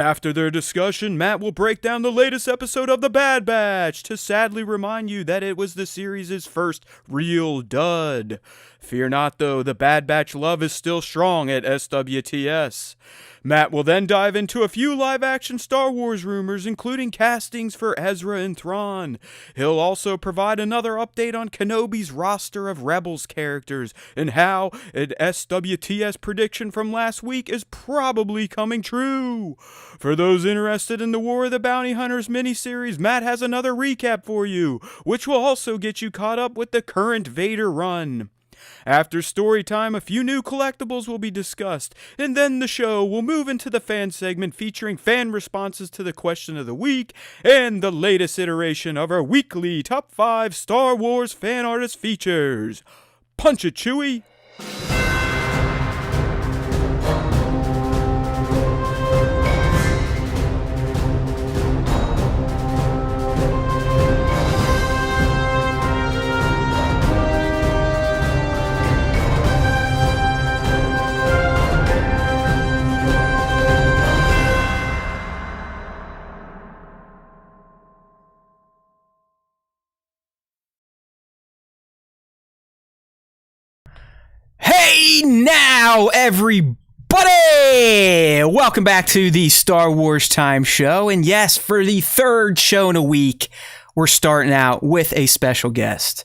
After their discussion, Matt will break down the latest episode of The Bad Batch to sadly remind you that it was the series' first real dud. Fear not, though, the Bad Batch love is still strong at SWTS. Matt will then dive into a few live-action Star Wars rumors, including castings for Ezra and Thrawn. He'll also provide another update on Kenobi's roster of Rebels characters and how an SWTS prediction from last week is probably coming true. For those interested in the War of the Bounty Hunters miniseries, Matt has another recap for you, which will also get you caught up with the current Vader run. After story time, a few new collectibles will be discussed, and then the show will move into the fan segment featuring fan responses to the question of the week and the latest iteration of our weekly Top 5 Star Wars Fan Artist features. Punch it, Chewie! Hey now, everybody! Welcome back to the Star Wars Time Show. And yes, for the third show in a week, we're starting out with a special guest.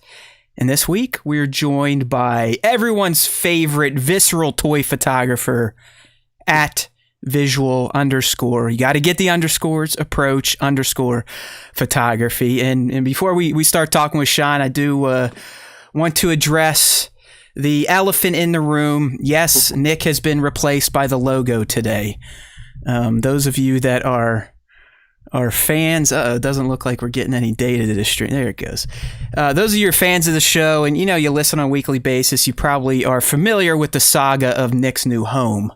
And this week, we're joined by everyone's favorite visceral toy photographer at visual _ you got to get the underscores, approach _ photography. And before we start talking with Sean, I do want to address the elephant in the room. Yes, Nick has been replaced by the logo today. Those of you that are fans, it doesn't look like we're getting any data to this stream. There it goes. Those of you who are fans of the show, and you listen on a weekly basis, you probably are familiar with the saga of Nick's new home.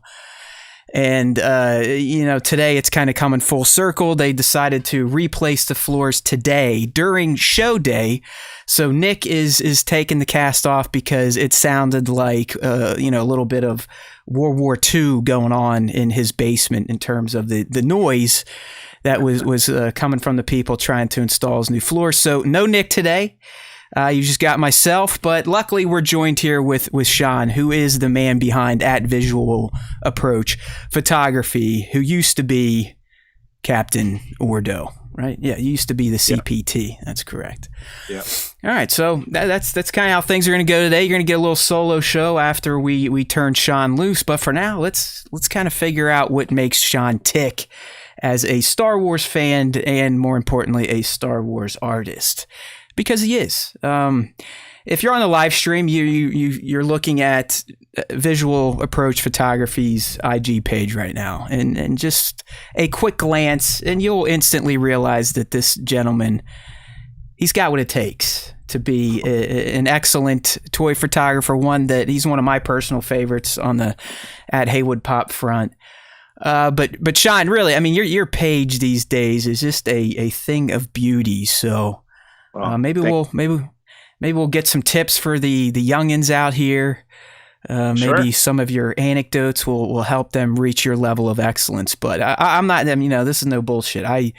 And, today it's kind of coming full circle. They decided to replace the floors today during show day. So Nick is taking the cast off because it sounded like, a little bit of World War II going on in his basement in terms of the noise that was coming from the people trying to install his new floor. So no Nick today. You just got myself, but luckily we're joined here with Sean, who is the man behind at Visual Approach Photography, who used to be Captain Ordo, right? Yeah, you used to be the CPT. Yeah. That's correct. Yeah. All right, so that's kind of how things are going to go today. You're going to get a little solo show after we turn Sean loose, but for now, let's kind of figure out what makes Sean tick as a Star Wars fan and, more importantly, a Star Wars artist. Because he is. If you're on the live stream, you're looking at Visual Approach Photography's IG page right now, and just a quick glance, and you'll instantly realize that this gentleman, he's got what it takes to be an excellent toy photographer. He's one of my personal favorites on the at Haywood Pop front. But Sean, really, I mean, your page these days is just a thing of beauty. So. Maybe we'll get some tips for the youngins out here. Maybe some of your anecdotes will help them reach your level of excellence. But I'm not them. This is no bullshit. I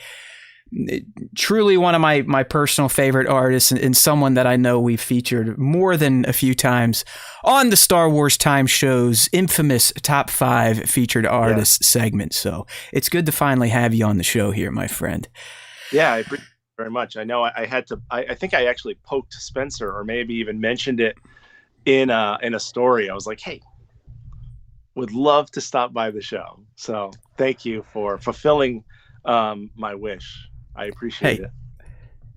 truly one of my personal favorite artists and someone that I know we've featured more than a few times on the Star Wars Time Show's infamous Top 5 Featured Artists segment. So it's good to finally have you on the show here, my friend. Yeah, I appreciate very much. I know I had to. I think I actually poked Spencer, or maybe even mentioned it in a story. I was like, "Hey, would love to stop by the show." So thank you for fulfilling my wish. I appreciate it.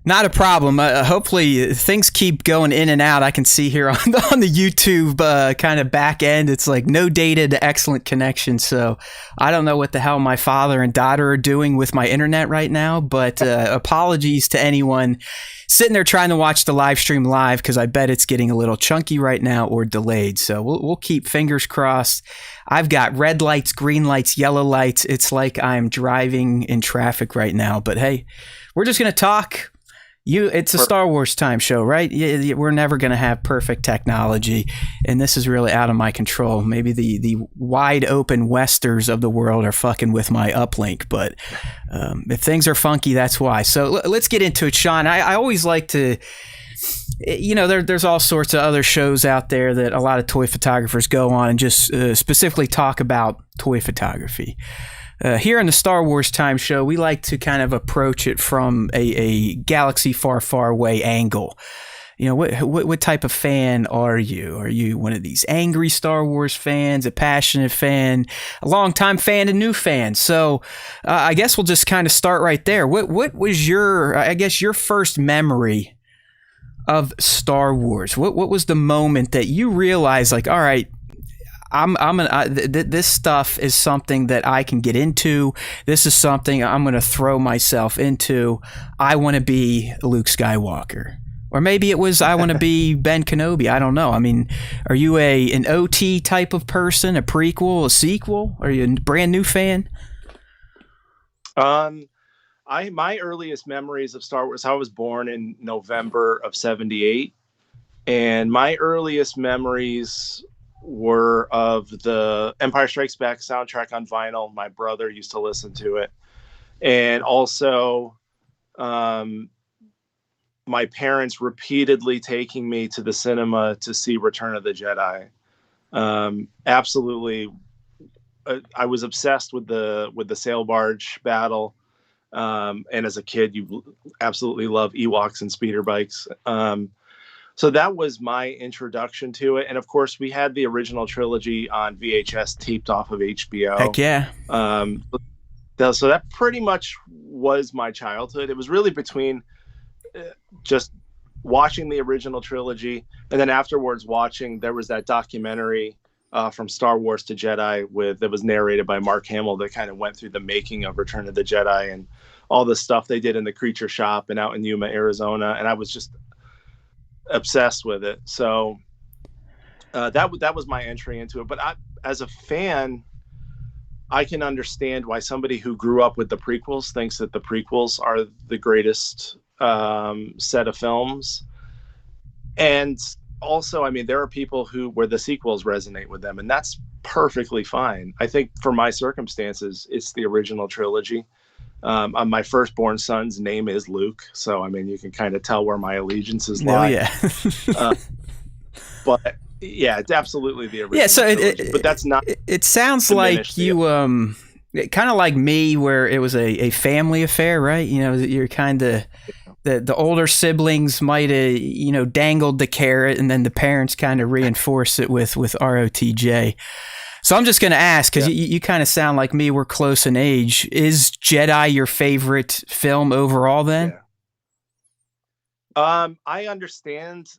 Not a problem. Hopefully things keep going in and out. I can see here on the YouTube kind of back end, it's like no data to excellent connection. So I don't know what the hell my father and daughter are doing with my internet right now, but apologies to anyone sitting there trying to watch the live stream live, because I bet it's getting a little chunky right now or delayed. So we'll keep fingers crossed. I've got red lights, green lights, yellow lights. It's like I'm driving in traffic right now, but hey, we're just going to talk. It's a Star Wars time show, right? We're never going to have perfect technology, and this is really out of my control. Maybe the wide open westers of the world are fucking with my uplink, but if things are funky, that's why. So let's get into it, Sean. I always like to, there's all sorts of other shows out there that a lot of toy photographers go on and just specifically talk about toy photography. Here in the Star Wars Time Show, we like to kind of approach it from a galaxy far, far away angle. What type of fan are you? Are you one of these angry Star Wars fans, a passionate fan, a longtime fan, a new fan? So I guess we'll just kind of start right there. What was your first memory of Star Wars? What was the moment that you realized, like, all right, this stuff is something that I can get into. This is something I'm going to throw myself into. I want to be Luke Skywalker. Or maybe it was I want to be Ben Kenobi. I don't know. I mean, are you an OT type of person, a prequel, a sequel? Are you a brand new fan? My earliest memories of Star Wars, I was born in November of 78. And my earliest memories were of the Empire Strikes Back soundtrack on vinyl. My brother used to listen to it. And also my parents repeatedly taking me to the cinema to see Return of the Jedi. Absolutely. I was obsessed with the sail barge battle. And as a kid, you absolutely love Ewoks and speeder bikes. So that was my introduction to it. And of course, we had the original trilogy on VHS taped off of HBO. Heck yeah. So that pretty much was my childhood. It was really between just watching the original trilogy and then afterwards there was that documentary from Star Wars to Jedi that was narrated by Mark Hamill that kind of went through the making of Return of the Jedi and all the stuff they did in the creature shop and out in Yuma, Arizona. And I was just obsessed with it. So that was my entry into it. But as a fan, I can understand why somebody who grew up with the prequels thinks that the prequels are the greatest set of films. And also, I mean, there are people where the sequels resonate with them, and that's perfectly fine. I think for my circumstances, it's the original trilogy. My firstborn son's name is Luke, so I mean, you can kind of tell where my allegiances lie. Oh yeah. But yeah, it's absolutely the original. Yeah, so trilogy, but that's not. It sounds like you kind of like me, where it was a family affair, right? You're kind of the older siblings might have dangled the carrot, and then the parents kind of reinforce it with ROTJ. So I'm just going to ask, because you kind of sound like me. We're close in age. Is Jedi your favorite film overall then? Yeah. I understand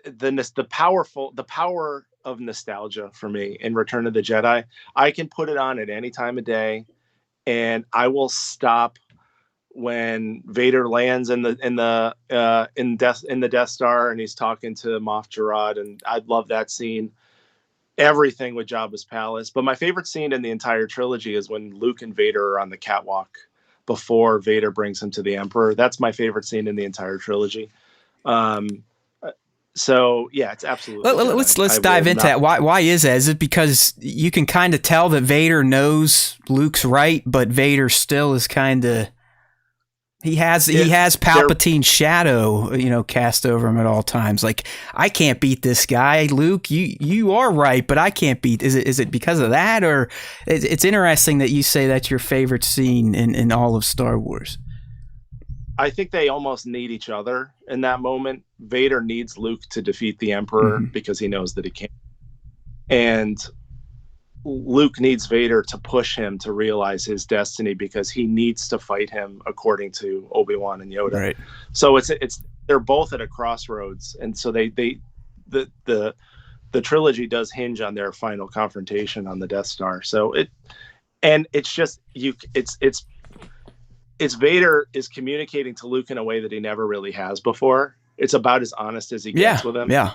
the power of nostalgia for me in Return of the Jedi. I can put it on at any time of day, and I will stop when Vader lands in the Death Star and he's talking to Moff Jarad, and I love that scene. Everything with Jabba's palace, but my favorite scene in the entire trilogy is when Luke and Vader are on the catwalk before Vader brings him to the Emperor. That's my favorite scene in the entire trilogy. So yeah, it's absolutely. Let's dive into that. Why is that? Is it because you can kind of tell that Vader knows Luke's right, but Vader still is kind of. He has Palpatine's shadow, cast over him at all times. Like, I can't beat this guy, Luke. You are right, but I can't beat. Is it because of that, or it's interesting that you say that's your favorite scene in all of Star Wars? I think they almost need each other in that moment. Vader needs Luke to defeat the Emperor because he knows that he can't, and Luke needs Vader to push him to realize his destiny because he needs to fight him, according to Obi-Wan and Yoda. Right. So they're both at a crossroads, and so the trilogy does hinge on their final confrontation on the Death Star. So it's Vader is communicating to Luke in a way that he never really has before. It's about as honest as he gets with him. Yeah.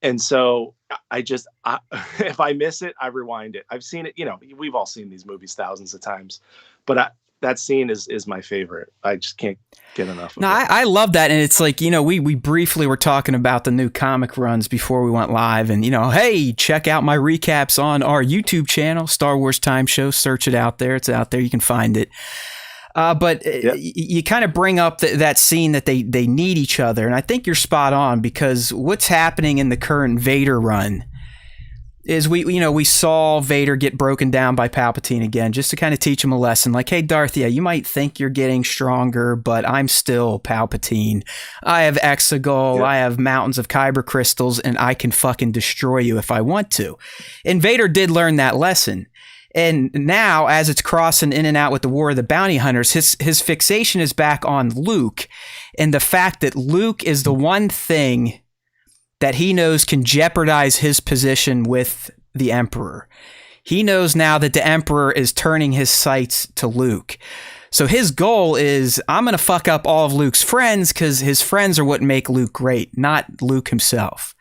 And so if I miss it, I rewind it. I've seen it, we've all seen these movies thousands of times, but that scene is my favorite. I just can't get enough of No, it. I love that. And it's like, we briefly were talking about the new comic runs before we went live. And, hey, check out my recaps on our YouTube channel, Star Wars Time Show. Search it out there. It's out there. You can find it. But you kind of bring up that scene that they need each other. And I think you're spot on, because what's happening in the current Vader run is we saw Vader get broken down by Palpatine again, just to kind of teach him a lesson. Like, hey, Darth, you might think you're getting stronger, but I'm still Palpatine. I have Exegol, I have mountains of Kyber crystals, and I can fucking destroy you if I want to. And Vader did learn that lesson. And now, as it's crossing in and out with the War of the Bounty Hunters, his fixation is back on Luke, and the fact that Luke is the one thing that he knows can jeopardize his position with the Emperor. He knows now that the Emperor is turning his sights to Luke. So his goal is, I'm going to fuck up all of Luke's friends, because his friends are what make Luke great, not Luke himself.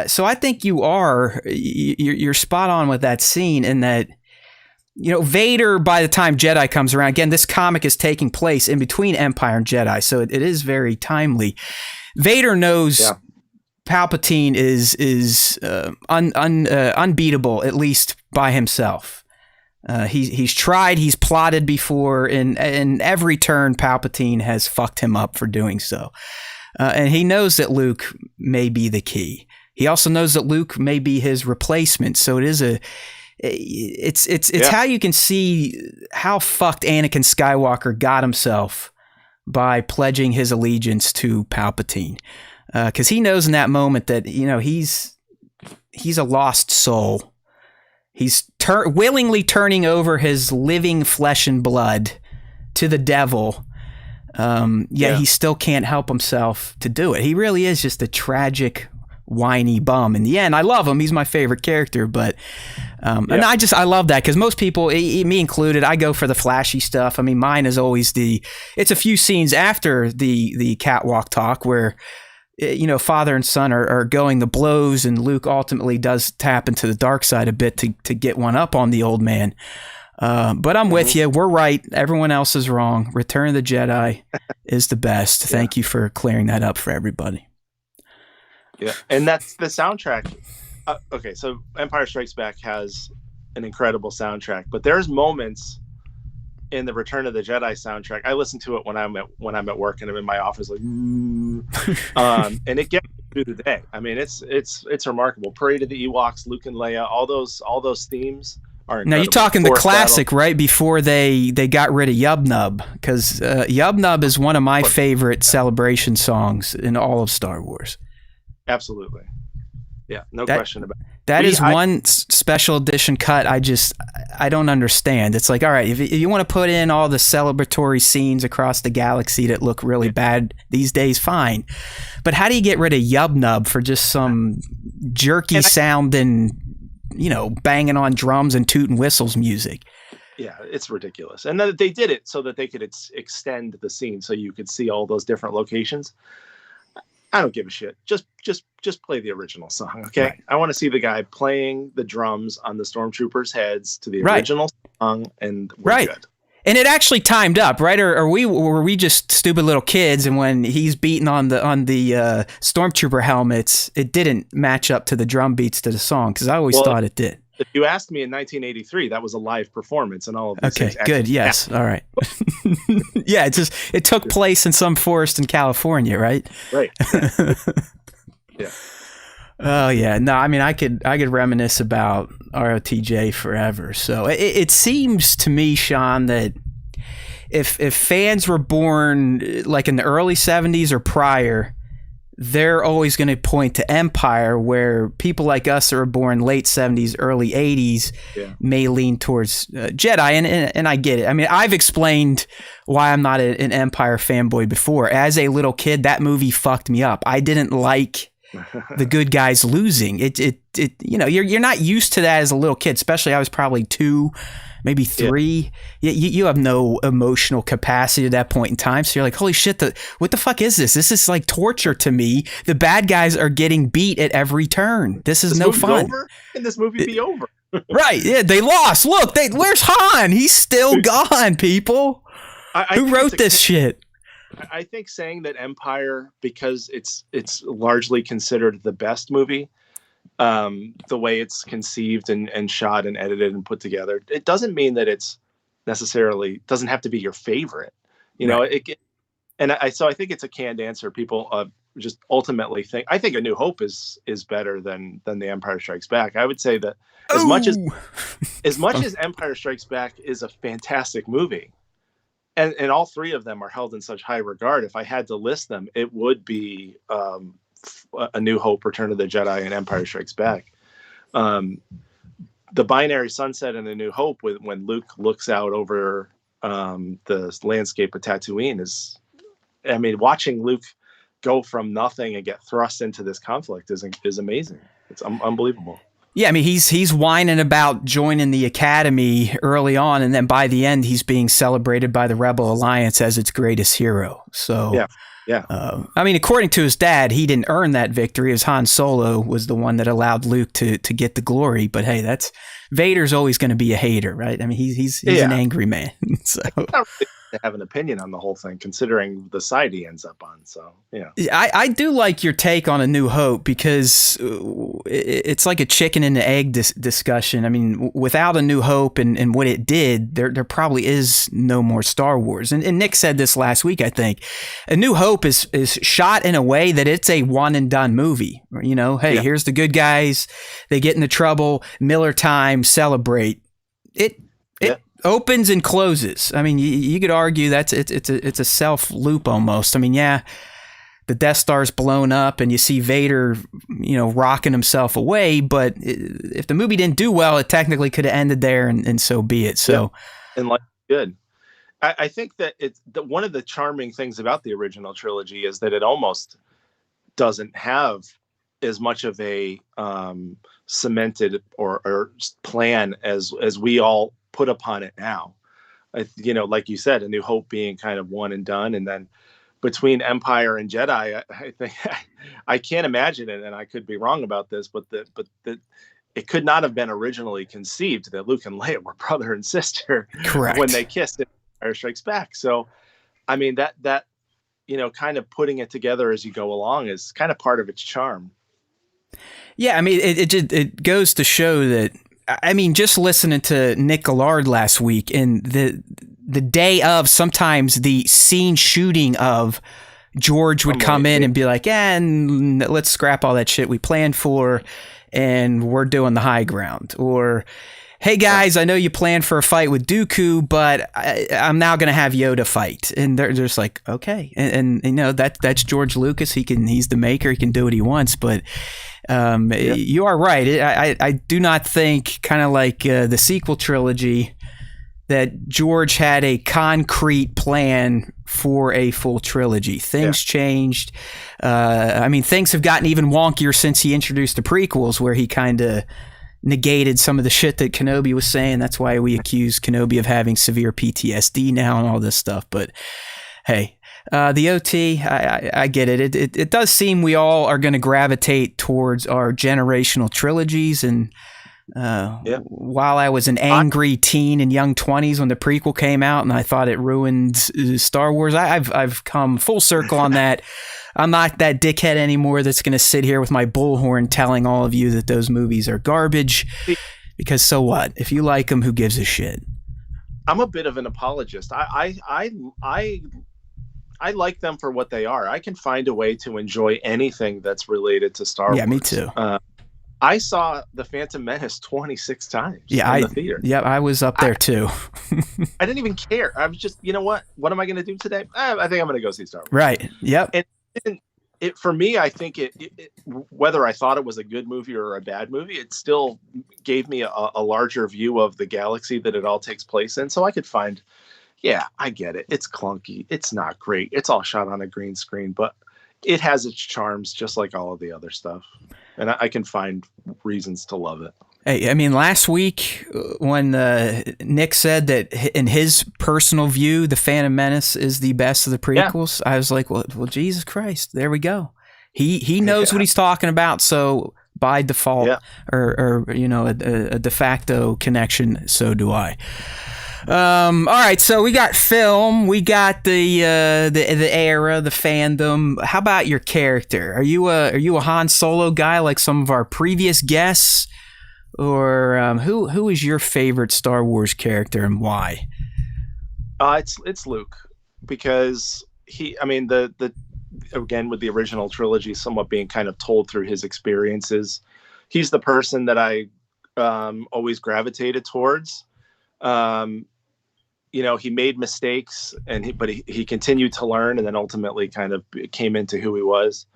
So I think you're spot on with that scene, in that, Vader, by the time Jedi comes around, again, this comic is taking place in between Empire and Jedi, so it is very timely. Vader knows Palpatine is unbeatable, at least by himself. He's tried, he's plotted before, and every turn Palpatine has fucked him up for doing so. And he knows that Luke may be the key. He also knows that Luke may be his replacement. So it's how you can see how fucked Anakin Skywalker got himself by pledging his allegiance to Palpatine. Because he knows in that moment that, he's a lost soul. He's willingly turning over his living flesh and blood to the devil. Yet he still can't help himself to do it. He really is just a tragic, whiny bum. In the end, I love him. He's my favorite character. But and I love that, because most people, me included, I go for the flashy stuff. I mean, mine is always it's a few scenes after the catwalk talk where, father and son are going the blows, and Luke ultimately does tap into the dark side a bit to get one up on the old man. But I'm with you. We're right. Everyone else is wrong. Return of the Jedi is the best. Thank you for clearing that up for everybody. Yeah, and that's the soundtrack. Okay, so Empire Strikes Back has an incredible soundtrack, but there's moments in the Return of the Jedi soundtrack. I listen to it when I'm at work and I'm in my office, like, and it gets me through the day. I mean, it's remarkable. Parade of the Ewoks, Luke and Leia, all those themes are incredible. Now you're talking the classic, battle. right? Before they got rid of Yub Nub, because Yub Nub is one of my favorite celebration songs in all of Star Wars. Absolutely. Yeah, no question about it. That is one special edition cut I don't understand. It's like, all right, if you want to put in all the celebratory scenes across the galaxy that look really bad these days, fine. But how do you get rid of Yub Nub for just some jerky sounding, banging on drums and tooting whistles music? Yeah, it's ridiculous. And then they did it so that they could extend the scene so you could see all those different locations. I don't give a shit. Just play the original song, okay? Right. I want to see the guy playing the drums on the stormtroopers' heads to the original song, and we're good. And it actually timed up, right? Or were we just stupid little kids? And when he's beating on the stormtrooper helmets, it didn't match up to the drum beats to the song, because I always thought it did. If you asked me in 1983, that was a live performance, and all of these things. Okay, good. Yes. All right. Yeah, it took place in some forest in California, right? Right. Yeah. Oh yeah. No, I mean, I could reminisce about ROTJ forever. So it seems to me, Sean, that if fans were born like in the early 70s or prior, they're always going to point to Empire, where people like us that were born late 70s, early 80s may lean towards Jedi. And I get it. I mean, I've explained why I'm not an Empire fanboy before. As a little kid, that movie fucked me up. I didn't like the good guys losing. You're not used to that as a little kid, especially I was probably 2, maybe 3. You have no emotional capacity at that point in time. So you're like, holy shit, what the fuck is this? This is like torture to me. The bad guys are getting beat at every turn. This is no fun. Can this movie be over? Right. Yeah, they lost. Look, where's Han? He's still gone, people. Who wrote this shit? I think saying that Empire, because it's largely considered the best movie, the way it's conceived and shot and edited and put together, it doesn't mean that it's necessarily doesn't have to be your favorite. You know, so I think it's a canned answer. People just ultimately think. I think A New Hope is better than The Empire Strikes Back. I would say that as much as Empire Strikes Back is a fantastic movie, and all three of them are held in such high regard. If I had to list them, it would be A New Hope, Return of the Jedi, and Empire Strikes Back. The binary sunset in A New Hope, when Luke looks out over the landscape of Tatooine, watching Luke go from nothing and get thrust into this conflict is amazing. It's unbelievable. Yeah, I mean, he's whining about joining the Academy early on, and then by the end, he's being celebrated by the Rebel Alliance as its greatest hero. So, yeah. I mean, according to his dad, he didn't earn that victory, as Han Solo was the one that allowed Luke to get the glory. But hey, Vader's always going to be a hater, right? I mean, he's an angry man. So. I don't really have an opinion on the whole thing, considering the side he ends up on. So, yeah. I do like your take on A New Hope, because it's like a chicken and the egg discussion. I mean, without A New Hope and what it did, there probably is no more Star Wars. And Nick said this last week, I think. A New Hope is shot in a way that it's a one and done movie. You know, hey, here's the good guys. They get into trouble. Miller time. Celebrate. It opens and closes. I mean, you could argue that's it's a self loop almost. I mean, yeah, the Death Star's blown up and you see Vader, rocking himself away. But if the movie didn't do well, it technically could have ended there, and so be it. So, and like good. I think that one of the charming things about the original trilogy is that it almost doesn't have as much of a cemented or plan as we all put upon it now. Like you said, A New Hope being kind of one and done, and then between Empire and Jedi, I think I can't imagine it, and I could be wrong about this, but it could not have been originally conceived that Luke and Leia were brother and sister. Correct. When they kissed in Empire Strikes Back. So, I mean, that kind of putting it together as you go along is kind of part of its charm. Yeah, I mean, it goes to show that. I mean, just listening to Nick Gillard last week, and the day of, sometimes the scene shooting of George would come in and be like, and let's scrap all that shit we planned for, and we're doing the high ground. Or, hey guys, I know you planned for a fight with Dooku, but I'm now going to have Yoda fight. And they're just like, okay. And that's George Lucas. He's the maker. He can do what he wants, but you are right. I do not think, kind of like the sequel trilogy, that George had a concrete plan for a full trilogy. Things changed. I mean, things have gotten even wonkier since he introduced the prequels, where he kind of negated some of the shit that Kenobi was saying. That's why we accuse Kenobi of having severe PTSD now and all this stuff. But hey, the OT, I get it. It does seem we all are going to gravitate towards our generational trilogies. And while I was an angry teen in young 20s when the prequel came out and I thought it ruined Star Wars, I've come full circle on that. I'm not that dickhead anymore that's going to sit here with my bullhorn telling all of you that those movies are garbage, because so what? If you like them, who gives a shit? I'm a bit of an apologist. I like them for what they are. I can find a way to enjoy anything that's related to Star Wars. Yeah, me too. I saw The Phantom Menace 26 times in the theater. Yeah, I was up there too. I didn't even care. I was just, you know what? What am I going to do today? I think I'm going to go see Star Wars. Right. Yep. And for me, I think it whether I thought it was a good movie or a bad movie, it still gave me a larger view of the galaxy that it all takes place in. So I could find, I get it. It's clunky. It's not great. It's all shot on a green screen, but it has its charms just like all of the other stuff. And I can find reasons to love it. Hey, I mean, last week when Nick said that in his personal view, The Phantom Menace is the best of the prequels, I was like, well, Jesus Christ, there we go. He knows what he's talking about. So by default, Yeah. or a de facto connection. So do I. All right, so we got film, we got the era, the fandom. How about your character? Are you a Han Solo guy like some of our previous guests, or who is your favorite Star Wars character and why? It's Luke, because the again, with the original trilogy somewhat being kind of told through his experiences, he's the person that I always gravitated towards. He made mistakes, but he continued to learn, and then ultimately kind of came into who he was.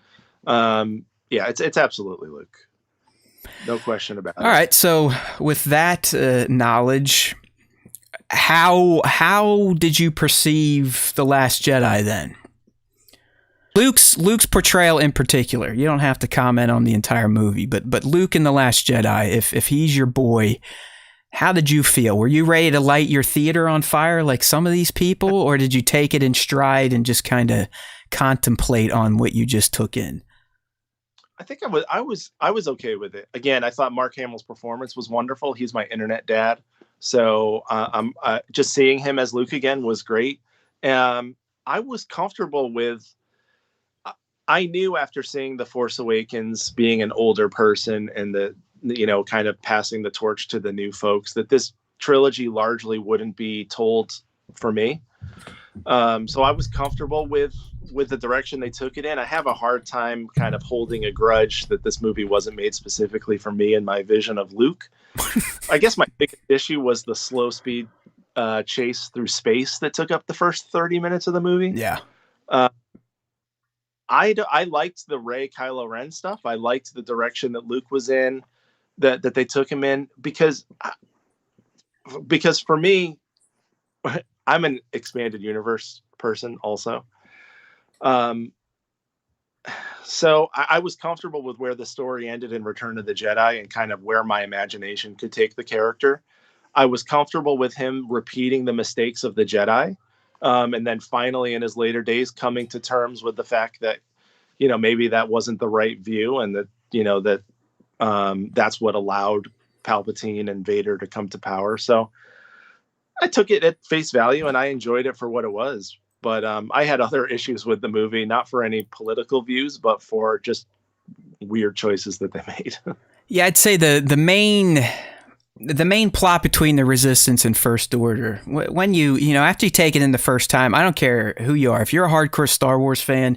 It's absolutely Luke. No question about it. All right, so with that knowledge, how did you perceive The Last Jedi then? Luke's portrayal in particular. You don't have to comment on the entire movie, but Luke in The Last Jedi, if he's your boy, how did you feel? Were you ready to light your theater on fire like some of these people, or did you take it in stride and just kind of contemplate on what you just took in? I think I was okay with it. Again, I thought Mark Hamill's performance was wonderful. He's my internet dad, so I'm just seeing him as Luke again was great. I was comfortable with. I knew after seeing The Force Awakens, being an older person and kind of passing the torch to the new folks, that this trilogy largely wouldn't be told for me. So I was comfortable with the direction they took it in. I have a hard time kind of holding a grudge that this movie wasn't made specifically for me and my vision of Luke. I guess my biggest issue was the slow speed chase through space that took up the first 30 minutes of the movie. Yeah. I liked the Rey Kylo Ren stuff. I liked the direction that Luke was in, that they took him in, because for me, I'm an expanded universe person also. So I was comfortable with where the story ended in Return of the Jedi and kind of where my imagination could take the character. I was comfortable with him repeating the mistakes of the Jedi. And then finally in his later days coming to terms with the fact that, maybe that wasn't the right view, and that, that's what allowed Palpatine and Vader to come to power. So I took it at face value and I enjoyed it for what it was. But I had other issues with the movie, not for any political views, but for just weird choices that they made. Yeah, I'd say the main plot between the Resistance and First Order, when after you take it in the first time, I don't care who you are, if you're a hardcore Star Wars fan,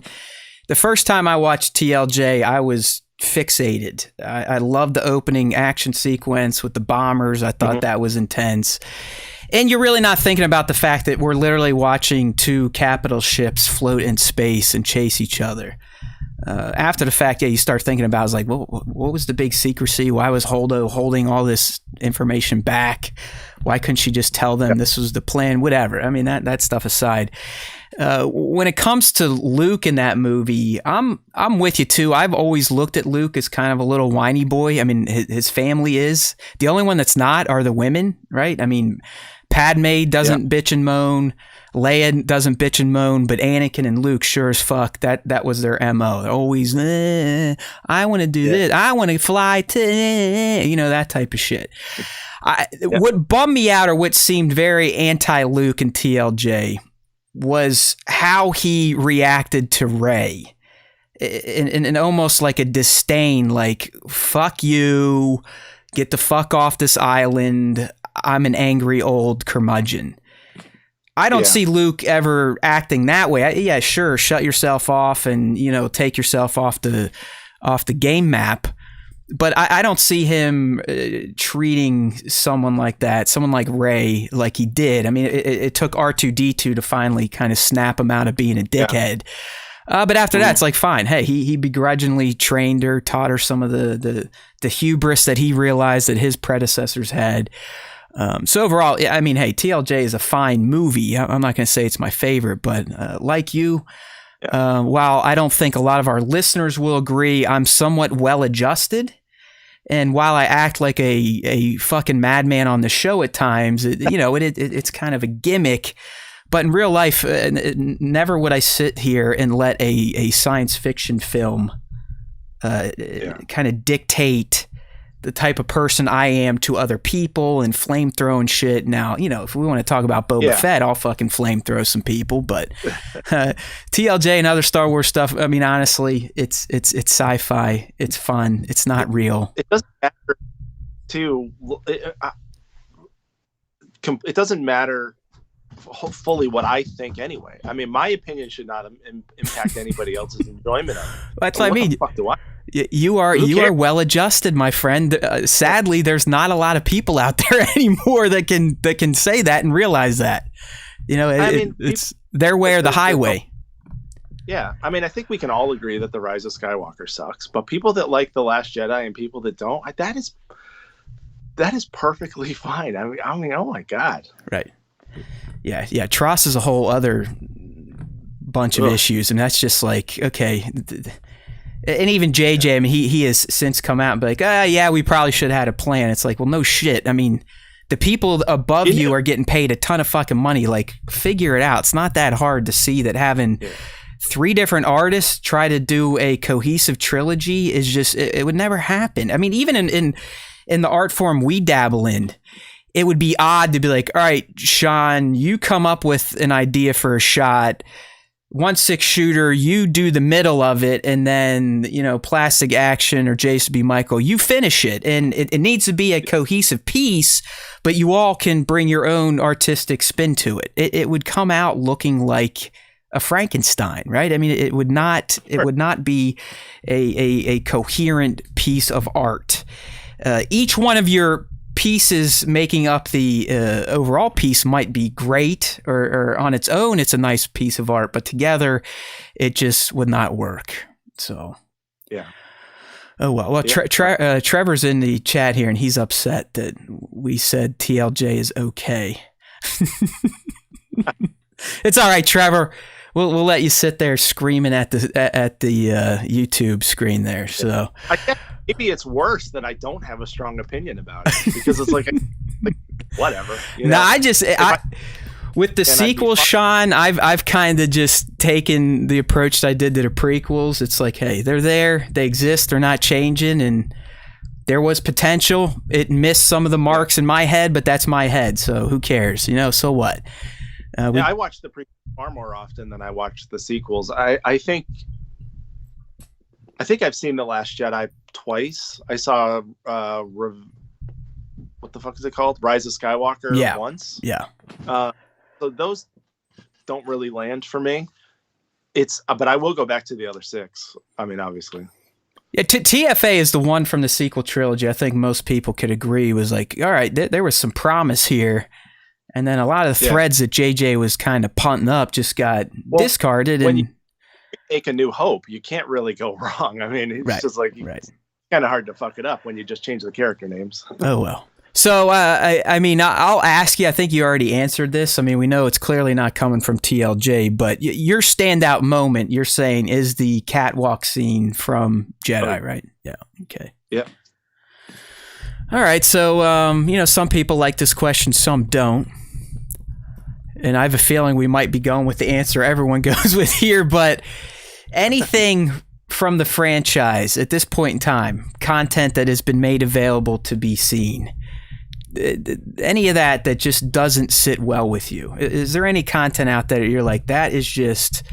the first time I watched TLJ, I was fixated. I loved the opening action sequence with the bombers. I thought that was intense. And you're really not thinking about the fact that we're literally watching two capital ships float in space and chase each other. After the fact, you start thinking about, I was like, what was the big secrecy? Why was Holdo holding all this information back? Why couldn't she just tell them this was the plan? Whatever. I mean, that stuff aside. When it comes to Luke in that movie, I'm with you too. I've always looked at Luke as kind of a little whiny boy. I mean, his family is. The only one that's not are the women, right? I mean, Padme doesn't bitch and moan. Leia doesn't bitch and moan, but Anakin and Luke sure as fuck, that was their MO. They're always, I want to do this. I want to fly to, that type of shit. What bummed me out, or what seemed very anti-Luke in TLJ, was how he reacted to Rey. In almost like a disdain, like, fuck you, get the fuck off this island, I'm an angry old curmudgeon. I don't see Luke ever acting that way. Sure, shut yourself off and, take yourself off the game map. But I don't see him treating someone like that, someone like Rey, like he did. I mean, it took R2-D2 to finally kind of snap him out of being a dickhead. But after that, it's like, fine. Hey, he begrudgingly trained her, taught her some of the hubris that he realized that his predecessors had. So overall, I mean, hey, TLJ is a fine movie. I'm not going to say it's my favorite, but like you, while I don't think a lot of our listeners will agree, I'm somewhat well-adjusted. And while I act like a fucking madman on the show at times, it's kind of a gimmick. But in real life, never would I sit here and let a science fiction film kind of dictate the type of person I am to other people and flamethrowing shit. Now, if we want to talk about Boba Fett, I'll fucking flamethrow some people, but TLJ and other Star Wars stuff, I mean, honestly, it's sci-fi. It's fun. It's not real. It doesn't matter it doesn't matter fully what I think anyway. I mean, my opinion should not impact anybody else's enjoyment of it. That's what I mean. The fuck do I? You are well adjusted, my friend. Sadly, there's not a lot of people out there anymore that can say that and realize that. It's their way or the highway. Yeah, I mean, I think we can all agree that The Rise of Skywalker sucks, but people that like The Last Jedi and people that don't, that is perfectly fine. I mean, oh my God. Right. Yeah. Tross is a whole other bunch of issues, and that's just like, okay. And even JJ, I mean, he has since come out and be like, yeah, we probably should have had a plan. It's like, well, no shit. I mean, the people above you are getting paid a ton of fucking money. Like, figure it out. It's not that hard to see that having 3 different artists try to do a cohesive trilogy is just, it would never happen. I mean, even in the art form we dabble in, it would be odd to be like, all right, Sean, you come up with an idea for a shot. 1/6 shooter, you do the middle of it, and then Plastic Action or Jason B. Michael, you finish it, and it needs to be a cohesive piece, but you all can bring your own artistic spin to it. It would come out looking like a Frankenstein, right? I mean, it would not be a coherent piece of art. Each one of your pieces making up the overall piece might be great, or on its own it's a nice piece of art, but together it just would not work. So Trevor's in the chat here and he's upset that we said TLJ is okay. It's all right, Trevor. We'll let you sit there screaming at the YouTube screen there. So I guess maybe it's worse that I don't have a strong opinion about it, because it's like whatever. With the sequels, Sean, I've kind of just taken the approach that I did to the prequels. It's like, hey, they're there, they exist, they're not changing, and there was potential. It missed some of the marks in my head, but that's my head, so who cares? So what? I watch the prequels far more often than I watch the sequels. I think I've seen The Last Jedi twice. I saw what the fuck is it called? Rise of Skywalker once. Yeah. So those don't really land for me. But I will go back to the other 6. I mean, obviously. Yeah, TFA is the one from the sequel trilogy. I think most people could agree was like, all right, there was some promise here. And then a lot of the threads that JJ was kind of punting up just got discarded. When you make A New Hope, you can't really go wrong. I mean, it's just like it's kind of hard to fuck it up when you just change the character names. Oh, well. So, I mean, I'll ask you, I think you already answered this. I mean, we know it's clearly not coming from TLJ, but your standout moment, you're saying, is the catwalk scene from Jedi, right? Yeah. Okay. Yep. All right. So, some people like this question, some don't. And I have a feeling we might be going with the answer everyone goes with here, but anything from the franchise at this point in time, content that has been made available to be seen, any of that just doesn't sit well with you? Is there any content out there that you're like, that is just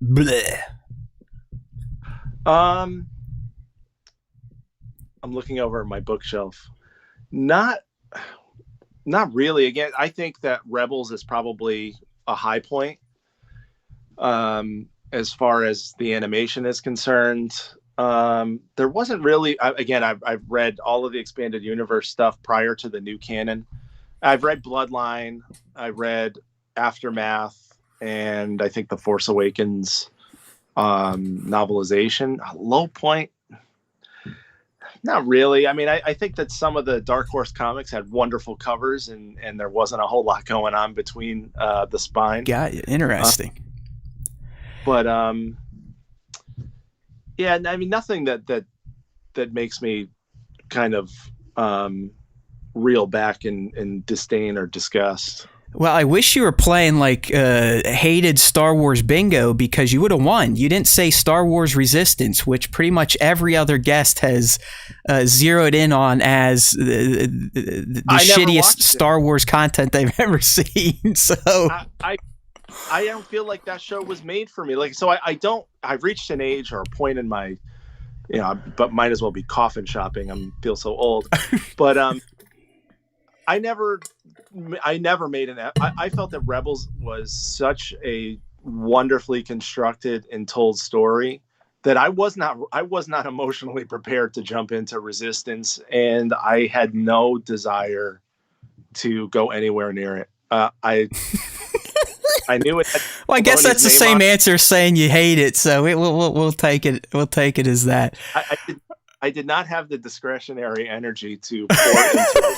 bleh? I'm looking over at my bookshelf. Not really. Again, I think that Rebels is probably a high point as far as the animation is concerned. There wasn't really, again, I've read all of the expanded universe stuff prior to the new canon. I've read Bloodline, I read Aftermath, and I think the Force Awakens novelization. A low point, not really. I mean, I think that some of the Dark Horse comics had wonderful covers, and there wasn't a whole lot going on between the spine. Got you. Interesting. Yeah, I mean, nothing that makes me kind of reel back in disdain or disgust. Well, I wish you were playing like hated Star Wars bingo, because you would have won. You didn't say Star Wars Resistance, which pretty much every other guest has zeroed in on as the shittiest Star Wars content they've ever seen. So I don't feel like that show was made for me. Like, so I've reached an age or a point in my, but might as well be coffin shopping. I feel so old, but I never made I felt that Rebels was such a wonderfully constructed and told story that I was not emotionally prepared to jump into Resistance, and I had no desire to go anywhere near it. I knew it. Well, I guess that's the same answer saying you hate it. So we'll take it. We'll take it as that. I did not have the discretionary energy to pour into it.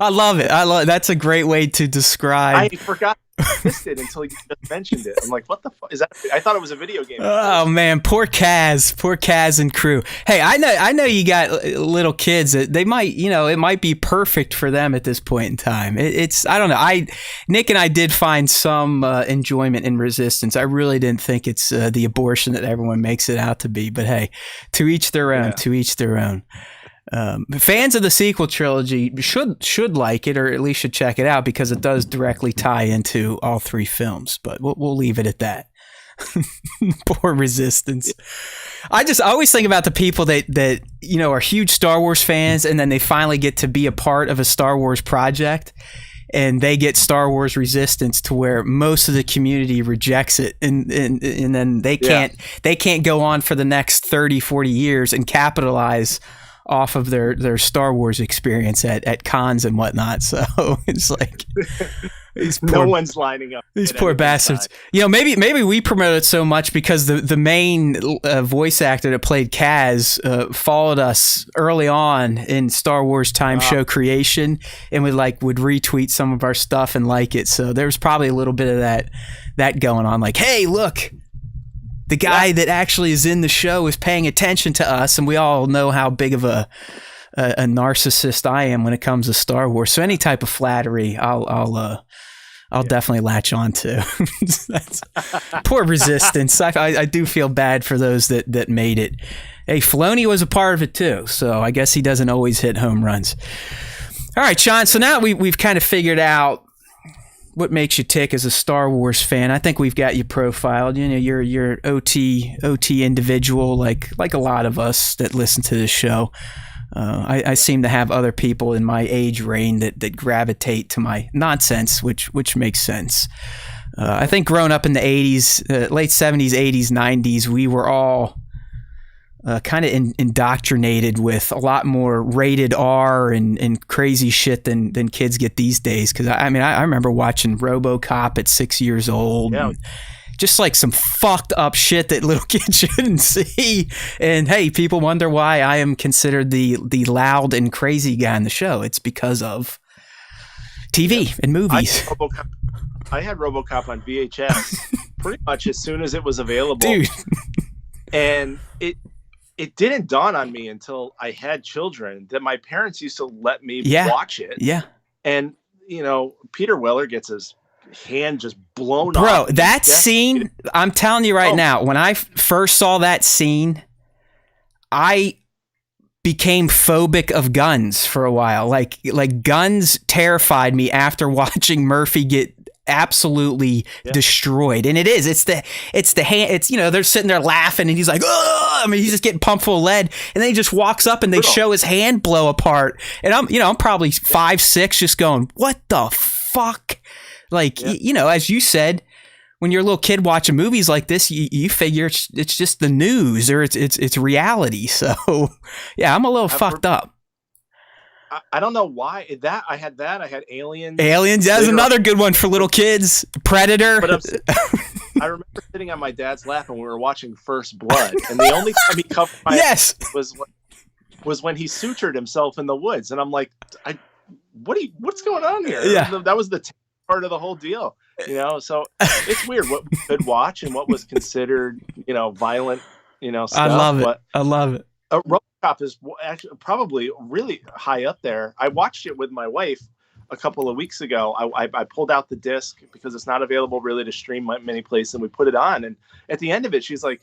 I love it. That's a great way to describe. I forgot I missed it until you just mentioned it. I'm like, what the fuck is that? I thought it was a video game. Oh man, poor Kaz and crew. Hey, I know you got little kids. They might, it might be perfect for them at this point in time. It's I don't know. Nick and I did find some enjoyment in Resistance. I really didn't think it's the abortion that everyone makes it out to be. But hey, to each their own. Yeah. To each their own. Fans of the sequel trilogy should like it, or at least should check it out, because it does directly tie into all three films. But we'll leave it at that. Poor Resistance. I always think about the people that are huge Star Wars fans, and then they finally get to be a part of a Star Wars project, and they get Star Wars Resistance to where most of the community rejects it, and then they can't go on for the next 30, 40 years and capitalize off of their Star Wars experience at cons and whatnot. So it's like no one's lining up. These poor bastards. Maybe we promote it so much because the main voice actor that played Kaz followed us early on in Star Wars Time Show creation, and would retweet some of our stuff and like it. So there's probably a little bit of that going on. Like, hey, look. The guy that actually is in the show is paying attention to us, and we all know how big of a narcissist I am when it comes to Star Wars. So any type of flattery, I'll definitely latch on to. Poor Resistance. I do feel bad for those that made it. Hey, Filoni was a part of it too, so I guess he doesn't always hit home runs. All right, Sean. So now we've kind of figured out what makes you tick as a Star Wars fan. I think we've got you profiled. You're OT individual, like a lot of us that listen to this show. I seem to have other people in my age range that gravitate to my nonsense, which makes sense. I think growing up in the 80s, late 70s, 80s, 90s, we were all kind of indoctrinated with a lot more rated R and crazy shit than kids get these days. Because I remember watching RoboCop at 6 years old. Yeah. Just like some fucked up shit that little kids shouldn't see. And hey, people wonder why I am considered the loud and crazy guy in the show. It's because of TV and movies. I had RoboCop on VHS pretty much as soon as it was available. Dude. And it didn't dawn on me until I had children that my parents used to let me watch it. Yeah. And, Peter Weller gets his hand just blown off. Bro, that scene, I'm telling you right now, when I first saw that scene, I became phobic of guns for a while. Like guns terrified me after watching Murphy get absolutely destroyed. And it's the hand, they're sitting there laughing and he's like, oh, he's just getting pumped full of lead, and then he just walks up and they show his hand blow apart, and I'm probably 5'6", just going, what the fuck? Like, as you said, when you're a little kid watching movies like this, you figure it's just the news, or it's reality. So yeah, I'm a little fucked up. I don't know why I had Aliens. That's another good one for little kids. Predator. But I remember sitting on my dad's lap when we were watching First Blood, and the only time he covered my eyes was when he sutured himself in the woods, and I'm like, what's going on here? Yeah. That was the part of the whole deal, So it's weird what we could watch and what was considered, violent, stuff. I love it. RoboCop is actually probably really high up there. I watched it with my wife a couple of weeks ago. I pulled out the disc because it's not available really to stream many places, and we put it on. And at the end of it, she's like,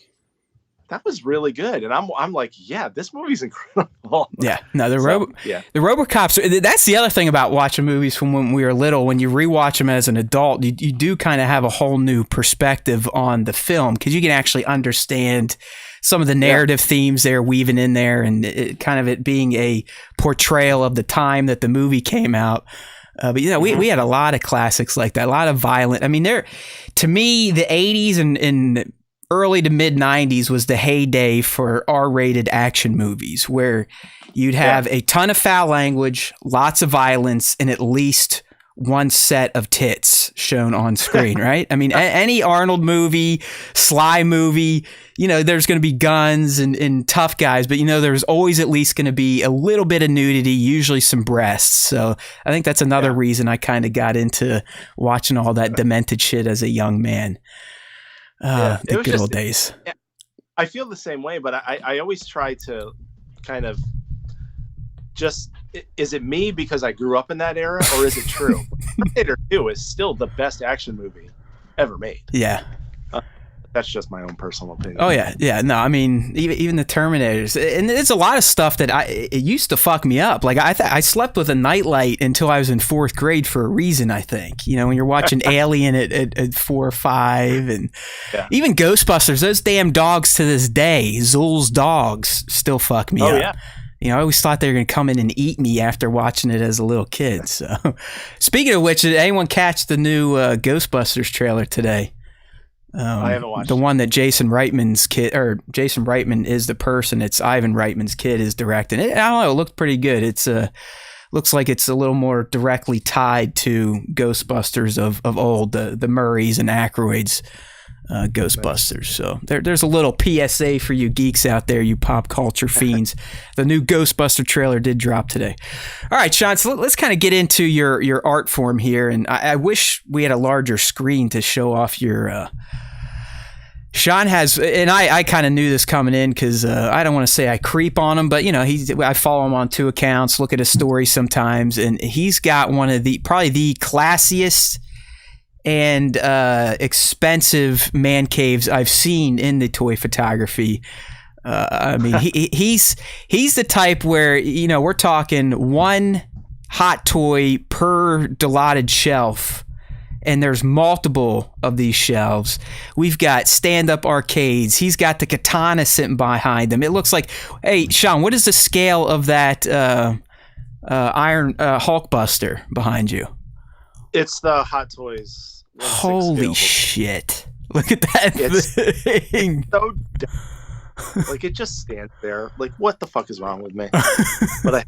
"That was really good," and I'm like, "Yeah, this movie's incredible." Yeah, no, the yeah. the RoboCops. That's the other thing about watching movies from when we were little. When you rewatch them as an adult, you do kind of have a whole new perspective on the film because you can actually understand some of the narrative themes they're weaving in there, and it being a portrayal of the time that the movie came out. But we had a lot of classics like that, a lot of violent. I mean, to me, the 80s and early to mid 90s was the heyday for R-rated action movies, where you'd have a ton of foul language, lots of violence, and at least one set of tits shown on screen, right? I mean, any Arnold movie, Sly movie, there's going to be guns and tough guys, but there's always at least going to be a little bit of nudity, usually some breasts. So I think that's another reason I kind of got into watching all that demented shit as a young man. The good old days. I feel the same way, but I always try to kind of just, is it me because I grew up in that era, or is it true? Terminator 2 is still the best action movie ever made. Yeah. That's just my own personal opinion. Oh yeah. No, I mean, even the Terminators, and there's a lot of stuff that it used to fuck me up. Like I slept with a nightlight until I was in 4th grade for a reason. I think when you're watching Alien at 4 or 5, and even Ghostbusters, those damn dogs to this day, Zool's dogs, still fuck me up. Yeah. I always thought they were going to come in and eat me after watching it as a little kid. So, speaking of which, did anyone catch the new Ghostbusters trailer today? I haven't watched the one that Jason Reitman's kid, or Jason Reitman is the person. It's Ivan Reitman's kid is directing it. I don't know. It looked pretty good. It's looks like it's a little more directly tied to Ghostbusters of old, the Murrays and Aykroyds Ghostbusters. So there's a little PSA for you geeks out there, you pop culture fiends. The new Ghostbuster trailer did drop today. All right, Sean, so let's kind of get into your art form here. And I wish we had a larger screen to show off your... Sean has, and I kind of knew this coming in because I don't want to say I creep on him, but I follow him on 2 accounts, look at his stories sometimes, and he's got one of probably the classiest and expensive man caves I've seen in the toy photography. I mean, he's the type where we're talking one hot toy per allotted shelf. And there's multiple of these shelves. We've got stand-up arcades. He's got the katana sitting behind him. It looks like, hey, Sean, what is the scale of that Iron Hulkbuster behind you? It's the Hot Toys. Holy shit. Look at that thing. So dumb. Like, it just stands there. Like, what the fuck is wrong with me? But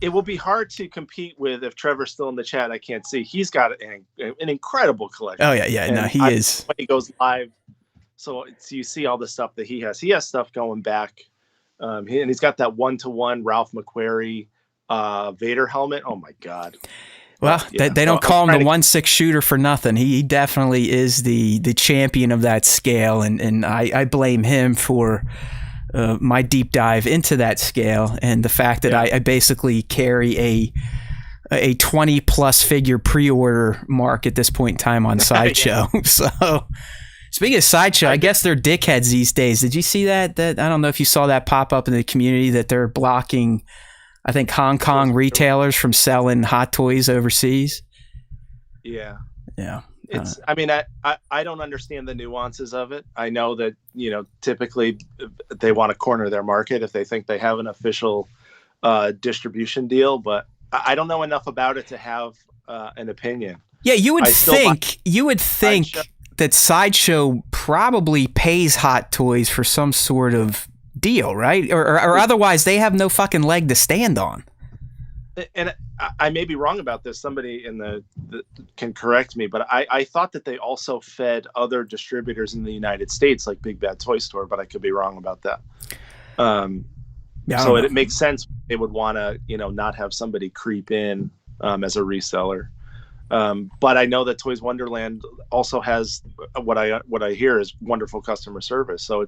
it will be hard to compete with, if Trevor's still in the chat, I can't see. He's got an incredible collection. Oh, yeah. No, he is. When he goes live, so you see all the stuff that he has. He has stuff going back. And he's got that 1-to-1 Ralph McQuarrie Vader helmet. Oh, my God. Well, they don't call him the 1/6 shooter for nothing. He definitely is the champion of that scale, and I blame him for... my deep dive into that scale and the fact that I basically carry a 20 plus figure pre-order mark at this point in time on Sideshow. So speaking of Sideshow, I guess they're dickheads these days. Did you see that? I don't know if you saw that pop up in the community that they're blocking, I think, Hong Kong retailers from selling hot toys overseas. Yeah. It's. I mean, I don't understand the nuances of it. I know that typically they want to corner their market if they think they have an official distribution deal, but I don't know enough about it to have an opinion. Yeah, you would think that Sideshow probably pays Hot Toys for some sort of deal, right? Or otherwise they have no fucking leg to stand on. And I may be wrong about this. Somebody in the can correct me, but I thought that they also fed other distributors in the United States, like Big Bad Toy Store, but I could be wrong about that. So it makes sense they would want to, not have somebody creep in as a reseller. But I know that Toys Wonderland also has what I hear is wonderful customer service. So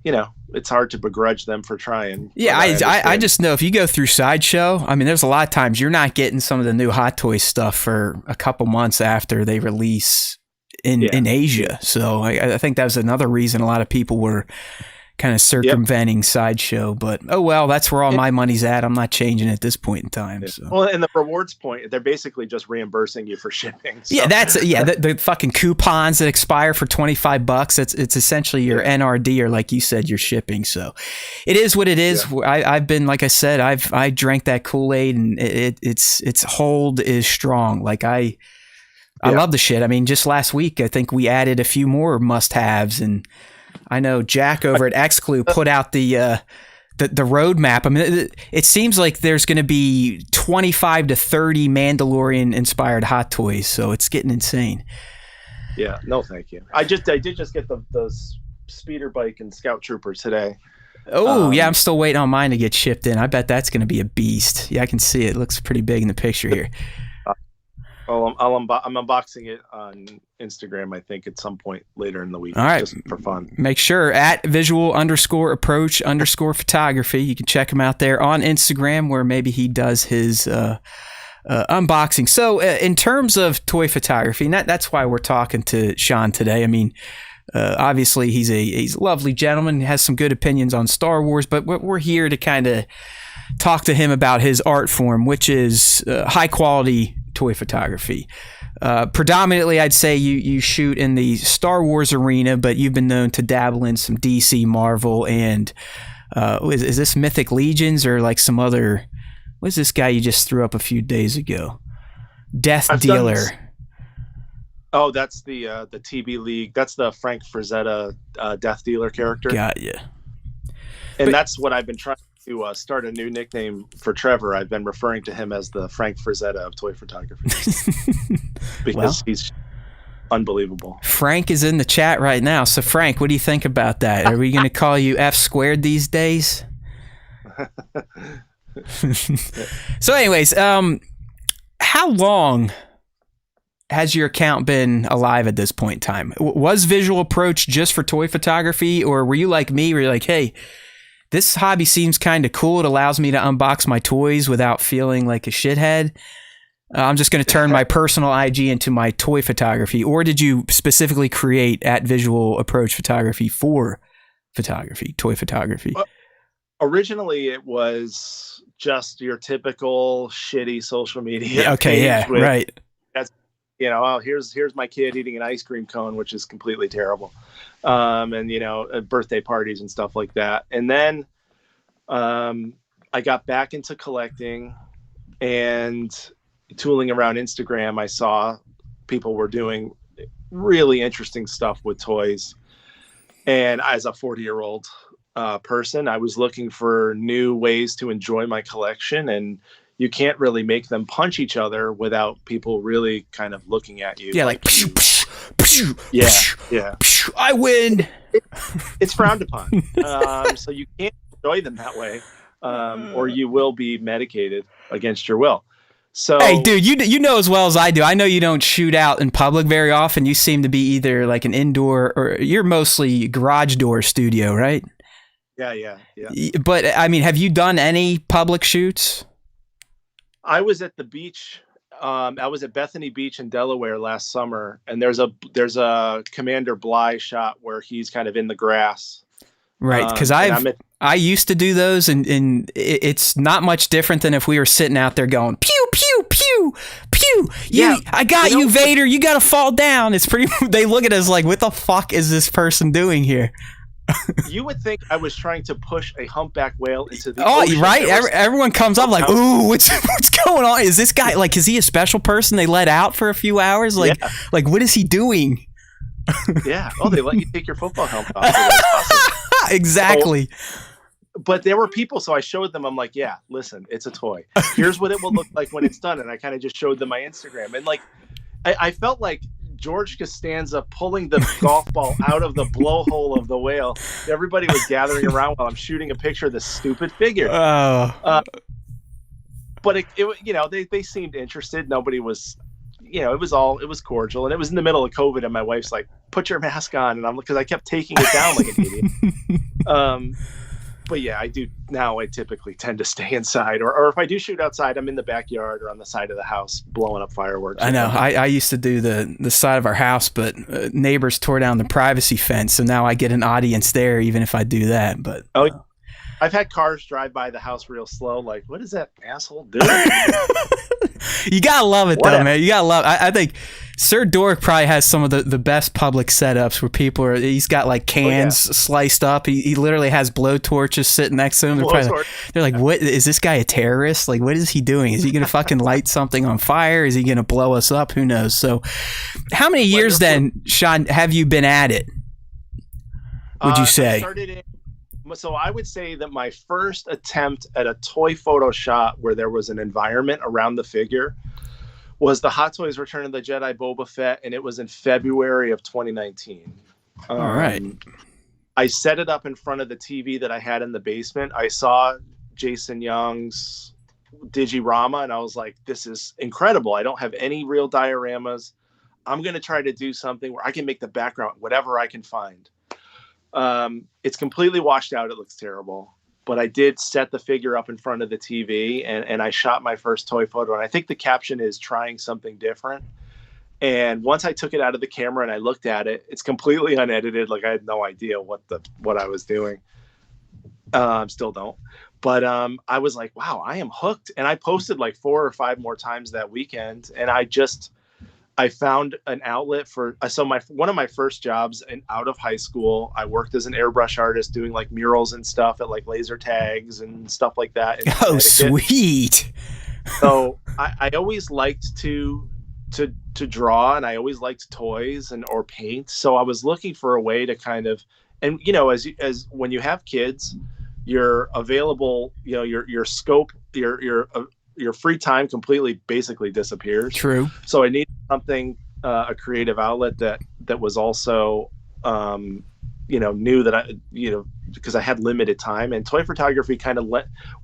it's hard to begrudge them for trying. Yeah, I just know if you go through Sideshow, I mean, there's a lot of times you're not getting some of the new Hot Toys stuff for a couple months after they release in Asia. So I think that was another reason a lot of people were kind of circumventing Sideshow. But oh well, that's where all my money's at. I'm not changing at this point in time. Yeah. So. Well, and the rewards point, they're basically just reimbursing you for shipping. So. Yeah, the fucking coupons that expire for $25. It's essentially your NRD, or like you said, your shipping. So it is what it is. Yeah. I've been, like I said, I drank that Kool-Aid, and its hold is strong. Like I love the shit. I mean, just last week I think we added a few more must-haves, and I know Jack over at Xclu put out the roadmap. I mean, it seems like there's going to be 25 to 30 Mandalorian-inspired Hot Toys, so it's getting insane. Yeah, no, thank you. I did just get the speeder bike and Scout Trooper today. Oh, yeah, I'm still waiting on mine to get shipped in. I bet that's going to be a beast. Yeah, I can see it. It looks pretty big in the picture here. Well, I'm unboxing it on Instagram, I think, at some point later in the week. All right. Just for fun. Make sure at visual_approach_photography. You can check him out there on Instagram, where maybe he does his unboxing. So in terms of toy photography, and that's why we're talking to Sean today. I mean, obviously he's a lovely gentleman, has some good opinions on Star Wars, but we're here to kind of talk to him about his art form, which is high quality toy photography. Predominantly, I'd say you shoot in the Star Wars arena, but you've been known to dabble in some DC, Marvel, and is this Mythic Legions or like some other? What's this guy you just threw up a few days ago? Death Dealer. Oh, that's the TB League. That's the Frank Frazetta Death Dealer character. Got you. And that's what I've been trying to start a new nickname for Trevor. I've been referring to him as the Frank Frazetta of toy photography because he's unbelievable. Frank is in the chat right now. So Frank, what do you think about that? Are we going to call you F² these days? So anyways, how long has your account been alive at this point in time? Was Visual Approach just for toy photography, or were you like me, where you're like, hey, this hobby seems kind of cool. It allows me to unbox my toys without feeling like a shithead. I'm just going to turn my personal IG into my toy photography. Or did you specifically create at Visual Approach Photography for photography, toy photography? Originally, it was just your typical shitty social media. Yeah, okay, yeah, right. That's, here's my kid eating an ice cream cone, which is completely terrible. And birthday parties and stuff like that. And then I got back into collecting and tooling around Instagram. I saw people were doing really interesting stuff with toys, and as a 40-year-old person, I was looking for new ways to enjoy my collection, and you can't really make them punch each other without people really kind of looking at you. Yeah, like psh, psh, psh, yeah. Psh, I win. It's frowned upon. So you can't enjoy them that way, or you will be medicated against your will. So, hey, dude, you know as well as I do. I know you don't shoot out in public very often. You seem to be either like an indoor, or you're mostly garage door studio, right? Yeah. But I mean, have you done any public shoots? I was at the beach. I was at Bethany Beach in Delaware last summer, and there's a Commander Bly shot where he's kind of in the grass. Right, because I used to do those, and it's not much different than if we were sitting out there going pew pew pew pew. Yeah, I got you, Vader. You got to fall down. It's pretty. They look at us like, what the fuck is this person doing here? You would think I was trying to push a humpback whale into the ocean. Right? Everyone comes up like, ooh, what's going on? Is this guy, like, is he a special person they let out for a few hours? Like, what is he doing? Yeah. Oh, they let you take your football helmet off. Exactly. But there were people, so I showed them. I'm like, yeah, listen, it's a toy. Here's what it will look like when it's done. And I kind of just showed them my Instagram. And like, I felt like George Costanza pulling the golf ball out of the blowhole of the whale. Everybody was gathering around while I'm shooting a picture of this stupid figure. But they seemed interested. Nobody was, it was cordial, and it was in the middle of COVID, and my wife's like, put your mask on. And because I kept taking it down like an idiot. But yeah, I do now. I typically tend to stay inside, or if I do shoot outside, I'm in the backyard or on the side of the house blowing up fireworks. I know. I used to do the side of our house, but neighbors tore down the privacy fence, so now I get an audience there, even if I do that. But I've had cars drive by the house real slow. Like, what is that asshole doing? You gotta love it, though, man. You gotta love. I think Sir Dork probably has some of the best public setups where people are. He's got like cans sliced up. He literally has blowtorches sitting next to him. They're like, what is this guy, a terrorist? Like, what is he doing? Is he gonna fucking light something on fire? Is he gonna blow us up? Who knows? So, how many years then, Sean, have you been at it? Would you say? So I would say that my first attempt at a toy photo shot where there was an environment around the figure was the Hot Toys Return of the Jedi Boba Fett, and it was in February of 2019. All right. I set it up in front of the TV that I had in the basement. I saw Jason Young's Digirama, and I was like, this is incredible. I don't have any real dioramas. I'm going to try to do something where I can make the background whatever I can find. It's completely washed out. It looks terrible, but I did set the figure up in front of the TV and I shot my first toy photo. And I think the caption is trying something different. And once I took it out of the camera and I looked at it, it's completely unedited. Like I had no idea what I was doing. Still don't, but, I was like, wow, I am hooked. And I posted like 4 or 5 more times that weekend. And I found an outlet for, so one of my first jobs out of high school, I worked as an airbrush artist doing like murals and stuff at like laser tags and stuff like that. Oh, sweet. So I always liked to draw, and I always liked toys or paint. So I was looking for a way to kind of, and you know, as when you have kids, you're available, you know, your scope, your free time completely basically disappears. True. So I needed something, a creative outlet that was also, you know, knew that I, you know, because I had limited time, and toy photography kind of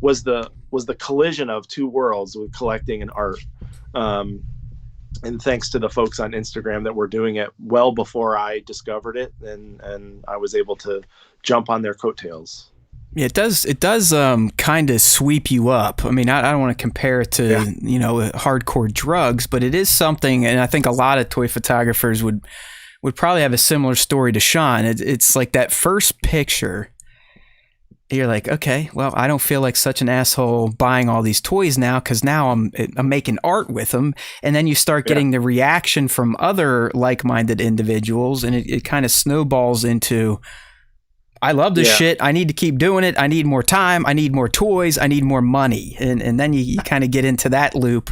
was the collision of two worlds with collecting and art. And thanks to the folks on Instagram that were doing it well before I discovered it, and I was able to jump on their coattails. Yeah, it does kind of sweep you up. I mean, I don't want to compare it to, you know, hardcore drugs, but it is something, and I think a lot of toy photographers would probably have a similar story to Sean. It's like that first picture, you're like, okay, well, I don't feel like such an asshole buying all these toys now, because now I'm making art with them. And then you start getting the reaction from other like-minded individuals, and it kind of snowballs into, I love this shit. I need to keep doing it. I need more time. I need more toys. I need more money. And then you kind of get into that loop.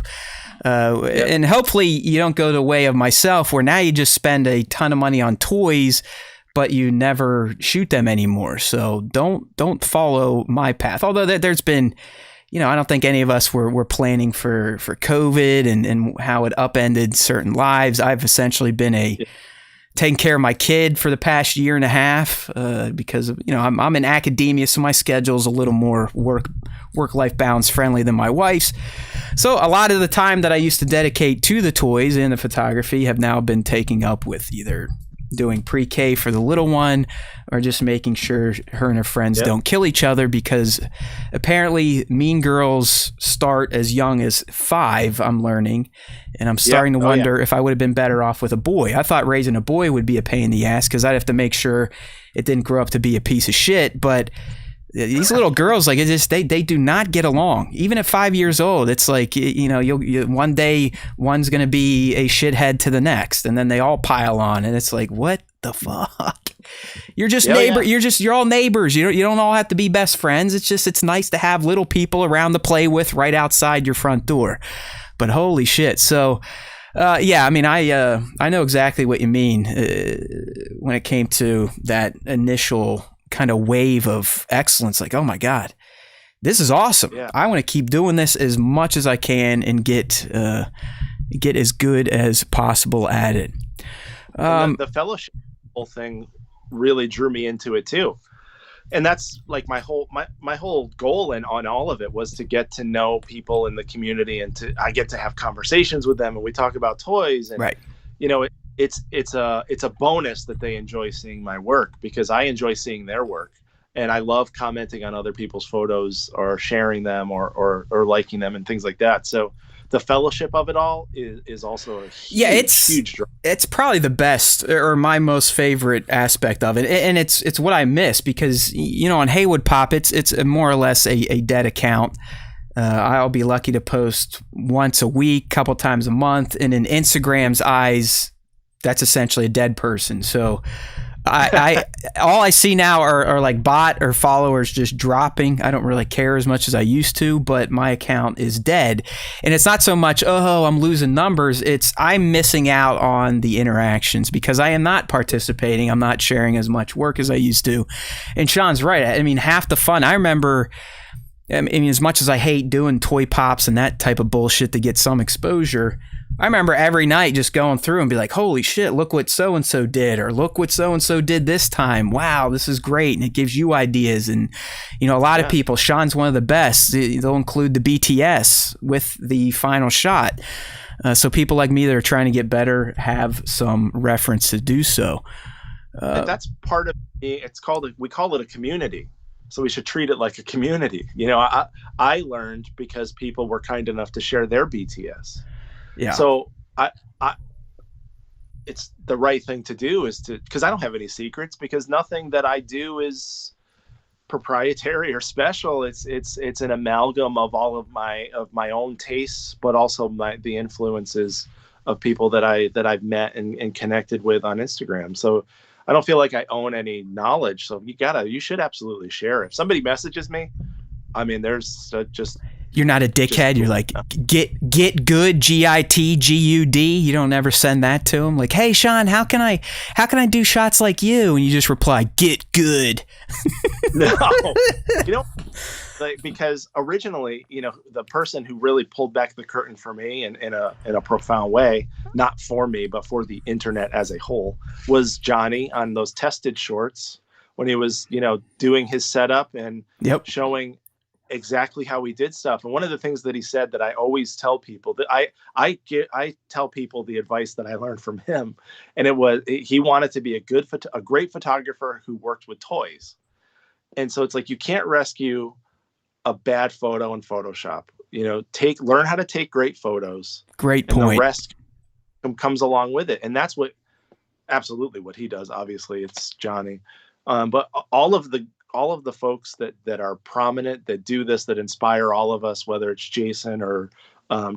And hopefully you don't go the way of myself, where now you just spend a ton of money on toys, but you never shoot them anymore. So don't follow my path. Although there's been, you know, I don't think any of us were planning for COVID and how it upended certain lives. I've essentially been taking care of my kid for the past year and a half, because of, you know, I'm in academia, so my schedule's a little more work-life balance friendly than my wife's. So a lot of the time that I used to dedicate to the toys and the photography have now been taken up with either doing pre-K for the little one, or just making sure her and her friends don't kill each other, because apparently mean girls start as young as 5, I'm learning, and I'm starting to wonder if I would have been better off with a boy. I thought raising a boy would be a pain in the ass, because I'd have to make sure it didn't grow up to be a piece of shit, but these little girls, like, it's just, they do not get along. Even at 5 years old, it's like, you know, you one day one's going to be a shithead to the next, and then they all pile on, and it's like, what the fuck? You're just you're all neighbors. You don't all have to be best friends. It's nice to have little people around to play with right outside your front door. But holy shit. So, yeah, I mean, I know exactly what you mean when it came to that initial kind of wave of excellence. Like, oh my God, this is awesome. Yeah. I want to keep doing this as much as I can and get as good as possible at it. The fellowship whole thing really drew me into it too. And that's like my whole goal and on all of it was to get to know people in the community, and I get to have conversations with them, and we talk about toys, and you know, it's a bonus that they enjoy seeing my work, because I enjoy seeing their work. and I love commenting on other people's photos or sharing them or liking them and things like that. So the fellowship of it all is also a huge draw. It's probably the best or my most favorite aspect of it, and it's what I miss because on Haywood Pop it's more or less a dead account. I'll be lucky to post once a week, couple times a month, and in Instagram's eyes, that's essentially a dead person. So I all I see now are like bot or followers just dropping. I don't really care as much as I used to, but my account is dead. And it's not so much, oh, I'm losing numbers. It's I'm missing out on the interactions because I am not participating. I'm not sharing as much work as I used to. And Sean's right. I mean, half the fun. I remember, as much as I hate doing toy pops and that type of bullshit to get some exposure, I remember every night just going through and be like, holy shit, look what so-and-so did, or look what so-and-so did this time. Wow, this is great. And it gives you ideas. And, a lot of people, Sean's one of the best. They'll include the BTS with the final shot. So people like me that are trying to get better have some reference to do so. And that's part of we call it a community. So we should treat it like a community. I learned because people were kind enough to share their BTS. Yeah. So it's the right thing to do because I don't have any secrets because nothing that I do is proprietary or special. It's an amalgam of all of my own tastes, but also the influences of people that I've met and connected with on Instagram. So I don't feel like I own any knowledge. So you should absolutely share. If somebody messages me, I mean, there's just. You're not a dickhead. You're like, get good, GITGUD. You don't ever send that to them. Like, hey, Sean, how can I do shots like you? And you just reply, get good. No, because originally, the person who really pulled back the curtain for me in a profound way, not for me, but for the internet as a whole, was Johnny on those tested shorts when he was, doing his setup and showing exactly how he did stuff. And one of the things that he said that I always tell people that I tell people the advice that I learned from him. And he wanted to be a great photographer who worked with toys. And so it's like, you can't rescue a bad photo in Photoshop, learn how to take great photos. Great point. The rest comes along with it. And that's absolutely what he does. Obviously it's Johnny. But all of the folks that are prominent, that do this, that inspire all of us, whether it's Jason or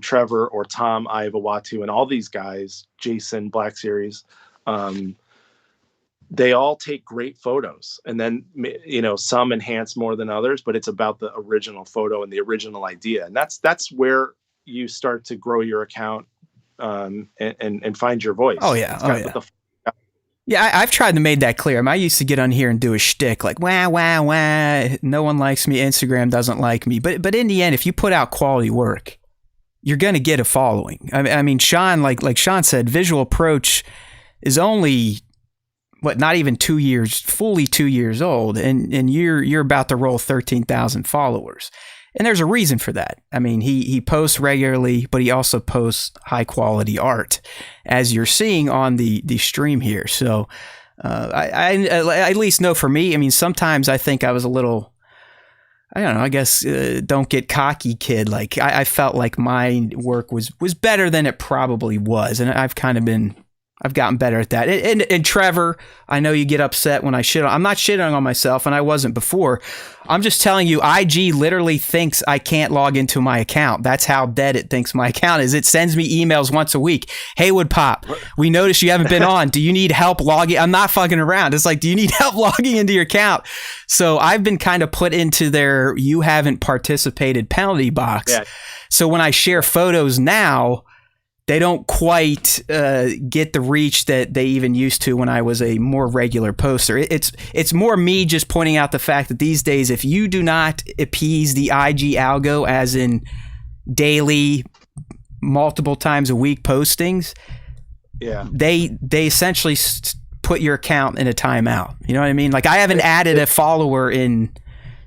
Trevor or Tom Iwawatu and all these guys, Jason Black Series, they all take great photos, and then some enhance more than others, but it's about the original photo and the original idea, and that's where you start to grow your account and find your voice. Oh yeah, Yeah, I've tried to make that clear. I used to get on here and do a shtick like, wah, wah, wah, no one likes me, Instagram doesn't like me. But in the end, if you put out quality work, you're going to get a following. I mean, Sean, like Sean said, Visual Approach is only, not even 2 years, fully 2 years old, and you're about to roll 13,000 followers. And there's a reason for that. I mean, he posts regularly, but he also posts high quality art, as you're seeing on the stream here. So I at least know for me, I mean, sometimes I think I was a little, I don't know, I guess don't get cocky kid. Like I felt like my work was better than it probably was. And I've gotten better at that. And Trevor, I know you get upset when I shit on. I'm not shitting on myself, and I wasn't before. I'm just telling you, IG literally thinks I can't log into my account. That's how dead it thinks my account is. It sends me emails once a week. Haywood Pop, we noticed you haven't been on. Do you need help logging? I'm not fucking around. It's like, do you need help logging into your account? So I've been kind of put into their you haven't participated penalty box. Yeah. So when I share photos now, they don't quite get the reach that they even used to when I was a more regular poster. It's more me just pointing out the fact that these days, if you do not appease the IG algo, as in daily, multiple times a week postings, they essentially put your account in a timeout. You know what I mean? Like I haven't added a follower in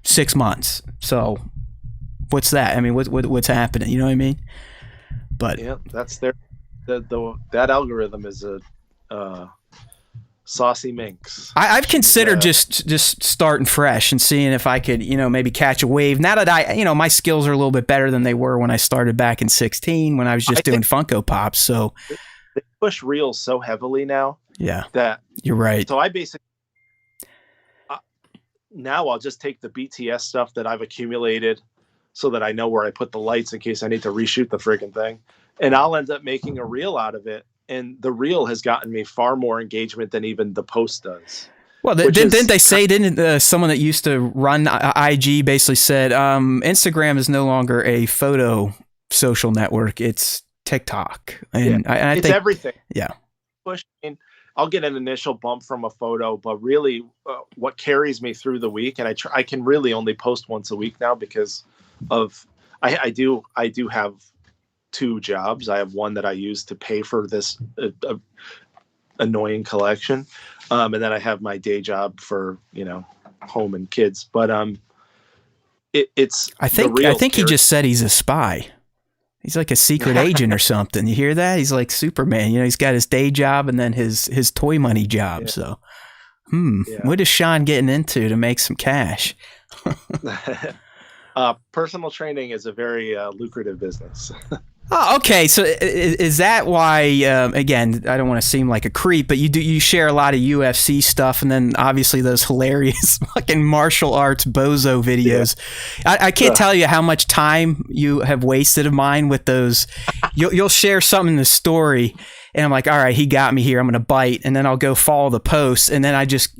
6 months. So what's that? I mean, what's happening? You know what I mean? But yeah, that's that algorithm is Saucy Minx. I've considered just starting fresh and seeing if I could, maybe catch a wave. Now that my skills are a little bit better than they were when I started back in 2016 when I was just doing Funko Pops. So they push reels so heavily now. Yeah, that you're right. So I basically now I'll just take the BTS stuff that I've accumulated so that I know where I put the lights in case I need to reshoot the friggin' thing, and I'll end up making a reel out of it. And the reel has gotten me far more engagement than even the post does. Well, didn't they say, someone that used to run IG basically said Instagram is no longer a photo social network, it's TikTok. And I it's think everything. Yeah. I'll get an initial bump from a photo, but really what carries me through the week, and I can really only post once a week now because of I do have 2 jobs. I have one that I use to pay for this annoying collection, and then I have my day job for home and kids. But it's I think he just said he's a spy. He's like a secret agent or something. You hear that? He's like Superman. He's got his day job and then his toy money job. Yeah. So, what is Sean getting into to make some cash? Personal training is a very lucrative business. Oh, okay. So is that why, again, I don't want to seem like a creep, but you share a lot of UFC stuff and then obviously those hilarious fucking martial arts bozo videos. Yeah. I can't tell you how much time you have wasted of mine with those. You'll share something in the story and I'm like, all right, he got me here. I'm going to bite. And then I'll go follow the posts. And then I just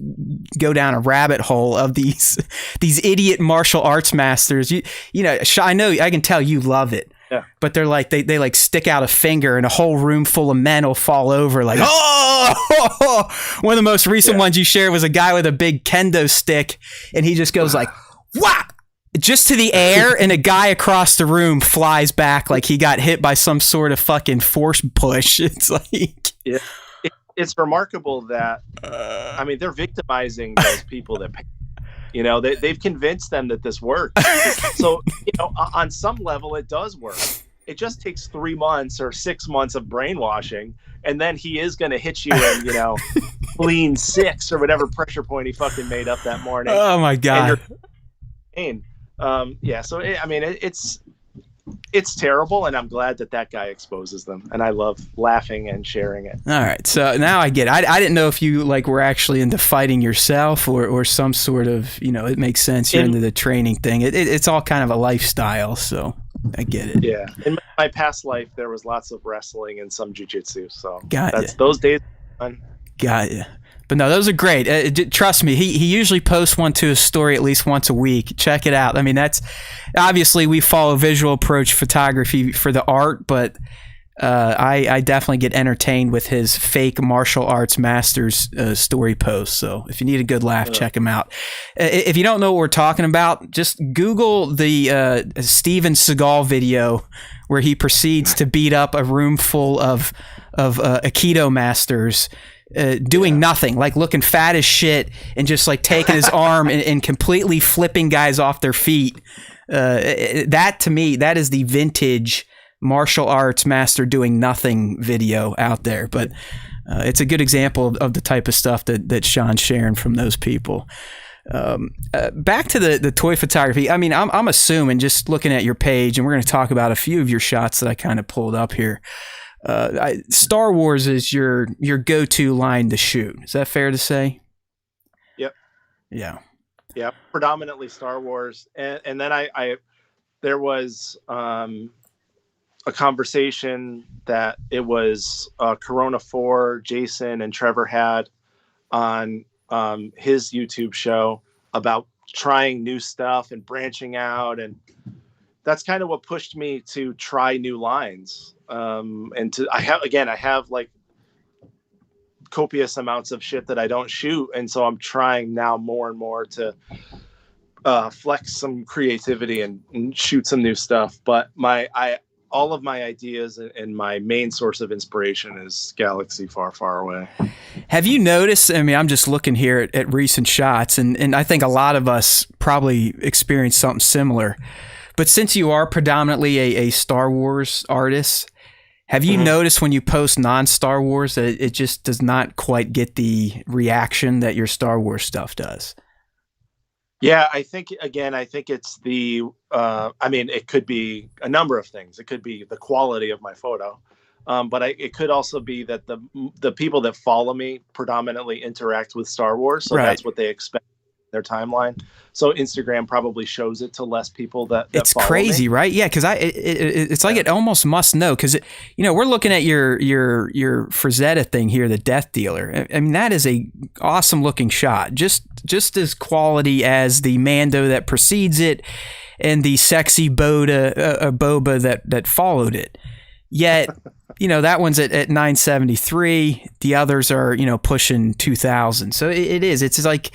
go down a rabbit hole of these idiot martial arts masters. I know, I can tell you love it. Yeah. But they're like they like stick out a finger and a whole room full of men will fall over like One of the most recent ones you shared was a guy with a big kendo stick and he just goes like whack just to the air and a guy across the room flies back like he got hit by some sort of fucking force push. It's like it's remarkable that they're victimizing those people that pay. They've convinced them that this works. So, on some level, it does work. It just takes 3 months or 6 months of brainwashing, and then he is going to hit you in, lean 6 or whatever pressure point he fucking made up that morning. Oh my god! So it's terrible, and I'm glad that guy exposes them, and I love laughing and sharing it. All right, so now I get it. I didn't know if you were actually into fighting yourself or some sort of it makes sense you're into the training thing. It's all kind of a lifestyle, so I get it. Yeah, in my past life there was lots of wrestling and some jiu-jitsu, so that's those days are fun. Got you. But no, those are great. Trust me, he usually posts one to his story at least once a week. Check it out. That's obviously we follow visual approach photography for the art, but I definitely get entertained with his fake martial arts masters story posts. So if you need a good laugh, check him out. If you don't know what we're talking about, just Google the Steven Seagal video where he proceeds to beat up a room full of Aikido masters. Doing nothing, like looking fat as shit and just like taking his arm and completely flipping guys off their feet. That to me, that is the vintage martial arts master doing nothing video out there. But it's a good example of the type of stuff that Sean's sharing from those people. Back to the toy photography. I'm assuming just looking at your page, and we're going to talk about a few of your shots that I kind of pulled up here. Star Wars is your go-to line to shoot. Is that fair to say? Yep. Yeah. Yeah. Predominantly Star Wars, and then I there was a conversation that it was Corona 4 Jason and Trevor had on his YouTube show about trying new stuff and branching out, and that's kind of what pushed me to try new lines. I have like copious amounts of shit that I don't shoot, and so I'm trying now more and more to flex some creativity and shoot some new stuff. But all of my ideas and my main source of inspiration is Galaxy Far, Far Away. Have you noticed? I'm just looking here at recent shots, and I think a lot of us probably experienced something similar. But since you are predominantly a Star Wars artist, Have you noticed when you post non-Star Wars that it just does not quite get the reaction that your Star Wars stuff does? Yeah, I think it's the. I mean, it could be a number of things. It could be the quality of my photo, but it could also be that the people that follow me predominantly interact with Star Wars, so that's what they expect in their timeline. So Instagram probably shows it to less people that it's follow crazy, me. right? Yeah, because it's like it almost must know, because we're looking at your Frazetta thing here, the Death Dealer. I mean, that is a awesome looking shot, just as quality as the Mando that precedes it and the sexy Boba that followed it. Yet, that one's at 973. The others are pushing 2,000. So it's like.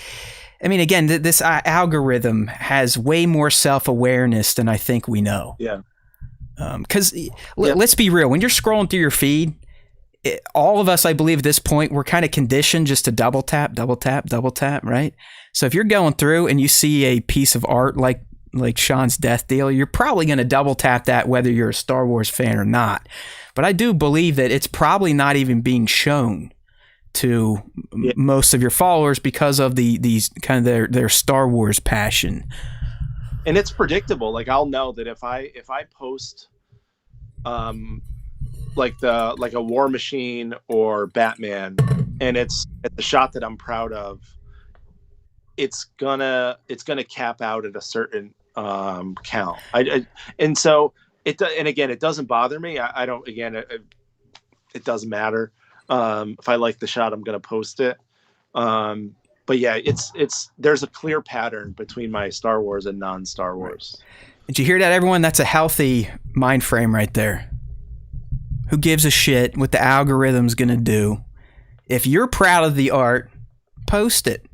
I mean, again, this algorithm has way more self-awareness than I think we know. Yeah. Because let's be real. When you're scrolling through your feed, all of us, I believe at this point, we're kind of conditioned just to double tap, right? So if you're going through and you see a piece of art like Sean's Death Deal, you're probably going to double tap that whether you're a Star Wars fan or not. But I do believe that it's probably not even being shown to most of your followers because of these kind of their Star Wars passion. And it's predictable. Like, I'll know that if I post like a War Machine or Batman, and it's a shot that I'm proud of, it's gonna cap out at a certain count. And so and again, it doesn't bother me. I don't, again, it doesn't matter. If I like the shot, I'm going to post it. But yeah, there's a clear pattern between my Star Wars and non-Star Wars. Right. Did you hear that, everyone? That's a healthy mind frame right there. Who gives a shit what the algorithm's going to do? If you're proud of the art, post it.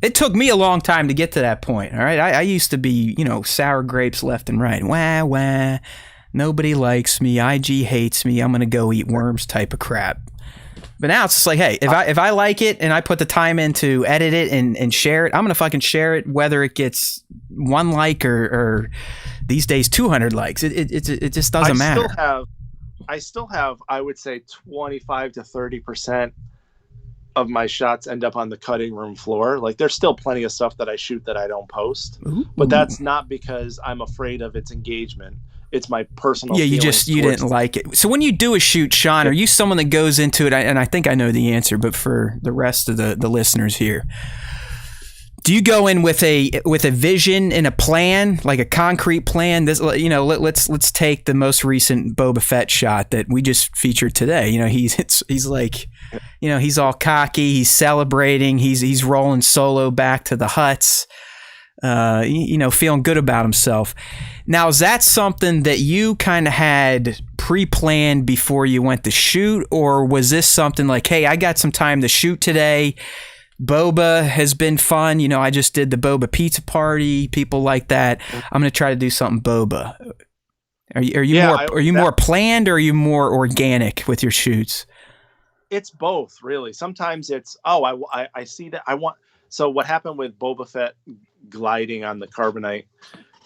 It took me a long time to get to that point. All right. I used to be, sour grapes left and right. Wah, wah. Nobody likes me. IG hates me. I'm going to go eat worms type of crap. But now it's just like, hey, if I like it and I put the time in to edit it and share it, I'm going to fucking share it, whether it gets 1 like or these days 200 likes. It just doesn't matter. I still have, I would say 25 to 30% of my shots end up on the cutting room floor. Like, there's still plenty of stuff that I shoot that I don't post. Ooh. But that's not because I'm afraid of its engagement. It's my personal feelings. You didn't like it. So when you do a shoot, Sean, are you someone that goes into it, and I think I know the answer, but for the rest of the listeners here, do you go in with a vision and a plan, like a concrete plan? This, let's take the most recent Boba Fett shot that we just featured today. He's like, he's all cocky, he's celebrating, he's rolling solo back to the huts. Feeling good about himself. Now, is that something that you kind of had pre-planned before you went to shoot, or was this something like, hey, I got some time to shoot today. Boba has been fun. I just did the Boba pizza party. People like that. I'm going to try to do something Boba. Are you more planned, or are you more organic with your shoots? It's both, really. Sometimes it's, I see that I want. So what happened with Boba Fett gliding on the carbonite?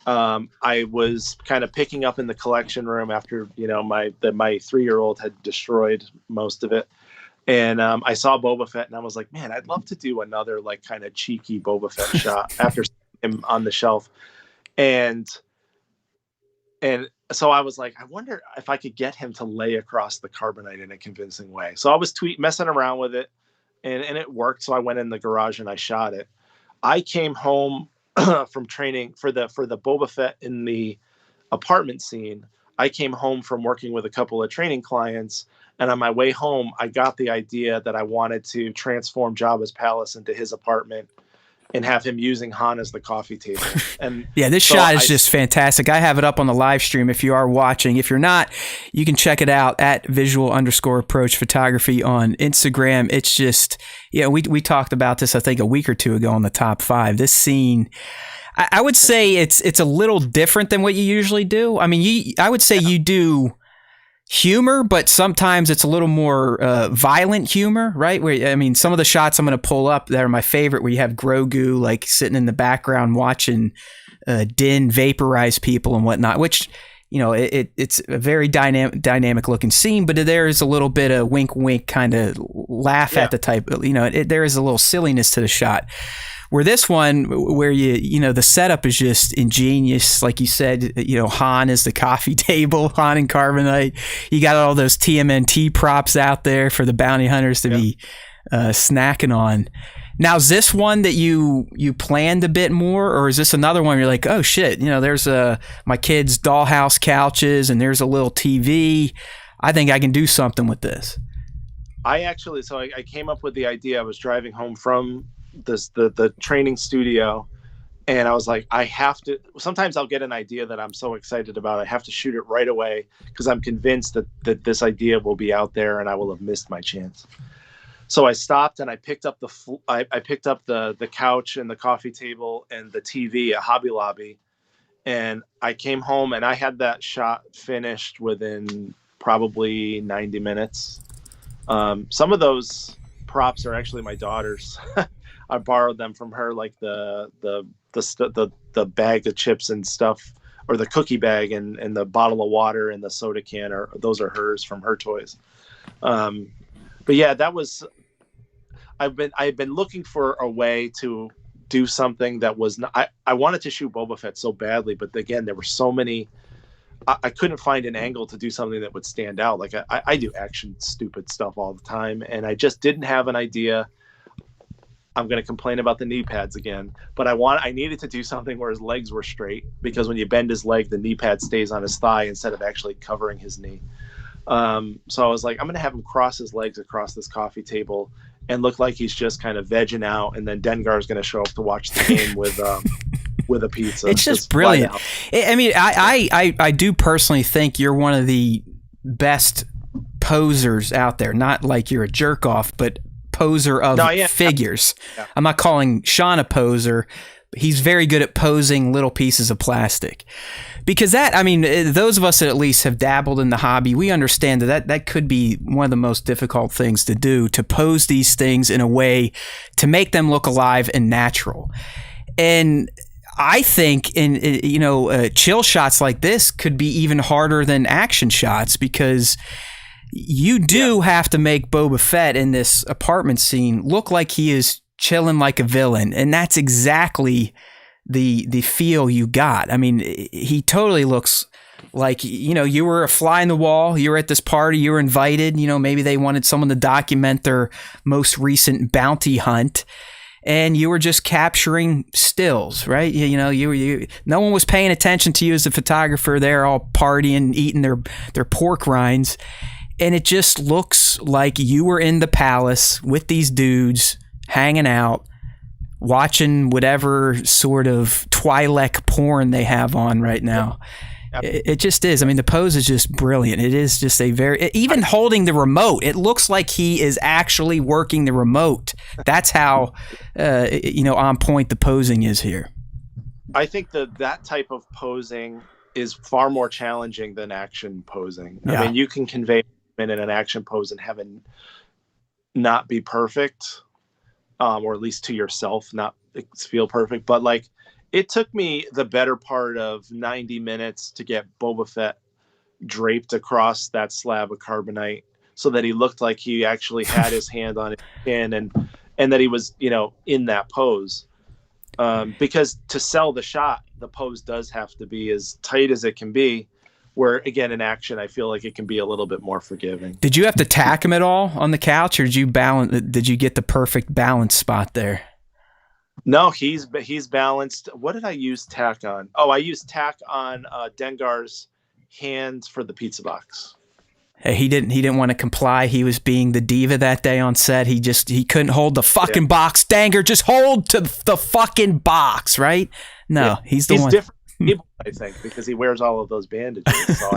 I was kind of picking up in the collection room after my 3-year-old had destroyed most of it, and I saw Boba Fett, and I was like, man, I'd love to do another like kind of cheeky Boba Fett shot after seeing him on the shelf, and so I was like, I wonder if I could get him to lay across the carbonite in a convincing way. So I was messing around with it. And it worked. So I went in the garage and I shot it. I came home from training for the Boba Fett in the apartment scene. I came home from working with a couple of training clients, and on my way home, I got the idea that I wanted to transform Jabba's palace into his apartment and have him using Han as the coffee table. And yeah, this shot is just fantastic. I have it up on the live stream if you are watching. If you're not, you can check it out at visual_approach photography on Instagram. It's just, we talked about this, I think, a week or two ago on the top 5. This scene, I would say it's a little different than what you usually do. I mean, I would say you do humor, but sometimes it's a little more violent humor, right? Where some of the shots I'm going to pull up that are my favorite, where you have Grogu like sitting in the background watching Din vaporize people and whatnot, which it's a very dynamic looking scene, but there is a little bit of wink kind of laugh at the type. There is a little silliness to the shot. Where this one, where the setup is just ingenious, like you said, Han is the coffee table, Han and Carbonite. You got all those TMNT props out there for the bounty hunters to be snacking on. Now, is this one that you planned a bit more, or is this another one where you're like, oh shit, there's my kids' dollhouse couches and there's a little TV. I think I can do something with this. I came up with the idea. I was driving home from the training studio, and I was like, I have to. Sometimes I'll get an idea that I'm so excited about, I have to shoot it right away because I'm convinced that this idea will be out there and I will have missed my chance. So I stopped and I picked up the couch and the coffee table and the TV at Hobby Lobby, and I came home and I had that shot finished within probably 90 minutes. Some of those props are actually my daughter's. I borrowed them from her, like the bag of chips and stuff, or the cookie bag and the bottle of water and the soda can, those are hers from her toys. But yeah, that was. I've been looking for a way to do something that was not. I wanted to shoot Boba Fett so badly, but again, there were so many. I couldn't find an angle to do something that would stand out. Like I do action stupid stuff all the time, and I just didn't have an idea. I'm going to complain about the knee pads again, but I needed to do something where his legs were straight, because when you bend his leg, the knee pad stays on his thigh instead of actually covering his knee. So I was like, I'm going to have him cross his legs across this coffee table and look like he's just kind of vegging out. And then Dengar is going to show up to watch the game with a pizza. It's just brilliant. I mean, I do personally think you're one of the best posers out there. Not like you're a jerk off, but poser of figures. Yeah. I'm not calling Sean a poser. He's very good at posing little pieces of plastic. Because those of us that at least have dabbled in the hobby, we understand that could be one of the most difficult things to do, to pose these things in a way to make them look alive and natural. And I think chill shots like this could be even harder than action shots, because you do have to make Boba Fett in this apartment scene look like he is chilling like a villain. And that's exactly the feel you got. I mean, he totally looks like, you were a fly in the wall. You were at this party, you were invited, maybe they wanted someone to document their most recent bounty hunt, and you were just capturing stills, right? No one was paying attention to you as a photographer. They're all partying, eating their pork rinds. And it just looks like you were in the palace with these dudes hanging out, watching whatever sort of Twi'lek porn they have on right now. Yep. It just is. I mean, the pose is just brilliant. It is just even holding the remote, it looks like he is actually working the remote. That's how, on point the posing is here. I think that type of posing is far more challenging than action posing. Yeah. I mean, you can convey in an action pose and have it not be perfect, or at least to yourself not feel perfect. But like, it took me the better part of 90 minutes to get Boba Fett draped across that slab of carbonite so that he looked like he actually had his hand on his chin and that he was, in that pose. Because to sell the shot, the pose does have to be as tight as it can be, where again, in action, I feel like it can be a little bit more forgiving. Did you have to tack him at all on the couch, or did you get the perfect balance spot there? No, he's balanced. What did I use tack on? Oh, I used tack on Dengar's hands for the pizza box. Hey, he didn't want to comply. He was being the diva that day on set. He couldn't hold the fucking box. Dengar, just hold to the fucking box, right? No, he's the one. He's different people, I think, because he wears all of those bandages. So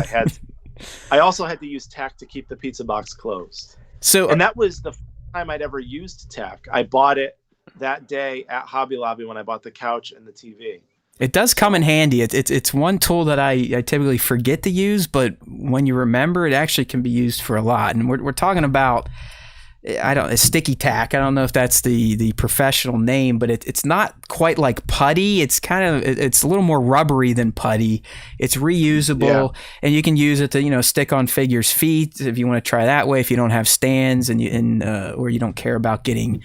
I also had to use tack to keep the pizza box closed. And that was the first time I'd ever used tack. I bought it that day at Hobby Lobby when I bought the couch and the TV. It does come in handy. It's one tool that I typically forget to use, but when you remember, it actually can be used for a lot. And we're talking about, a sticky tack. I don't know if that's the professional name, but it's not quite like putty. It's it's a little more rubbery than putty. It's reusable, and you can use it to stick on figures' feet if you want to try that way. If you don't have stands or you don't care about getting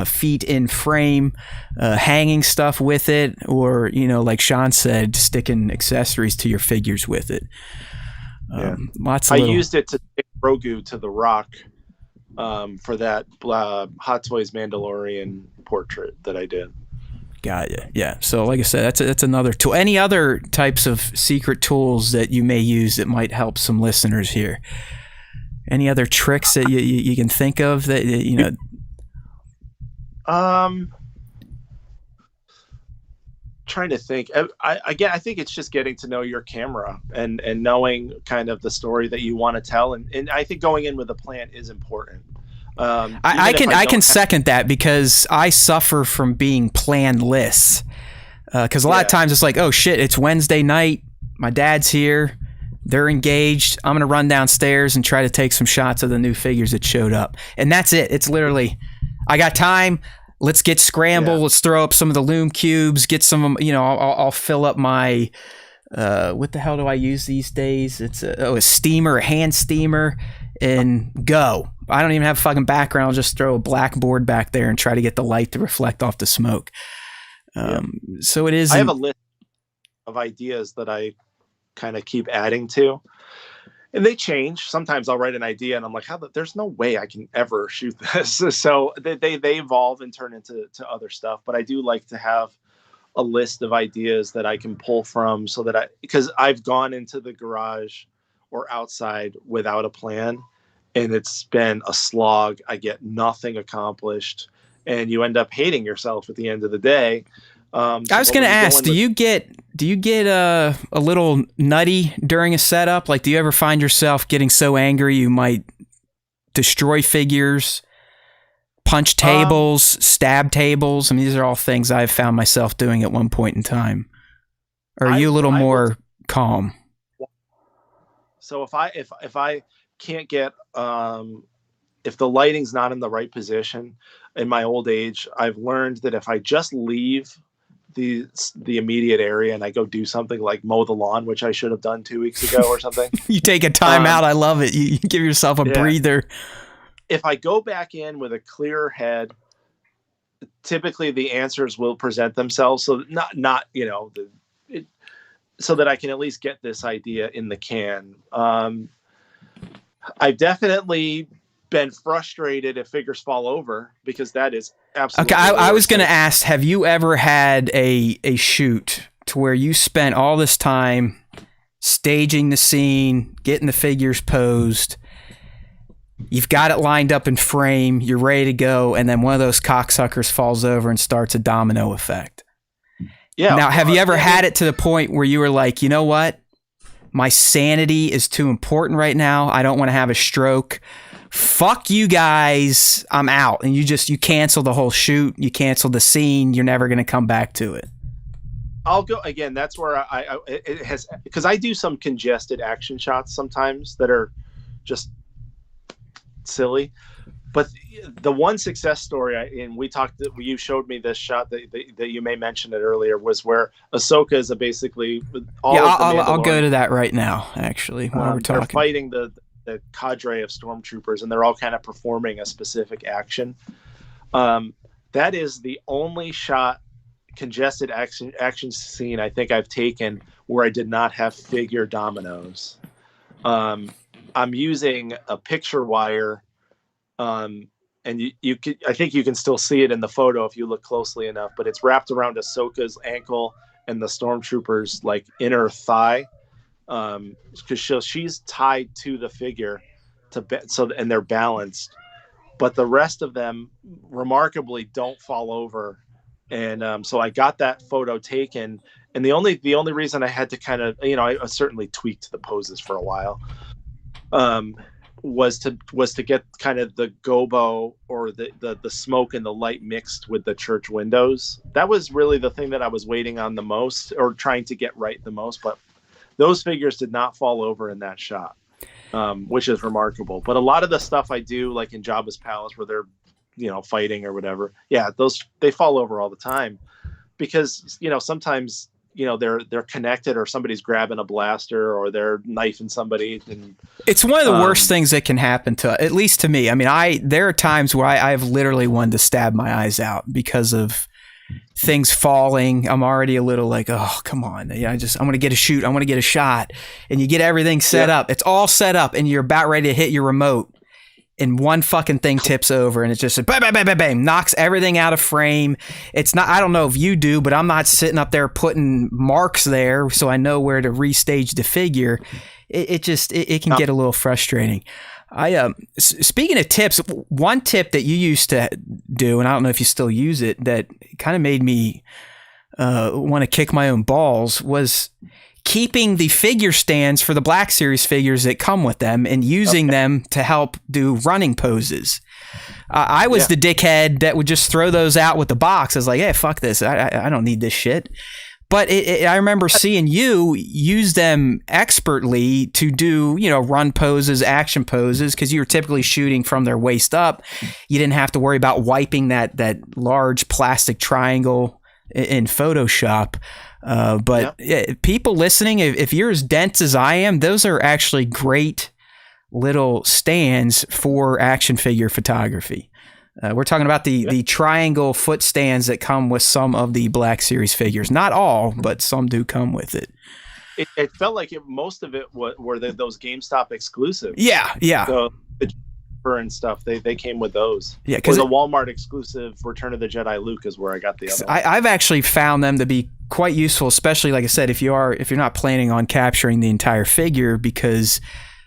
feet in frame, hanging stuff with it, or like Sean said, sticking accessories to your figures with it. I used it to stick Grogu to the rock. For that Hot Toys Mandalorian portrait that I did. Got you. Yeah. So like I said, that's another tool. Any other types of secret tools that you may use that might help some listeners here? Any other tricks that you can think of that Trying to think. I think it's just getting to know your camera and knowing kind of the story that you want to tell, and I think going in with a plan is important. I can second that, because I suffer from being planless. Because a lot of times it's like, oh shit, it's Wednesday night, my dad's here, they're engaged, I'm gonna run downstairs and try to take some shots of the new figures that showed up, and that's it. It's literally, I got time. Let's get scrambled. Let's throw up some of the loom cubes. Get some, I'll fill up my, what the hell do I use these days? It's a steamer, a hand steamer, and go. I don't even have a fucking background. I'll just throw a blackboard back there and try to get the light to reflect off the smoke. So it is. I have a list of ideas that I kind of keep adding to. And they change. Sometimes I'll write an idea and I'm like, there's no way I can ever shoot this. So they evolve and turn into other stuff. But I do like to have a list of ideas that I can pull from, so that because I've gone into the garage or outside without a plan, and it's been a slog. I get nothing accomplished, and you end up hating yourself at the end of the day. I was going to ask, do you get a little nutty during a setup? Like, do you ever find yourself getting so angry you might destroy figures, punch tables, stab tables? I mean, these are all things I've found myself doing at one point in time. Or are you a little more calm? So if I can't get, if the lighting's not in the right position in my old age, I've learned that if I just leave the immediate area and I go do something like mow the lawn, which I should have done 2 weeks ago or something. You take a time out. I love it. You give yourself a breather. If I go back in with a clearer head, typically the answers will present themselves. So so that I can at least get this idea in the can. I've definitely been frustrated if figures fall over, because that is absolutely okay. I was going to ask, have you ever had a shoot to where you spent all this time staging the scene, getting the figures posed, you've got it lined up in frame, you're ready to go, and then one of those cocksuckers falls over and starts a domino effect? Yeah. Now, have you ever had it to the point where you were like, you know what? My sanity is too important right now. I don't want to have a stroke. Fuck you guys. I'm out. And you cancel the whole shoot. You cancel the scene. You're never going to come back to it. I'll go again. That's where it has, because I do some congested action shots sometimes that are just silly. But the one success story, you showed me this shot that you may mention it earlier, was where Ahsoka is basically I'll go to that right now. Actually, while we're talking, they're fighting the cadre of stormtroopers, and they're all kind of performing a specific action. That is the only congested action scene I think I've taken where I did not have figure dominoes. I'm using a picture wire. And I think you can still see it in the photo if you look closely enough, but it's wrapped around Ahsoka's ankle and the stormtrooper's like inner thigh, because she's tied to the figure and they're balanced, but the rest of them remarkably don't fall over. And so I got that photo taken, and the only reason I had to kind of, I certainly tweaked the poses for a while, was to get kind of the gobo or the smoke and the light mixed with the church windows. That was really the thing that I was waiting on the most, or trying to get right the most, but those figures did not fall over in that shot. which is remarkable. But a lot of the stuff I do, like in Jabba's palace, where they're, fighting or whatever, those they fall over all the time, because sometimes they're connected, or somebody's grabbing a blaster, or they're knifing somebody. And it's one of the worst things that can happen to, at least to me. I mean, there are times where I've literally wanted to stab my eyes out because of things falling. I'm already a little like, oh, come on. I want to get a shoot. I want to get a shot. And you get everything set up. It's all set up, and you're about ready to hit your remote, and one fucking thing tips over, and it's just bang, bang, bang, bang, bang, knocks everything out of frame. It's not, I don't know if you do, but I'm not sitting up there putting marks there so I know where to restage the figure. It can get a little frustrating. Speaking of tips, one tip that you used to do, and I don't know if you still use it, that kind of made me want to kick my own balls, was keeping the figure stands for the Black Series figures that come with them and using them to help do running poses. I was the dickhead that would just throw those out with the box. I was like, hey, fuck this. I don't need this shit. But I remember seeing you use them expertly to do, run poses, action poses, because you were typically shooting from their waist up. You didn't have to worry about wiping that large plastic triangle in Photoshop. But people listening, if you're as dense as I am, those are actually great little stands for action figure photography. We're talking about the triangle foot stands that come with some of the Black Series figures. Not all, but some do come with it. It felt like most of it were those GameStop exclusives. Yeah. So the and stuff, they came with those. Yeah, because the Walmart exclusive Return of the Jedi Luke is where I got the other one. I've actually found them to be quite useful, especially, like I said, if you're not planning on capturing the entire figure, because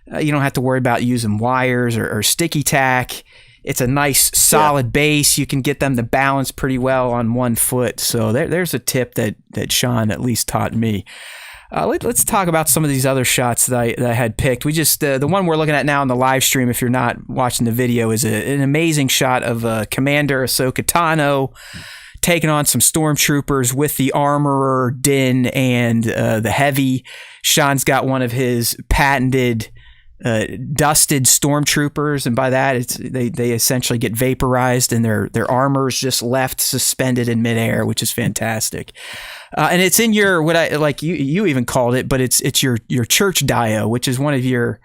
you don't have to worry about using wires or sticky tack. It's a nice solid base. You can get them to balance pretty well on one foot. So there's a tip that Sean at least taught me. Let's talk about some of these other shots that I had picked. We just the one we're looking at now on the live stream, if you're not watching the video, is an amazing shot of Commander Ahsoka Tano taking on some stormtroopers with the armorer Din and the heavy. Sean's got one of his patented dusted stormtroopers, and by that they essentially get vaporized and their armor's just left suspended in midair, which is fantastic. And it's in your, what I like, you even called it, but it's your church dio, which is one of your.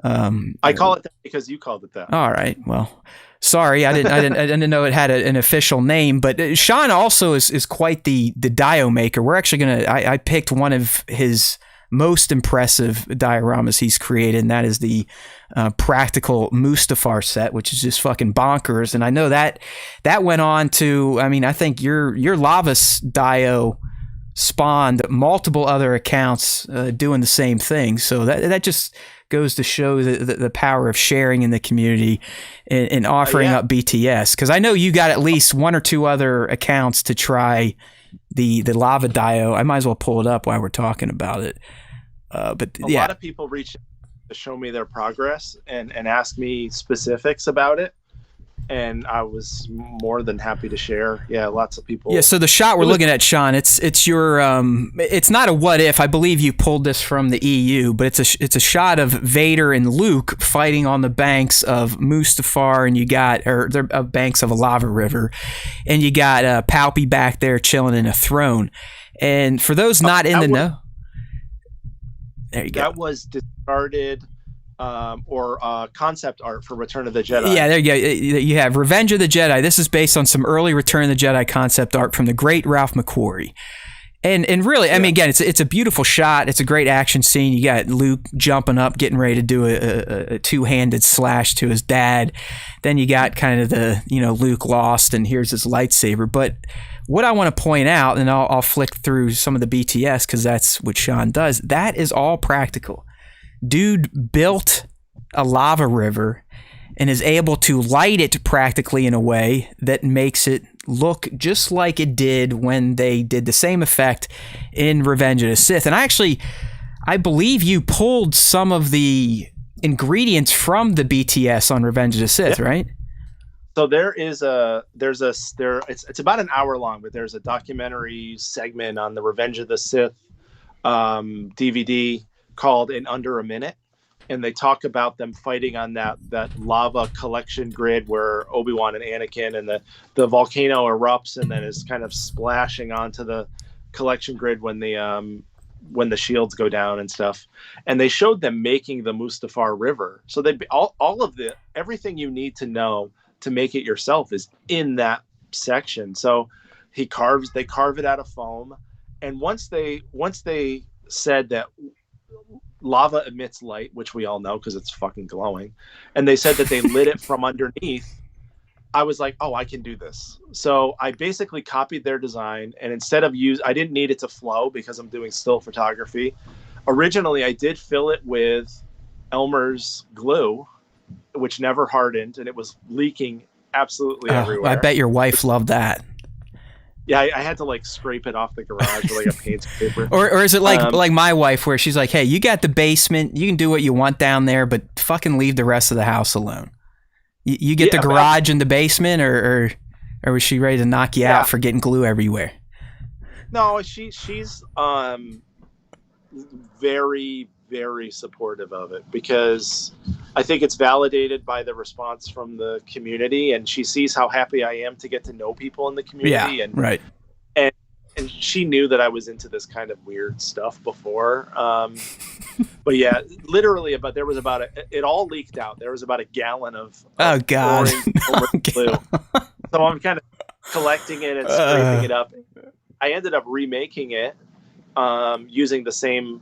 I call it that because you called it that. All right, well, sorry, I didn't know it had an official name. But Sean also is quite the dio maker. We're actually I picked one of his most impressive dioramas he's created, and that is the practical Mustafar set, which is just fucking bonkers. And I know that went on to, I mean, I think your Lavas dio spawned multiple other accounts doing the same thing. So that just goes to show the power of sharing in the community and offering up BTS. Because I know you got at least one or two other accounts to try the lava dio. I might as well pull it up while we're talking about it. But a lot of people reach to show me their progress and ask me specifics about it, and I was more than happy to share. Yeah, lots of people. Yeah, so the shot we're looking at, Sean, it's your it's not a what if. I believe you pulled this from the EU, but it's a shot of Vader and Luke fighting on the banks of Mustafar, and you got they're banks of a lava river, and you got Palpy back there chilling in a throne. And for those not in the know, there you go. That was discarded or concept art for Return of the Jedi. Yeah, there you go. You have Revenge of the Jedi. This is based on some early Return of the Jedi concept art from the great Ralph McQuarrie. And really, I mean, again, it's a beautiful shot. It's a great action scene. You got Luke jumping up, getting ready to do a two-handed slash to his dad. Then you got kind of the, Luke lost, and here's his lightsaber. But what I want to point out, and I'll flick through some of the BTS because that's what Sean does, that is all practical. Dude built a lava river and is able to light it practically in a way that makes it look just like it did when they did the same effect in Revenge of the Sith. And I believe you pulled some of the ingredients from the BTS on Revenge of the Sith, right? So it's about an hour long, but there's a documentary segment on the Revenge of the Sith DVD called In Under a Minute. and they talk about them fighting on that lava collection grid where Obi-Wan and Anakin, and the volcano erupts and then is kind of splashing onto the collection grid when the shields go down and stuff. And they showed them making the Mustafar River. So they all of everything you need to know to make it yourself is in that section. So they carve it out of foam. And once they said that lava emits light, which we all know because it's fucking glowing, and they said that they lit it from underneath, I was like, oh, I can do this. So I basically copied their design, and instead of I didn't need it to flow because I'm doing still photography. Originally, I did fill it with Elmer's glue, which never hardened, and it was leaking absolutely everywhere. I bet your wife loved that. Yeah, I had to like scrape it off the garage with like a paint scraper. Or is it like my wife, where she's like, hey, you got the basement, you can do what you want down there, but fucking leave the rest of the house alone. You get the garage and the basement, or was she ready to knock you out for getting glue everywhere? No, she's very, very supportive of it, because I think it's validated by the response from the community, and she sees how happy I am to get to know people in the community. Yeah, and right. And she knew that I was into this kind of weird stuff before. But yeah, literally, it all leaked out. There was about a gallon of oh god, orange glue. So I'm kind of collecting it and scraping it up. I ended up remaking it using the same,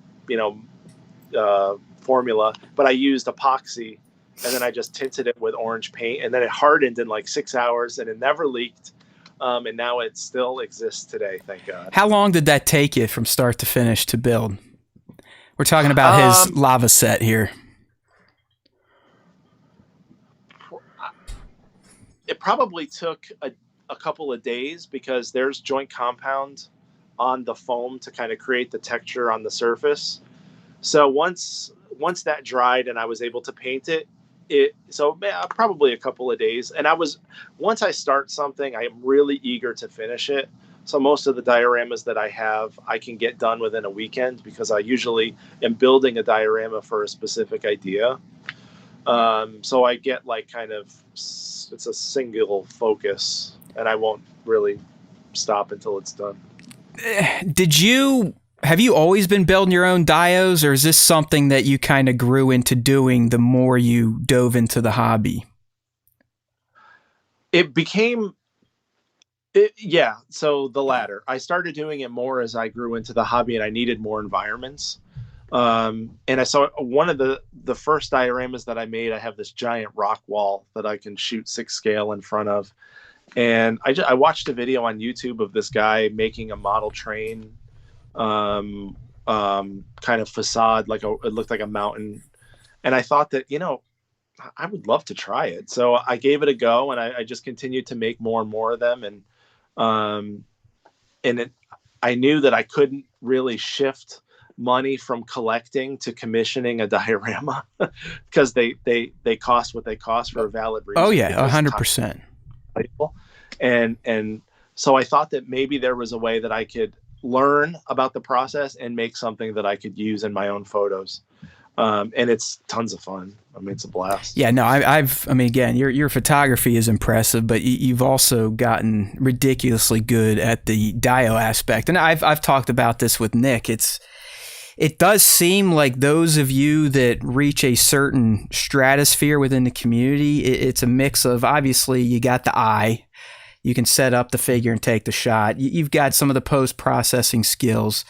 formula, but I used epoxy, and then I just tinted it with orange paint, and then it hardened in like 6 hours, and it never leaked. And now it still exists today, thank God. How long did that take you from start to finish to build? We're talking about his lava set here. It probably took a couple of days, because there's joint compound on the foam to kind of create the texture on the surface. So once that dried and I was able to paint it, probably a couple of days. And once I start something, I am really eager to finish it. So most of the dioramas that I have, I can get done within a weekend, because I usually am building a diorama for a specific idea. So I get it's a single focus, and I won't really stop until it's done. Have you always been building your own dios, or is this something that you kind of grew into doing the more you dove into the hobby? So the latter. I started doing it more as I grew into the hobby, and I needed more environments. And I saw one of the first dioramas that I made. I have this giant rock wall that I can shoot 6 scale in front of. And I watched a video on YouTube of this guy making a model train kind of facade, it looked like a mountain. And I thought that, I would love to try it. So I gave it a go, and I just continued to make more and more of them. And I knew that I couldn't really shift money from collecting to commissioning a diorama because they cost what they cost for a valid reason. Oh yeah, 100%. And so I thought that maybe there was a way that I could learn about the process and make something that I could use in my own photos. And it's tons of fun. I mean, it's a blast. Yeah, no, again, your photography is impressive, but you've also gotten ridiculously good at the dio aspect. And I've talked about this with Nick. It does seem like those of you that reach a certain stratosphere within the community, it's a mix of, obviously, you got the eye. You can set up the figure and take the shot. You've got some of the post-processing skills,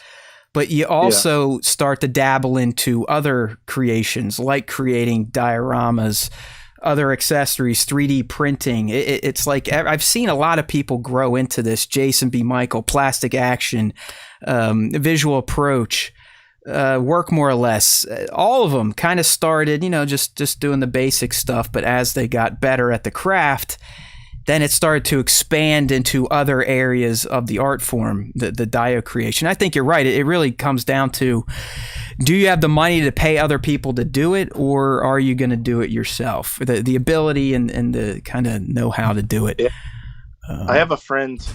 but you also start to dabble into other creations, like creating dioramas, other accessories, 3D printing. It's like I've seen a lot of people grow into this. Jason B. Michael, plastic action, visual approach, work more or less. All of them kind of started, just doing the basic stuff, but as they got better at the craft, then it started to expand into other areas of the art form, the dio creation. I think you're right. It really comes down to, do you have the money to pay other people to do it, or are you going to do it yourself? The ability and the kind of know how to do it. Yeah. I have a friend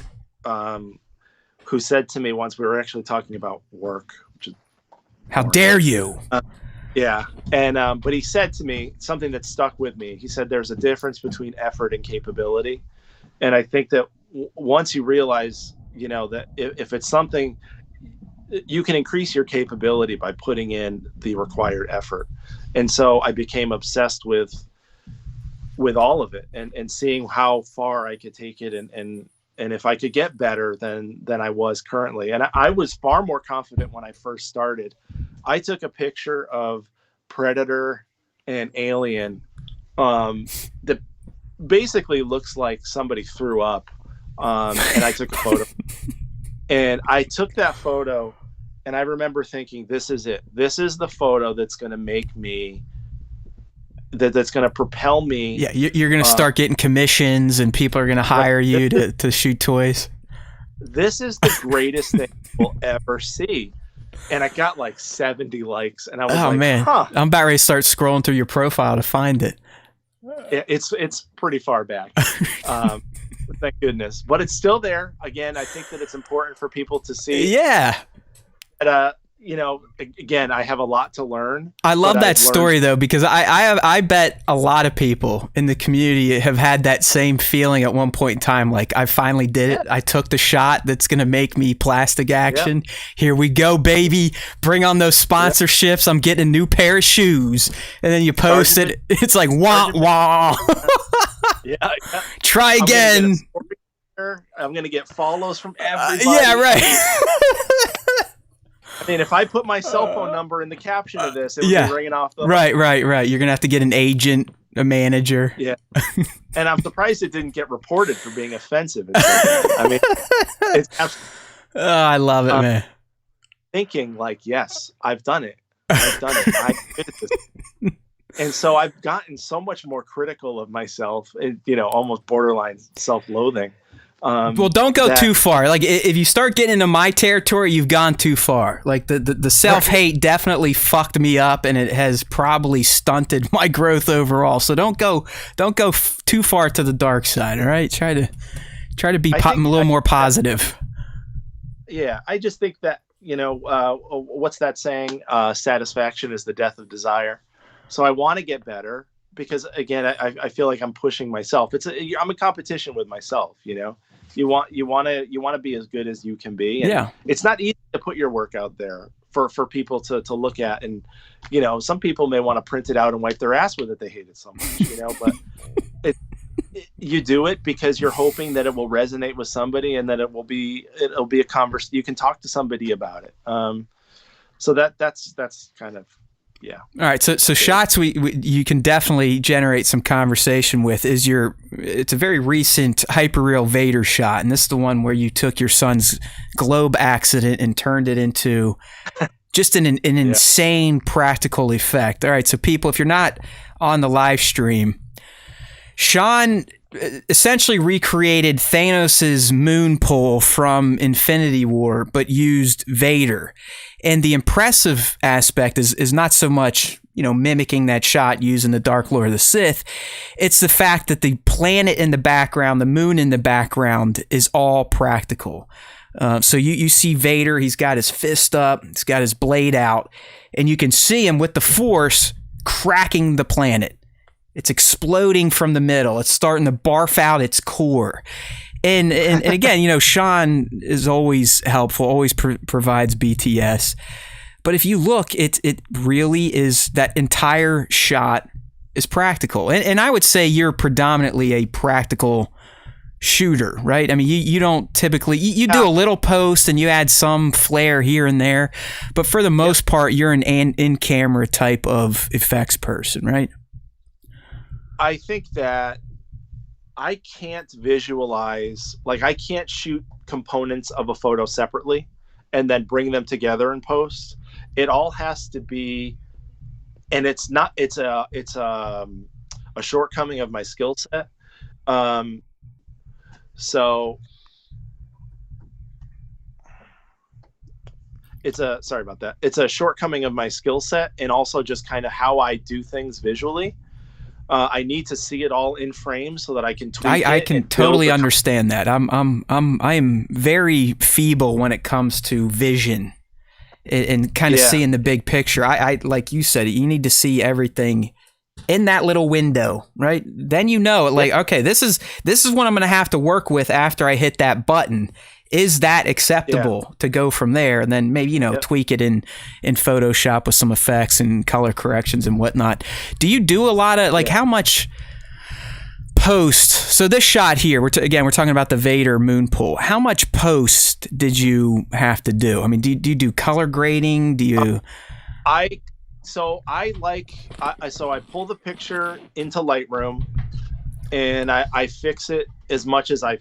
who said to me once, we were actually talking about work. How dare you? Yeah. And but he said to me something that stuck with me. He said there's a difference between effort and capability. And I think that once you realize, that if it's something, you can increase your capability by putting in the required effort. And so I became obsessed with all of it, and seeing how far I could take it, and if I could get better than I was currently. And I was far more confident when I first started. I took a picture of Predator and Alien that basically looks like somebody threw up, and I took a photo. And I took that photo, and I remember thinking, this is it. This is the photo that's going to make me, that's going to propel me. Yeah, you're going to start getting commissions, and people are going to hire you to shoot toys. This is the greatest thing we'll ever see. And I got like 70 likes, and I was like, man, huh. I'm about ready to start scrolling through your profile to find it. It's pretty far back. Thank goodness. But it's still there. Again, I think that it's important for people to see. Yeah. But, again, I have a lot to learn. I love that story, though, because I bet a lot of people in the community have had that same feeling at one point in time. Like, I finally did it. I took the shot that's going to make me plastic action. Yep. Here we go, baby. Bring on those sponsorships. Yep. I'm getting a new pair of shoes. And then you post it. It's like, wah, wah. Yeah. Try again. I'm going to get follows from everybody. Yeah, right. I mean, if I put my cell phone number in the caption of this, it would be ringing off the... Right. You're going to have to get an agent, a manager. Yeah. And I'm surprised it didn't get reported for being offensive. I mean, it's absolutely... I love it, man. Thinking like, yes, I've done it. I did this. And so I've gotten so much more critical of myself, almost borderline self-loathing. Well, don't go too far. Like, if you start getting into my territory, you've gone too far. Like, the self-hate definitely fucked me up, and it has probably stunted my growth overall. So don't go too far to the dark side. All right, try to be a little more positive. Yeah, I just think that what's that saying? Satisfaction is the death of desire. So I want to get better. Because again, I feel like I'm pushing myself. I'm in competition with myself. You want to be as good as you can be. And it's not easy to put your work out there for people to look at. And some people may want to print it out and wipe their ass with it. They hate it so much. But you do it because you're hoping that it will resonate with somebody, and that it'll be a conversation. You can talk to somebody about it. So that's kind of. Yeah. All right. So shots you can definitely generate some conversation with it's a very recent hyperreal Vader shot, and this is the one where you took your son's globe accident and turned it into just an insane practical effect. All right. So people, if you're not on the live stream, Sean essentially recreated Thanos' moon pull from Infinity War, but used Vader. And the impressive aspect is not so much, mimicking that shot using the Dark Lord of the Sith. It's the fact that the planet in the background, the moon in the background, is all practical. So you see Vader, he's got his fist up, he's got his blade out, and you can see him with the Force cracking the planet. It's exploding from the middle. It's starting to barf out its core. And again, Sean is always helpful, always provides BTS. But if you look, it really is, that entire shot is practical. And I would say you're predominantly a practical shooter, right? I mean, you don't typically, you do a little post and you add some flair here and there. But for the most part, you're an in-camera type of effects person, right? I think that I can't visualize, like I can't shoot components of a photo separately and then bring them together in post. It all has to be, and it's a shortcoming of my skill set. So sorry about that. It's a shortcoming of my skill set, and also just kind of how I do things visually. I need to see it all in frame so that I can tweak it. I can totally understand that. I am very feeble when it comes to vision, and kind of Yeah. seeing the big picture. I like you said, you need to see everything in that little window, right? Then like, okay, this is what I'm going to have to work with after I hit that button. Is that acceptable to go from there? And then maybe, tweak it in Photoshop with some effects and color corrections and whatnot. Do you do a lot of, like, how much post? So this shot here, we're talking about the Vader moon pool. How much post did you have to do? I mean, do you do color grading? Do you... I pull the picture into Lightroom and I fix it as much as I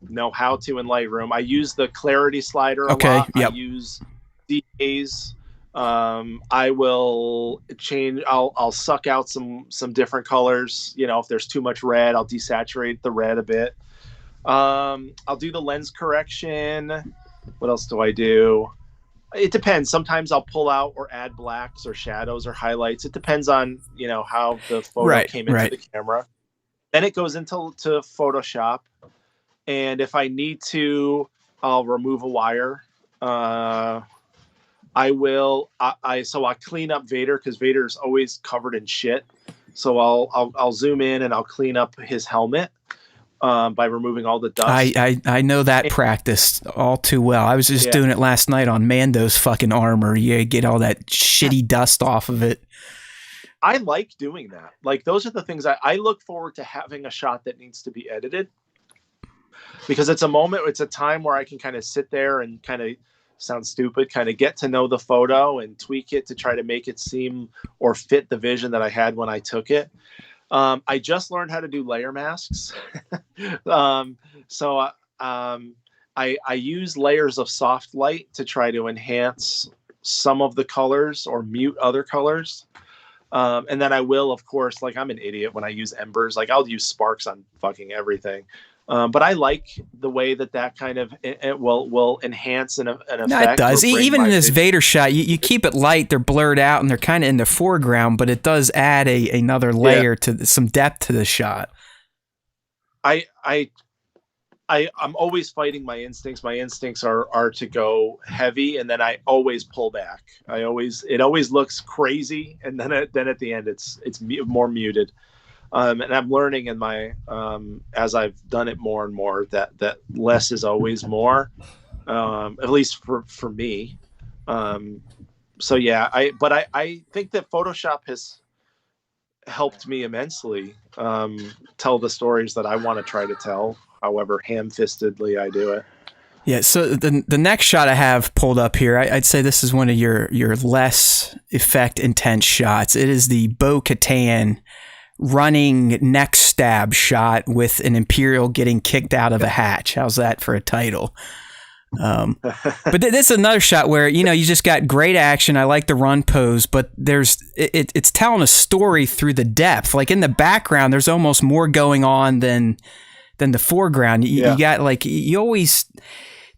know how to in Lightroom. I use the clarity slider a lot. Yep. I use DAs. I will change. I'll suck out some different colors. If there's too much red, I'll desaturate the red a bit. I'll do the lens correction. What else do I do? It depends. Sometimes I'll pull out or add blacks or shadows or highlights. It depends on, how the photo came into the camera. Then it goes into Photoshop. And if I need to, I'll remove a wire. I will. So I'll clean up Vader because Vader's always covered in shit. So I'll zoom in and I'll clean up his helmet. By removing all the dust. I know that practice all too well. I was just doing it last night on Mando's fucking armor. You get all that shitty dust off of it. I like doing that. Like, those are the things I look forward to, having a shot that needs to be edited. Because it's a time where I can kind of sit there and kind of, sound stupid, kind of get to know the photo and tweak it to try to make it seem or fit the vision that I had when I took it. I just learned how to do layer masks. So I use layers of soft light to try to enhance some of the colors or mute other colors. And then I will, of course, like, I'm an idiot when I use embers. Like, I'll use sparks on fucking everything. But I like the way that kind of it will enhance an effect. No, it does. Even in this Vader shot, you keep it light. They're blurred out and they're kind of in the foreground, but it does add another layer to some depth to the shot. I'm always fighting my instincts. My instincts are to go heavy, and then I always pull back. It always looks crazy, and then at the end it's more muted. And I'm learning in my as I've done it more and more that less is always more, at least for me. So yeah, I think that Photoshop has helped me immensely tell the stories that I want to try to tell, however ham-fistedly I do it. Yeah, so the next shot I have pulled up here, I'd say this is one of your less effect intense shots. It is the Bo-Katan running neck stab shot with an Imperial getting kicked out of a hatch. How's that for a title? But this is another shot where, you just got great action. I like the run pose, but it's telling a story through the depth. Like, in the background, there's almost more going on than the foreground. You got, like,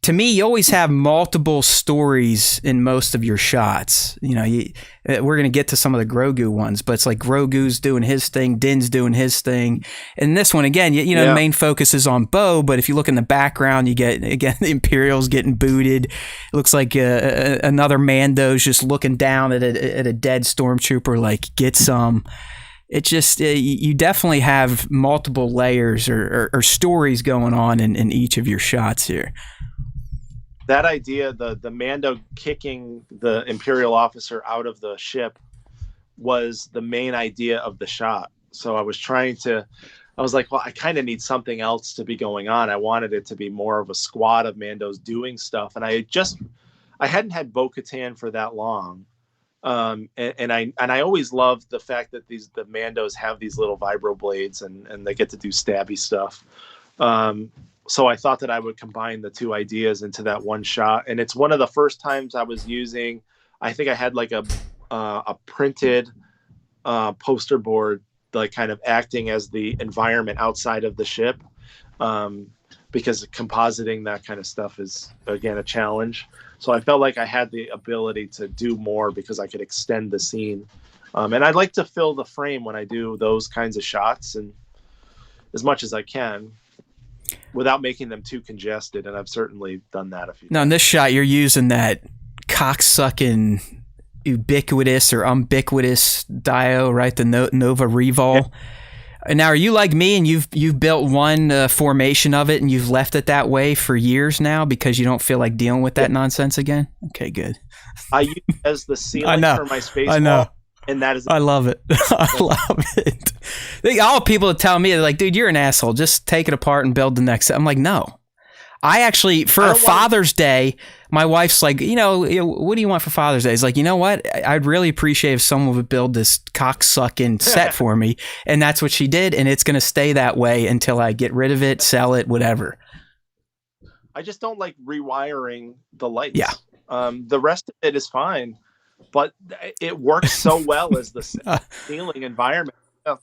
to me, you always have multiple stories in most of your shots. We're going to get to some of the Grogu ones, but it's like Grogu's doing his thing, Din's doing his thing. And this one, again, the main focus is on Bo, but if you look in the background, you get, again, the Imperials getting booted. It looks like another Mando's just looking down at a dead stormtrooper, like, get some. It just, you definitely have multiple layers or stories going on in each of your shots here. That idea, the Mando kicking the Imperial officer out of the ship, was the main idea of the shot. So I was like, well, I kind of need something else to be going on. I wanted it to be more of a squad of Mandos doing stuff. And I hadn't had Bo-Katan for that long. And I always loved the fact that the Mandos have these little vibro blades and they get to do stabby stuff. So I thought that I would combine the two ideas into that one shot. And it's one of the first times I was using, I think I had like a printed poster board, like, kind of acting as the environment outside of the ship. Because compositing that kind of stuff is, again, a challenge. So I felt like I had the ability to do more because I could extend the scene. And I'd like to fill the frame when I do those kinds of shots, and as much as I can, without making them too congested. And I've certainly done that a few times. Now, in this shot, you're using that cocksucking ubiquitous or umbiquitous dio, right? The Nova Revol. Yeah. And now, are you like me and you've built one formation of it and you've left it that way for years now because you don't feel like dealing with that nonsense again? Okay, good. I use it as the ceiling for my space I know. wall, and that is. I love it. I love it. All people tell me, they're like, dude, you're an asshole. Just take it apart and build the next set. I'm like, no. I actually, for a Father's Day, my wife's like, what do you want for Father's Day? It's like, you know what? I'd really appreciate if someone would build this cocksucking set for me. And that's what she did. And it's going to stay that way until I get rid of it, sell it, whatever. I just don't like rewiring the lights. Yeah. The rest of it is fine, but it works so well as the ceiling environment.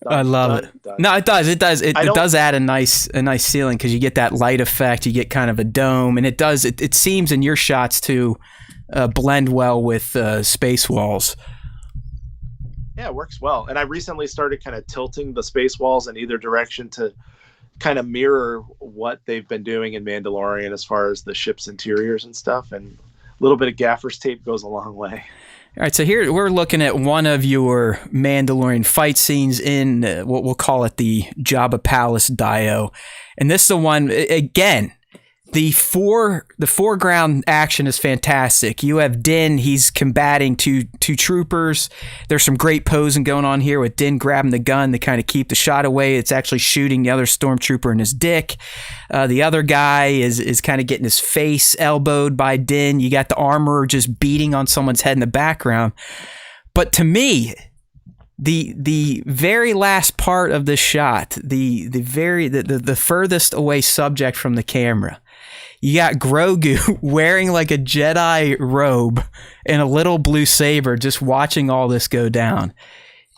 I love it. No, it does. It does. It does add a nice ceiling because you get that light effect. You get kind of a dome, and it does. It seems in your shots to blend well with space walls. Yeah, it works well. And I recently started kind of tilting the space walls in either direction to kind of mirror what they've been doing in Mandalorian as far as the ship's interiors and stuff. And a little bit of gaffer's tape goes a long way. All right, so here we're looking at one of your Mandalorian fight scenes in what we'll call it the Jabba Palace Dio. And this is the one, again, the foreground action is fantastic. You have Din, he's combating two troopers. There's some great posing going on here with Din grabbing the gun to kind of keep the shot away. It's actually shooting the other stormtrooper in his dick. The other guy is kind of getting his face elbowed by Din. You got the armorer just beating on someone's head in the background. But to me, the very last part of this shot, the furthest away subject from the camera, you got Grogu wearing like a Jedi robe and a little blue saber just watching all this go down.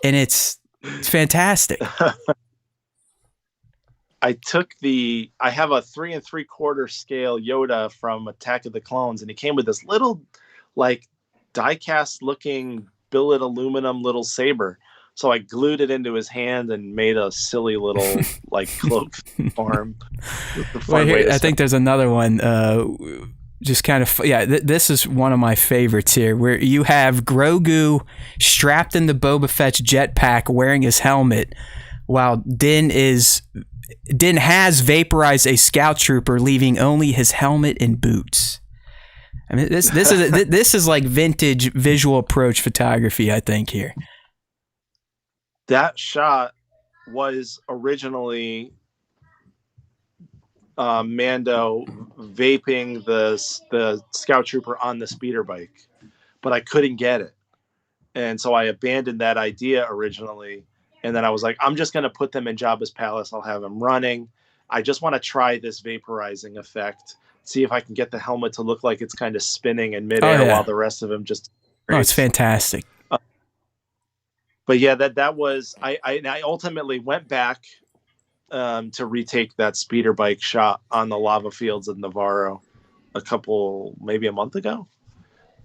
And it's fantastic. I have a 3 3/4 scale Yoda from Attack of the Clones, and he came with this little like die-cast looking billet aluminum little saber. So I glued it into his hand and made a silly little like cloak for him. I think there's another one. Just kind of, this is one of my favorites here, where you have Grogu strapped in the Boba Fett's jetpack, wearing his helmet, while Din has vaporized a scout trooper, leaving only his helmet and boots. I mean, this is like vintage visual approach photography, I think here. That shot was originally Mando vaping the scout trooper on the speeder bike, but I couldn't get it. And so I abandoned that idea originally. And then I was like, I'm just going to put them in Jabba's palace. I'll have them running. I just want to try this vaporizing effect, see if I can get the helmet to look like it's kind of spinning in midair while the rest of them just... Oh, it's fantastic. But yeah, that was I ultimately went back to retake that speeder bike shot on the lava fields of Navarro maybe a month ago.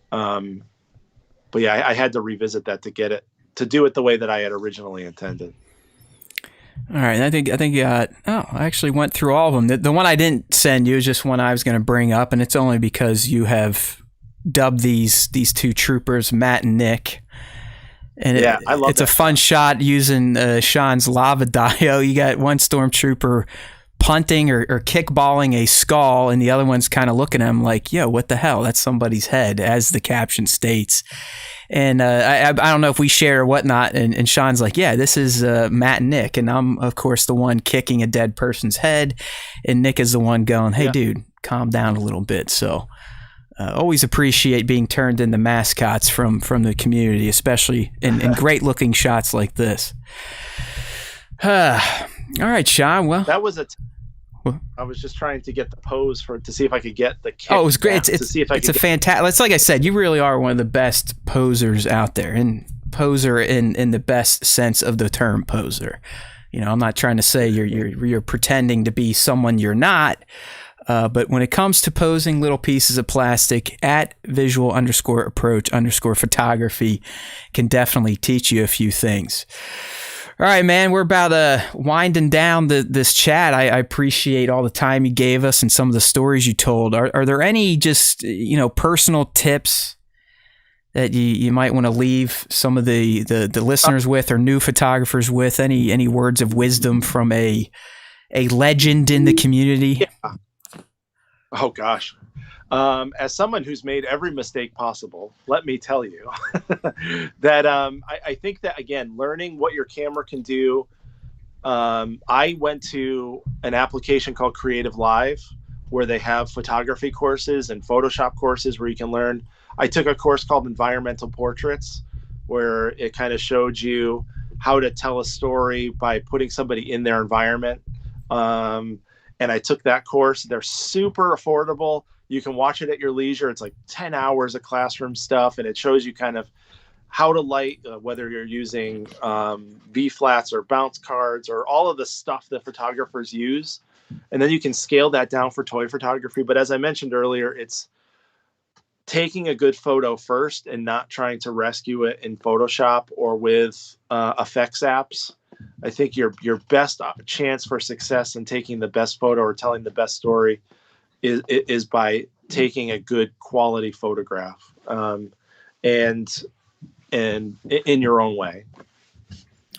But yeah, I had to revisit that to do it the way that I had originally intended. All right, I think I actually went through all of them. The one I didn't send you is just one I was going to bring up, and it's only because you have dubbed these two troopers Matt and Nick. And I love it's a fun shot using Sean's lava dio. You got one stormtrooper punting or kickballing a skull, and the other one's kind of looking at him like, yo, what the hell? That's somebody's head, as the caption states. And I don't know if we share or whatnot. And Sean's like, yeah, this is Matt and Nick. And I'm, of course, the one kicking a dead person's head. And Nick is the one going, hey, dude, calm down a little bit. So always appreciate being turned into mascots from the community, especially in great-looking shots like this. All right, Sean. Well, that was I was just trying to get the pose to see if I could get the kick. Oh, it was great. It's a fantastic. It's like I said, you really are one of the best posers out there, and poser in the best sense of the term poser. You know, I'm not trying to say you're pretending to be someone you're not. But when it comes to posing little pieces of plastic, at visual_approach_photography can definitely teach you a few things. All right, man, we're about winding down this chat. I appreciate all the time you gave us and some of the stories you told. Are there any just, personal tips that you might want to leave some of the listeners with, or new photographers with? Any words of wisdom from a legend in the community? Yeah. Oh gosh. As someone who's made every mistake possible, let me tell you that I think that, again, learning what your camera can do. I went to an application called Creative Live, where they have photography courses and Photoshop courses where you can learn. I took a course called Environmental Portraits, where it kind of showed you how to tell a story by putting somebody in their environment. And I took that course. They're super affordable. You can watch it at your leisure. It's like 10 hours of classroom stuff, and it shows you kind of how to light, whether you're using V-flats or bounce cards or all of the stuff that photographers use. And then you can scale that down for toy photography. But as I mentioned earlier, it's taking a good photo first and not trying to rescue it in Photoshop or with effects apps. I think your best chance for success in taking the best photo or telling the best story is by taking a good quality photograph, and in your own way.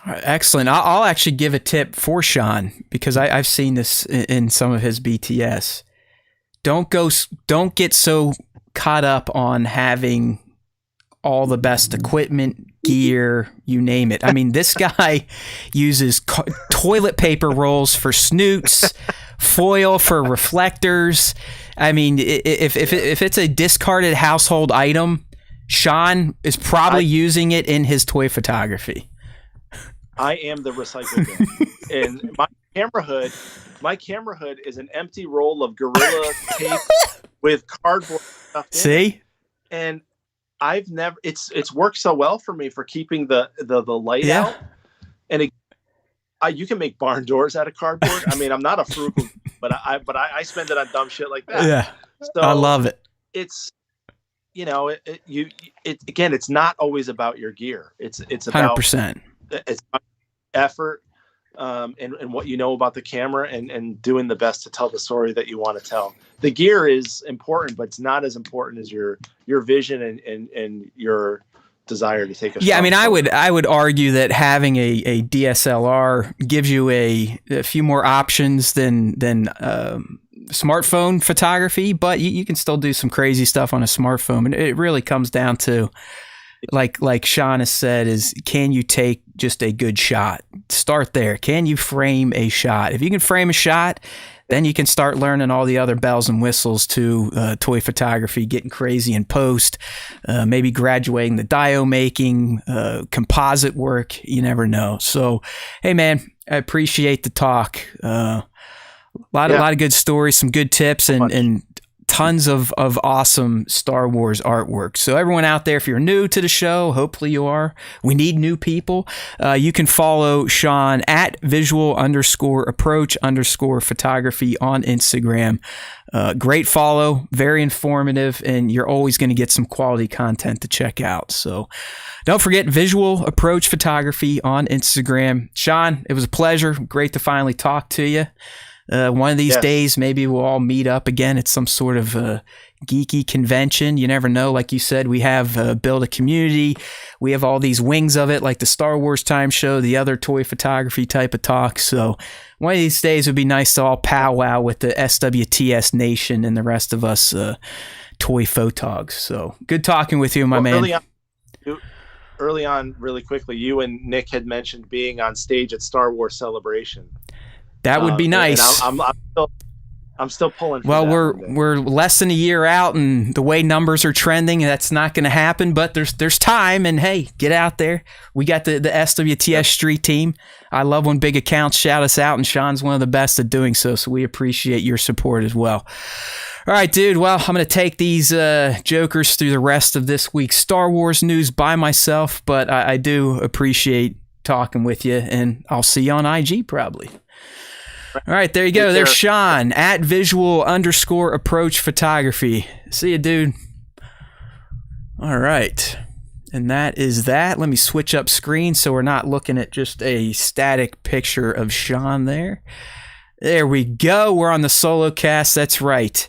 All right, excellent. I'll actually give a tip for Sean, because I've seen this in some of his BTS. Don't get so caught up on having all the best equipment, gear, you name it. I mean, this guy uses toilet paper rolls for snoots, foil for reflectors. I mean, if it's a discarded household item, Sean is probably using it in his toy photography. I am the recycle bin. And my camera hood is an empty roll of Gorilla tape with cardboard stuff in See? it. And I've never, it's worked so well for me for keeping the light out. And you can make barn doors out of cardboard. I mean, I'm not a frugal, but I spend it on dumb shit like that. Yeah. So I love it. It's, again, it's not always about your gear. It's about 100%. It's effort, and what you know about the camera, and doing the best to tell the story that you want to tell. The gear is important, but it's not as important as your vision and your desire to take a shot. Yeah, I mean, I would argue that having a DSLR gives you a few more options than smartphone photography, but you can still do some crazy stuff on a smartphone. And it really comes down to, like Sean has said, is can you take just a good shot? Start there. Can you frame a shot? If you can frame a shot, then you can start learning all the other bells and whistles to toy photography, getting crazy in post, maybe graduating the dio making, composite work. You never know. So, hey man, I appreciate the talk. A lot of good stories, some good tips, and tons of awesome Star Wars artwork. So everyone out there, if you're new to the show, hopefully you are, we need new people. You can follow Sean at visual_approach_photography on Instagram. Great follow, very informative, and you're always going to get some quality content to check out. So don't forget Visual Approach Photography on Instagram. Sean, it was a pleasure. Great to finally talk to you. One of these days, maybe we'll all meet up again at some sort of geeky convention. You never know. Like you said, we have built a community. We have all these wings of it, like the Star Wars Time Show, the other toy photography type of talks. So one of these days, it would be nice to all powwow with the SWTS Nation and the rest of us toy photogs. So good talking with you, my man. Early on, really quickly, you and Nick had mentioned being on stage at Star Wars Celebration. That would be nice. I'm still pulling. Well, we're less than a year out, and the way numbers are trending, that's not going to happen. But there's time, and hey, get out there. We got the SWTS Street Team. I love when big accounts shout us out, and Sean's one of the best at doing so. So we appreciate your support as well. All right, dude. Well, I'm going to take these jokers through the rest of this week's Star Wars news by myself, but I do appreciate talking with you, and I'll see you on IG probably. All right, there you go. There's Sean at visual_approach photography. See you, dude. All right. And that is that. Let me switch up screen so we're not looking at just a static picture of Sean there. There we go. We're on the solo cast. That's right.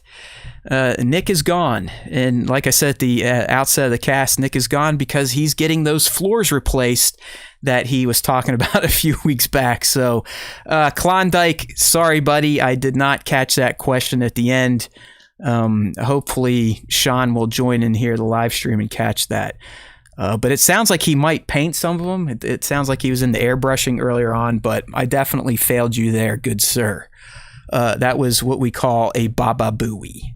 Nick is gone. And like I said at the outset of the cast, Nick is gone because he's getting those floors replaced that he was talking about a few weeks back. So, Klondike, sorry, buddy. I did not catch that question at the end. Hopefully, Sean will join in here, the live stream, and catch that. But it sounds like he might paint some of them. It sounds like he was into airbrushing earlier on, but I definitely failed you there, good sir. That was what we call a Baba Booey.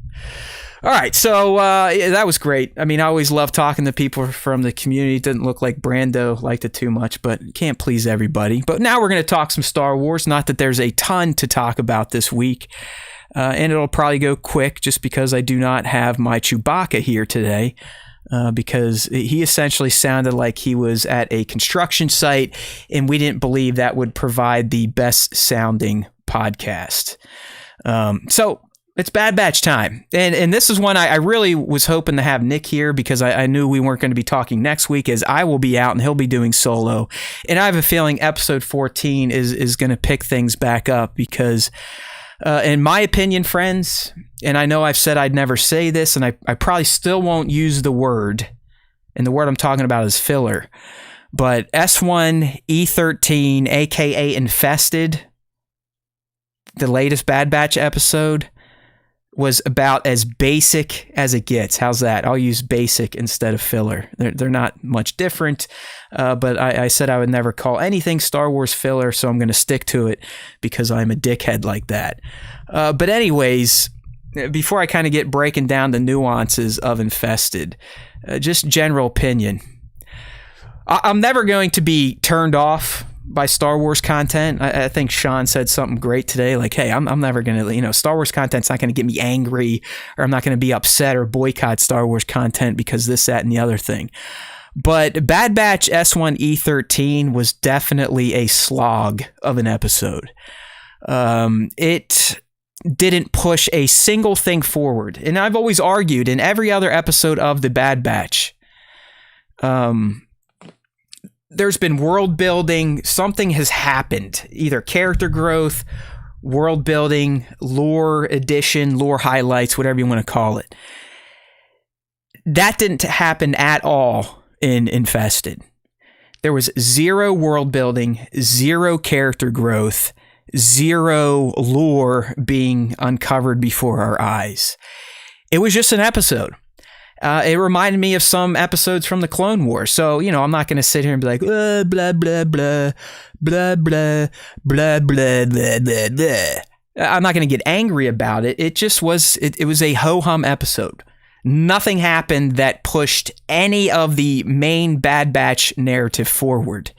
All right, so that was great. I mean, I always love talking to people from the community. It didn't look like Brando liked it too much, but can't please everybody. But now we're going to talk some Star Wars. Not that there's a ton to talk about this week, and it'll probably go quick just because I do not have my Chewbacca here today, because he essentially sounded like he was at a construction site, and we didn't believe that would provide the best sounding podcast. So it's Bad Batch time. And this is one I really was hoping to have Nick here because I knew we weren't going to be talking next week, as I will be out and he'll be doing solo. And I have a feeling episode 14 is going to pick things back up because, in my opinion, friends, and I know I've said I'd never say this, and I probably still won't use the word, and the word I'm talking about is filler, but S1E13, aka Infested, the latest Bad Batch episode, was about as basic as it gets. How's that? I'll use basic instead of filler. They're not much different, but I said I would never call anything Star Wars filler, so I'm going to stick to it because I'm a dickhead like that. But anyways, before I kind of get breaking down the nuances of Infested, just general opinion. I'm never going to be turned off by Star Wars content. I think Sean said something great today, like, hey, I'm never going to, Star Wars content's not going to get me angry, or I'm not going to be upset or boycott Star Wars content because this, that, and the other thing. But Bad Batch S1E13 was definitely a slog of an episode. It didn't push a single thing forward. And I've always argued in every other episode of the Bad Batch, there's been world building, something has happened, either character growth, world building, lore addition, lore highlights, whatever you want to call it. That didn't happen at all in Infested. There was zero world building, zero character growth, zero lore being uncovered before our eyes. It was just an episode. It reminded me of some episodes from the Clone Wars. So, I'm not going to sit here and be like, blah, blah, blah, blah, blah, blah, blah, blah, blah, blah, blah. I'm not going to get angry about it. It just was, it was a ho-hum episode. Nothing happened that pushed any of the main Bad Batch narrative forward.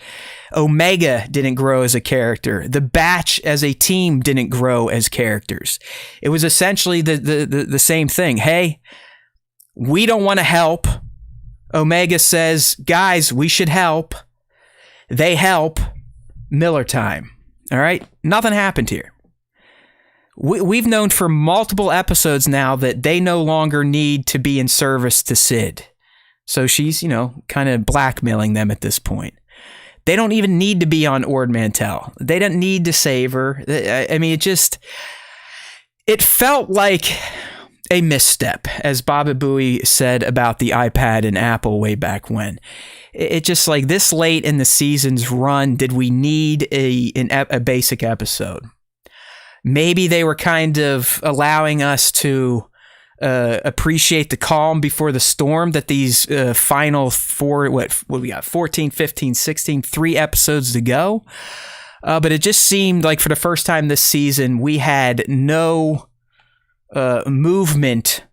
Omega didn't grow as a character. The Batch as a team didn't grow as characters. It was essentially the same thing. Hey, we don't want to help. Omega says, guys, we should help. They help. Miller time. All right? Nothing happened here. We've known for multiple episodes now that they no longer need to be in service to Sid. So she's, kind of blackmailing them at this point. They don't even need to be on Ord Mantell. They don't need to save her. I mean, it felt like a misstep, as Baba Booey said about the iPad and Apple way back when. It just like this late in the season's run, did we need a basic episode? Maybe they were kind of allowing us to appreciate the calm before the storm that these final what we got, 14, 15, 16, 3 episodes to go. But it just seemed like for the first time this season, we had no movement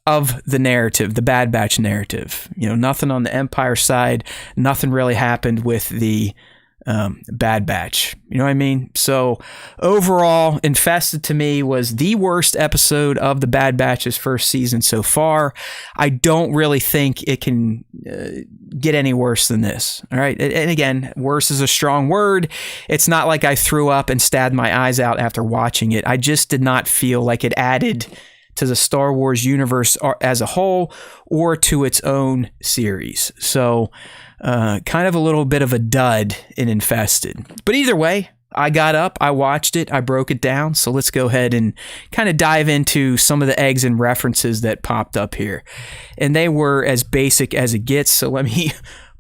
of the narrative, the Bad Batch narrative. Nothing on the Empire side, nothing really happened with the Bad Batch. You know what I mean? So overall, Infested to me was the worst episode of the Bad Batch's first season so far. I don't really think it can get any worse than this. All right. And again, worse is a strong word. It's not like I threw up and stabbed my eyes out after watching it. I just did not feel like it added to the Star Wars universe as a whole or to its own series. So kind of a little bit of a dud in Infested. But either way, I got up, I watched it, I broke it down. So let's go ahead and kind of dive into some of the eggs and references that popped up here. And they were as basic as it gets. So let me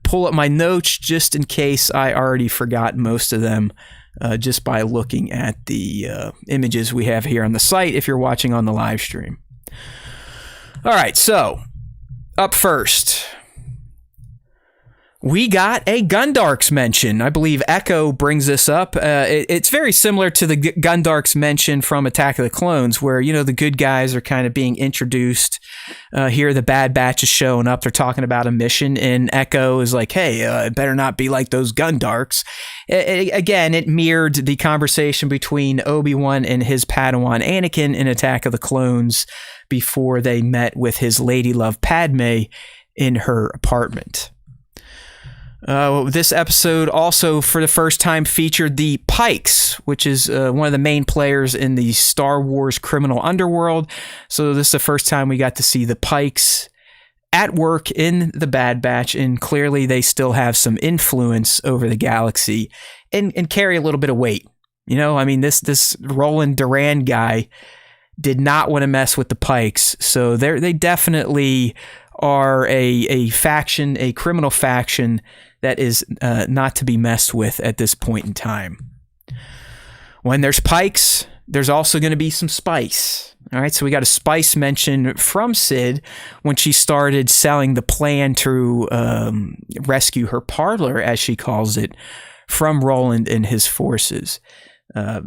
pull up my notes just in case I already forgot most of them just by looking at the images we have here on the site if you're watching on the live stream. All right, so up first, we got a Gundarks mention. I believe Echo brings this up. It's very similar to the Gundarks mention from Attack of the Clones, where, you know, the good guys are kind of being introduced. Here, the Bad Batch is showing up. They're talking about a mission, and Echo is like, hey, it better not be like those Gundarks. Again, it mirrored the conversation between Obi-Wan and his Padawan Anakin in Attack of the Clones before they met with his lady love Padme in her apartment. This episode also, for the first time, featured the Pikes, which is one of the main players in the Star Wars criminal underworld. So this is the first time we got to see the Pikes at work in the Bad Batch, and clearly they still have some influence over the galaxy and carry a little bit of weight. You know, I mean, this Roland Duran guy did not want to mess with the Pikes, so they definitely are a faction, a criminal faction that is not to be messed with at this point in time. When there's Pikes, there's also going to be some spice. All right, so we got a spice mention from Sid when she started selling the plan to rescue her parlor, as she calls it, from Roland and his forces.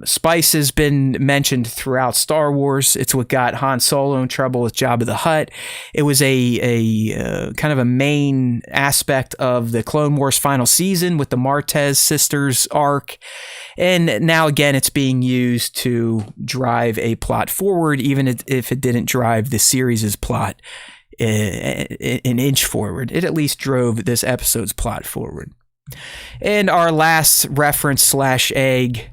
Spice has been mentioned throughout Star Wars. It's what got Han Solo in trouble with Jabba the Hutt. It was a kind of a main aspect of the Clone Wars final season with the Martez sisters arc. And now again, it's being used to drive a plot forward, even if it didn't drive the series' plot an inch forward. It at least drove this episode's plot forward. And our last reference / egg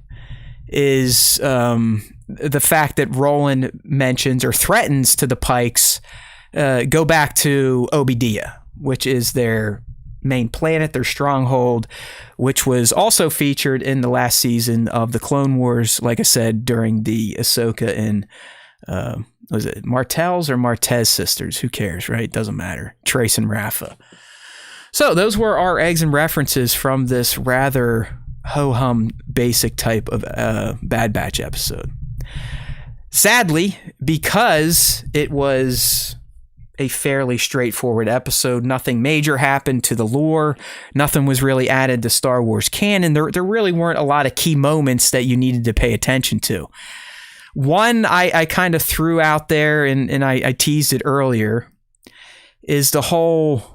is the fact that Roland mentions or threatens to the Pikes go back to Obi-Dia, which is their main planet, their stronghold, which was also featured in the last season of the Clone Wars, like I said, during the Ahsoka and was it Martell's or Martez sisters? Who cares, right? Doesn't matter. Trace and Rafa. So those were our eggs and references from this rather ho-hum basic type of Bad Batch episode. Sadly, because it was a fairly straightforward episode, nothing major happened to the lore, nothing was really added to Star Wars canon, there really weren't a lot of key moments that you needed to pay attention to. One I kind of threw out there, and I teased it earlier, is the whole...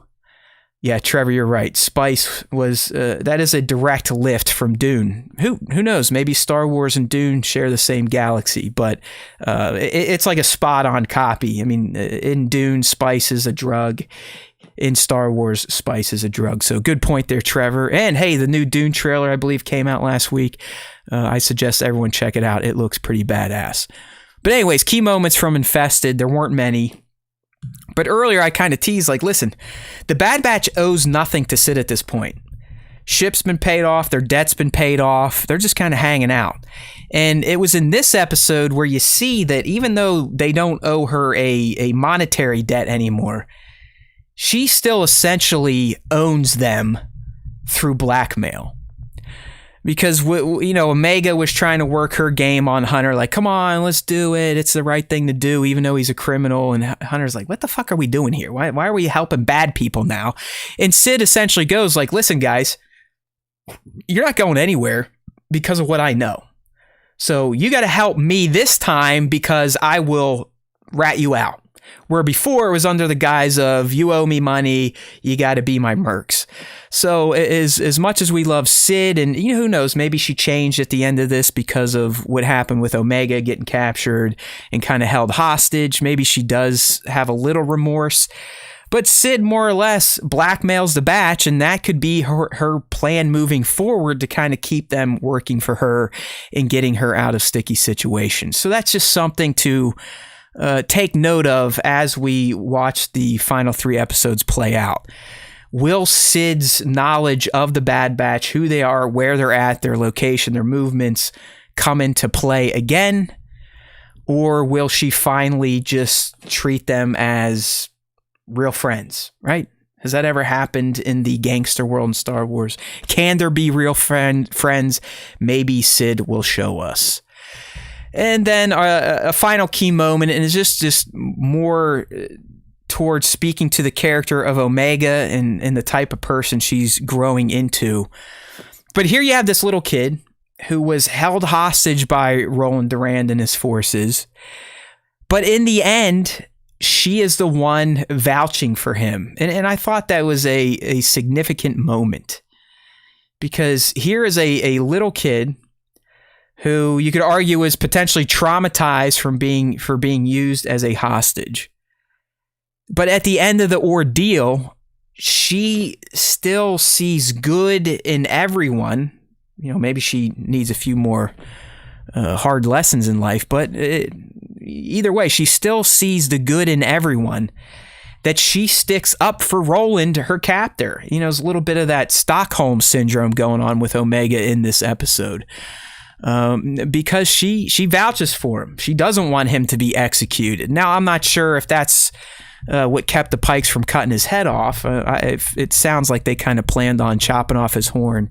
Yeah, Trevor, you're right. Spice was that is a direct lift from Dune. Who knows? Maybe Star Wars and Dune share the same galaxy, but it's like a spot-on copy. I mean, in Dune, spice is a drug. In Star Wars, spice is a drug. So good point there, Trevor. And hey, the new Dune trailer, I believe, came out last week. I suggest everyone check it out. It looks pretty badass. But anyways, key moments from Infested. There weren't many. But earlier I kind of teased, like, listen, the Bad Batch owes nothing to Sid at this point. Ship's been paid off, their debt's been paid off, they're just kind of hanging out. And it was in this episode where you see that even though they don't owe her a monetary debt anymore, she still essentially owns them through blackmail. Because, you know, Omega was trying to work her game on Hunter, like, come on, let's do it. It's the right thing to do, even though he's a criminal. And Hunter's like, what the fuck are we doing here? Why are we helping bad people now? And Sid essentially goes like, listen, guys, you're not going anywhere because of what I know. So you got to help me this time because I will rat you out. Where before it was under the guise of, you owe me money, you got to be my mercs. So as much as we love Sid, and you know, who knows, maybe she changed at the end of this because of what happened with Omega getting captured and kind of held hostage. Maybe she does have a little remorse. But Sid more or less blackmails the Batch, and that could be her plan moving forward to kind of keep them working for her and getting her out of sticky situations. So that's just something to take note of as we watch the final 3 episodes play out. Will Sid's knowledge of the Bad Batch, who they are, where they're at, their location, their movements, come into play again? Or will she finally just treat them as real friends, right? Has that ever happened in the gangster world in Star Wars? Can there be real friends? Maybe Sid will show us. And then a final key moment, and it's just more towards speaking to the character of Omega and the type of person she's growing into. But here you have this little kid who was held hostage by Roland Durand and his forces. But in the end, she is the one vouching for him. And I thought that was a significant moment. Because here is a little kid who you could argue is potentially traumatized for being used as a hostage. But at the end of the ordeal, she still sees good in everyone. You know, maybe she needs a few more hard lessons in life, but either way, she still sees the good in everyone, that she sticks up for Roland, her captor. You know, there's a little bit of that Stockholm syndrome going on with Omega in this episode, because she vouches for him. She doesn't want him to be executed. Now, I'm not sure if that's what kept the Pikes from cutting his head off. It sounds like they kind of planned on chopping off his horn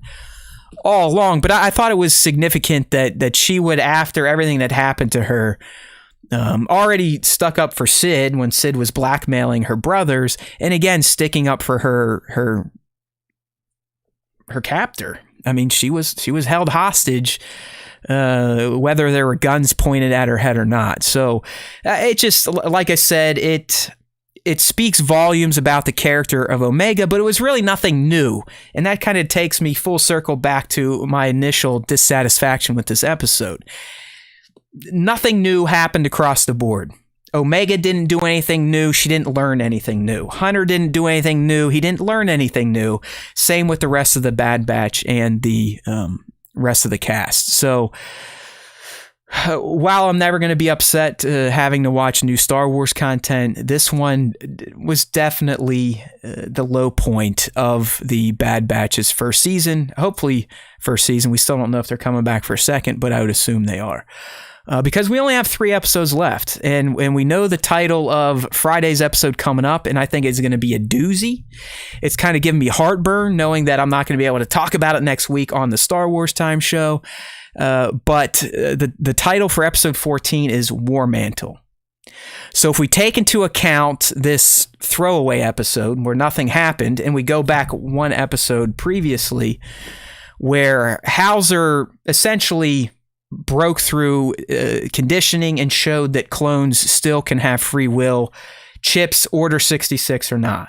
all along, but I thought it was significant that she would, after everything that happened to her, already stuck up for Sid when Sid was blackmailing her brothers, and again sticking up for her captor. I mean, she was held hostage, whether there were guns pointed at her head or not. So it just, like I said, it speaks volumes about the character of Omega, but it was really nothing new. And that kind of takes me full circle back to my initial dissatisfaction with this episode. Nothing new happened across the board. Omega didn't do anything new. She didn't learn anything new. Hunter didn't do anything new. He didn't learn anything new. Same with the rest of the Bad Batch and the rest of the cast. So while I'm never going to be upset having to watch new Star Wars content, this one was definitely the low point of the Bad Batch's first season. Hopefully first season. We still don't know if they're coming back for a second, but I would assume they are. Because we only have 3 episodes left, and we know the title of Friday's episode coming up, and I think it's going to be a doozy. It's kind of giving me heartburn knowing that I'm not going to be able to talk about it next week on the Star Wars Time show. But the title for episode 14 is War Mantle. So if we take into account this throwaway episode where nothing happened, and we go back one episode previously where Hauser essentially broke through conditioning and showed that clones still can have free will, Chips, Order 66 or not.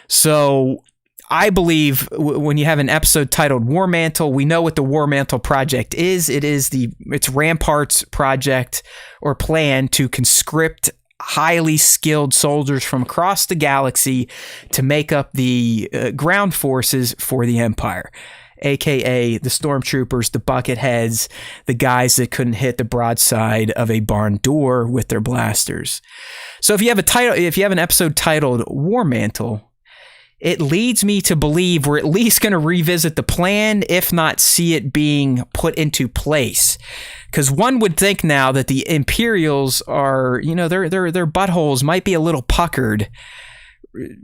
So I believe when you have an episode titled War Mantle, we know what the War Mantle project is. It's Rampart's project or plan to conscript highly skilled soldiers from across the galaxy to make up the ground forces for the Empire, aka the stormtroopers, the bucketheads, the guys that couldn't hit the broadside of a barn door with their blasters. So if you have an episode titled War Mantle, it leads me to believe we're at least going to revisit the plan, if not see it being put into place. Because one would think now that the Imperials are, their buttholes might be a little puckered,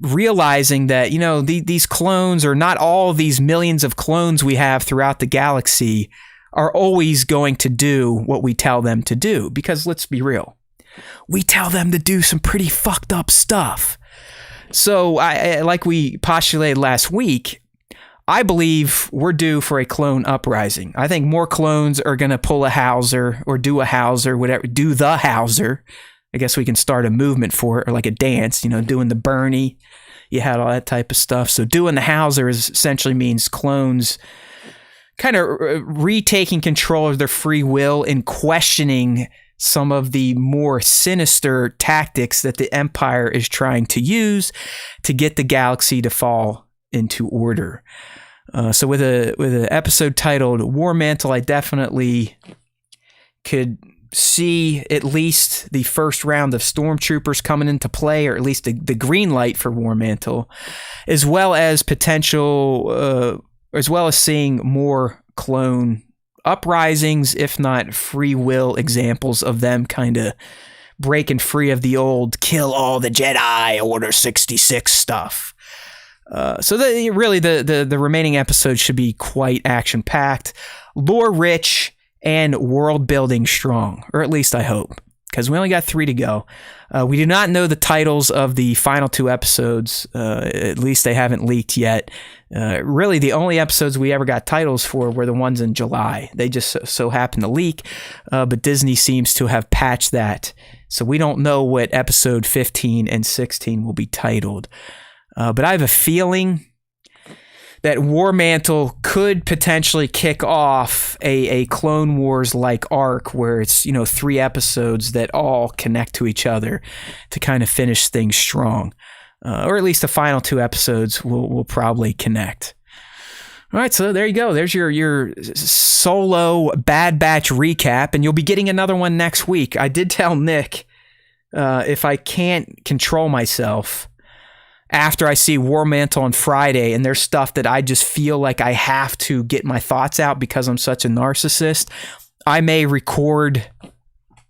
realizing that, these clones, or not all these millions of clones we have throughout the galaxy, are always going to do what we tell them to do. Because let's be real, we tell them to do some pretty fucked up stuff. So, like we postulated last week, I believe we're due for a clone uprising. I think more clones are going to pull a Hauser or do a Hauser, whatever, do the Hauser. I guess we can start a movement for it, or like a dance, doing the Bernie. You had all that type of stuff. So doing the Hauser essentially means clones kind of retaking control of their free will and questioning some of the more sinister tactics that the Empire is trying to use to get the galaxy to fall into order. So with an episode titled War Mantle, I definitely could see at least the first round of stormtroopers coming into play, or at least the green light for War Mantle, as well as seeing more clone uprisings, if not free will examples of them kind of breaking free of the old kill all the Jedi Order 66 stuff. So the remaining episodes should be quite action-packed, lore-rich, and world-building strong, or at least I hope, because we only got 3 to go. We do not know the titles of the final 2 episodes. At least they haven't leaked yet. Really, the only episodes we ever got titles for were the ones in July. They just so happened to leak, but Disney seems to have patched that. So we don't know what episode 15 and 16 will be titled. But I have a feeling that War Mantle could potentially kick off a Clone Wars-like arc where it's, 3 episodes that all connect to each other to kind of finish things strong. Or at least the final 2 episodes will probably connect. All right, so there you go. There's your solo Bad Batch recap, and you'll be getting another one next week. I did tell Nick, if I can't control myself after I see War Mantle on Friday, and there's stuff that I just feel like I have to get my thoughts out because I'm such a narcissist, I may record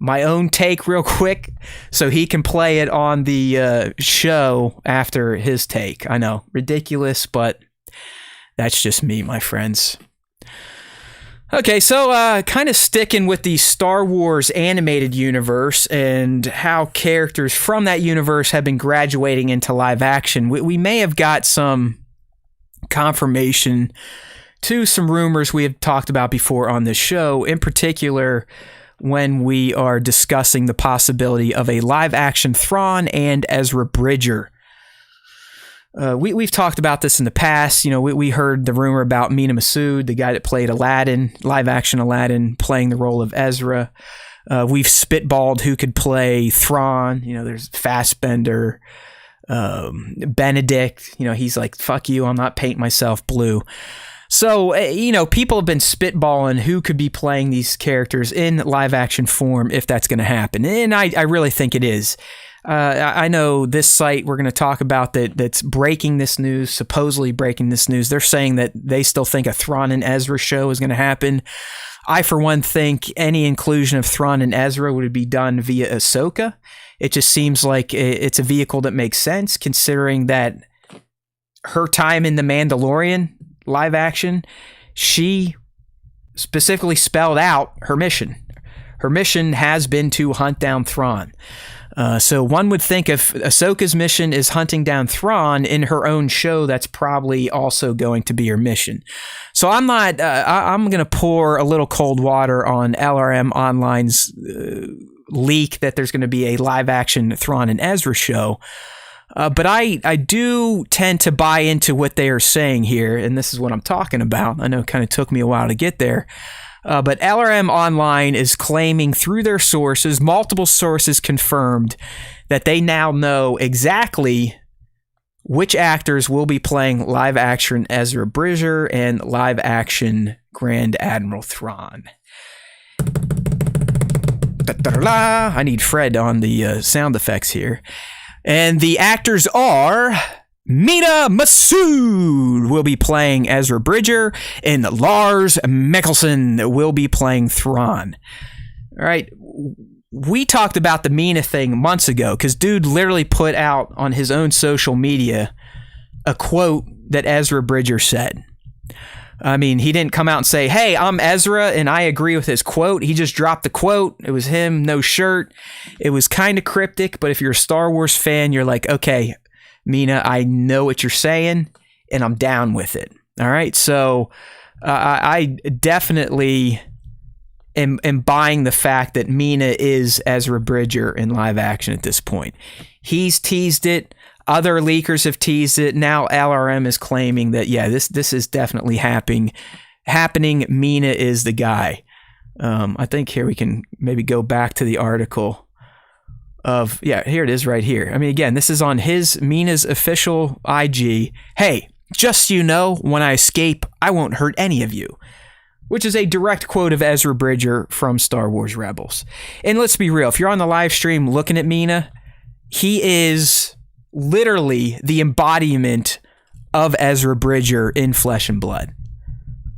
my own take real quick so he can play it on the show after his take. I know, ridiculous, but that's just me, my friends. Okay, so kind of sticking with the Star Wars animated universe and how characters from that universe have been graduating into live action, we may have got some confirmation to some rumors we have talked about before on this show, in particular when we are discussing the possibility of a live action Thrawn and Ezra Bridger. We've talked about this in the past. We heard the rumor about Mina Massoud, the guy that played Aladdin, live action Aladdin, playing the role of Ezra. We've spitballed who could play Thrawn. There's Fassbender, Benedict. He's like, fuck you, I'm not painting myself blue. So, people have been spitballing who could be playing these characters in live action form if that's going to happen. And I really think it is. I know this site we're going to talk about that's breaking this news, supposedly breaking this news. They're saying that they still think a Thrawn and Ezra show is going to happen. I, for one, think any inclusion of Thrawn and Ezra would be done via Ahsoka. It just seems like it's a vehicle that makes sense, considering that her time in The Mandalorian live action, she specifically spelled out her mission. Her mission has been to hunt down Thrawn. So one would think if Ahsoka's mission is hunting down Thrawn in her own show, that's probably also going to be her mission. So I'm not. I'm going to pour a little cold water on LRM Online's leak that there's going to be a live-action Thrawn and Ezra show. But I do tend to buy into what they are saying here, and this is what I'm talking about. I know it kind of took me a while to get there. But LRM Online is claiming through their sources, multiple sources confirmed, that they now know exactly which actors will be playing live-action Ezra Bridger and live-action Grand Admiral Thrawn. I need Fred on the sound effects here. And the actors are Mina Massoud will be playing Ezra Bridger, and Lars Mikkelsen will be playing Thrawn. All right. We talked about the Mina thing months ago because dude literally put out on his own social media a quote that Ezra Bridger said. I mean, he didn't come out and say, hey, I'm Ezra and I agree with his quote. He just dropped the quote. It was him, no shirt. It was kind of cryptic, but if you're a Star Wars fan, you're like, okay, Mina, I know what you're saying and I'm down with it. All right. So I definitely am buying the fact that Mina is Ezra Bridger in live action at this point. He's teased it. Other leakers have teased it. Now LRM is claiming that, yeah, this is definitely happening. Mina is the guy. I think here we can maybe go back to the article of, yeah, here it is right here. I mean, again, this is on Mina's official IG. Hey, just so you know, when I escape, I won't hurt any of you. which is a direct quote of Ezra Bridger from Star Wars Rebels. And let's be real, if you're on the live stream looking at Mina, he is literally the embodiment of Ezra Bridger in flesh and blood.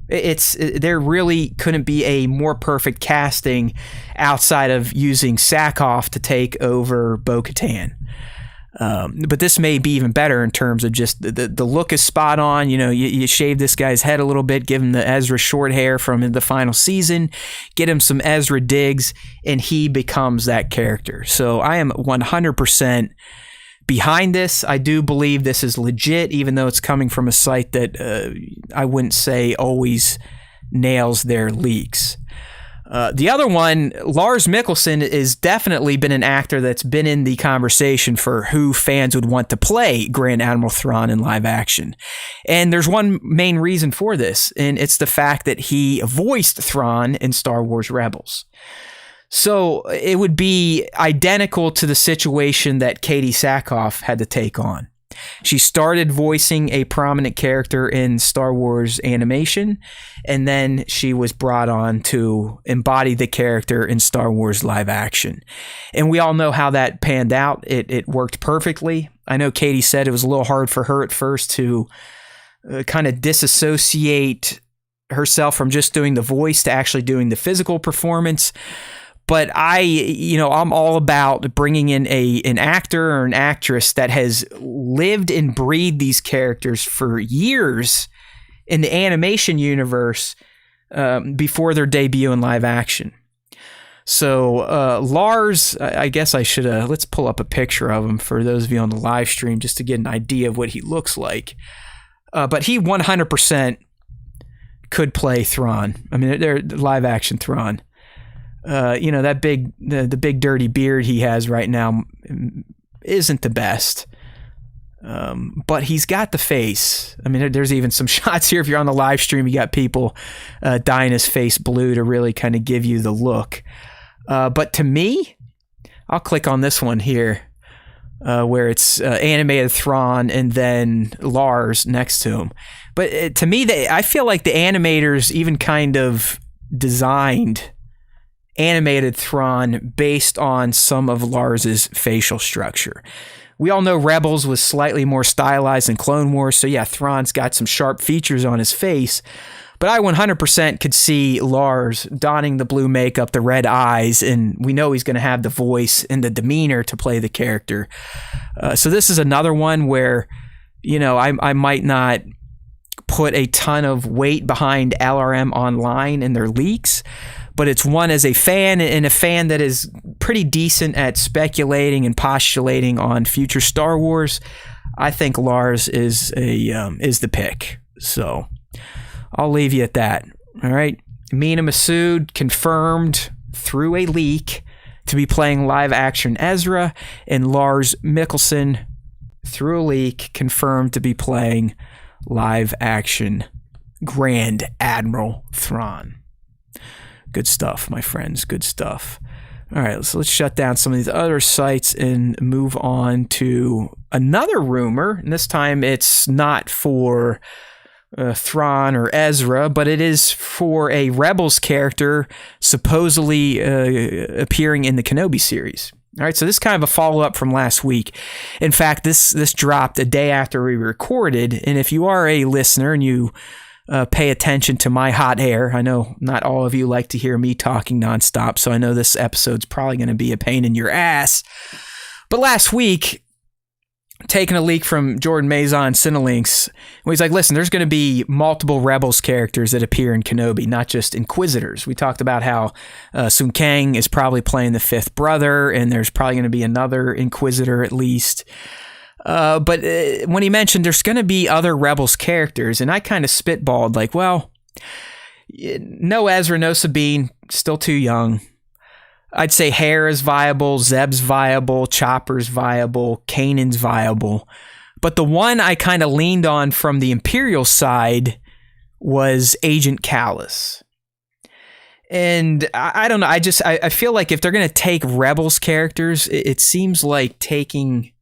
There really couldn't be a more perfect casting outside of using Sackhoff to take over Bo-Katan. But this may be even better in terms of just the look is spot on. You know, you shave this guy's head a little bit, give him the Ezra short hair from the final season, get him some Ezra digs, and he becomes that character. So I am 100% behind this. I do believe this is legit, even though it's coming from a site that I wouldn't say always nails their leaks. The other one, Lars Mikkelsen, has definitely been an actor that's been in the conversation for who fans would want to play Grand Admiral Thrawn in live action. And there's one main reason for this, and it's the fact that he voiced Thrawn in Star Wars Rebels. So it would be identical to the situation that Katie Sackhoff had to take on. She started voicing a prominent character in Star Wars animation, and then she was brought on to embody the character in Star Wars live action. And we all know how that panned out. It worked perfectly. I know Katie said it was a little hard for her at first to kind of disassociate herself from just doing the voice to actually doing the physical performance. But I'm all about bringing in an actor or an actress that has lived and breathed these characters for years in the animation universe before their debut in live action. So Lars, I guess I should let's pull up a picture of him for those of you on the live stream just to get an idea of what he looks like. But he 100% could play Thrawn. I mean, they're live action Thrawn. That the big dirty beard he has right now isn't the best. But he's got the face. I mean, there's even some shots here. If you're on the live stream, you got people dyeing his face blue to really kind of give you the look. But to me, I'll click on this one here where it's animated Thrawn and then Lars next to him. But to me, I feel like the animators even kind of designed animated Thrawn based on some of Lars's facial structure. We all know Rebels was slightly more stylized than Clone Wars, so yeah, Thrawn's got some sharp features on his face, but I 100% could see Lars donning the blue makeup, the red eyes, and we know he's going to have the voice and the demeanor to play the character. So this is another one where, I might not put a ton of weight behind LRM Online and their leaks, but it's one as a fan, and a fan that is pretty decent at speculating and postulating on future Star Wars. I think Lars is the pick. So I'll leave you at that. All right. Mina Massoud confirmed through a leak to be playing live action Ezra, and Lars Mikkelsen through a leak confirmed to be playing live action Grand Admiral Thrawn. Good stuff, my friends. Good stuff. All right, so let's shut down some of these other sites and move on to another rumor. And this time it's not for Thrawn or Ezra, but it is for a Rebels character supposedly appearing in the Kenobi series. All right, so this is kind of a follow-up from last week. In fact, this dropped a day after we recorded, and if you are a listener and you pay attention to my hot air. I know not all of you like to hear me talking nonstop, so I know this episode's probably going to be a pain in your ass. But last week, taking a leak from Jordan Mazon Cinelinx, where he's like, listen, there's going to be multiple Rebels characters that appear in Kenobi, not just Inquisitors. We talked about how Sun Kang is probably playing the fifth brother, and there's probably going to be another Inquisitor at least. But when he mentioned there's going to be other Rebels characters, and I kind of spitballed like, well, no Ezra, no Sabine, still too young. I'd say Hera is viable, Zeb's viable, Chopper's viable, Kanan's viable. But the one I kind of leaned on from the Imperial side was Agent Kallus. And I don't know, I feel like if they're going to take Rebels characters, it seems like taking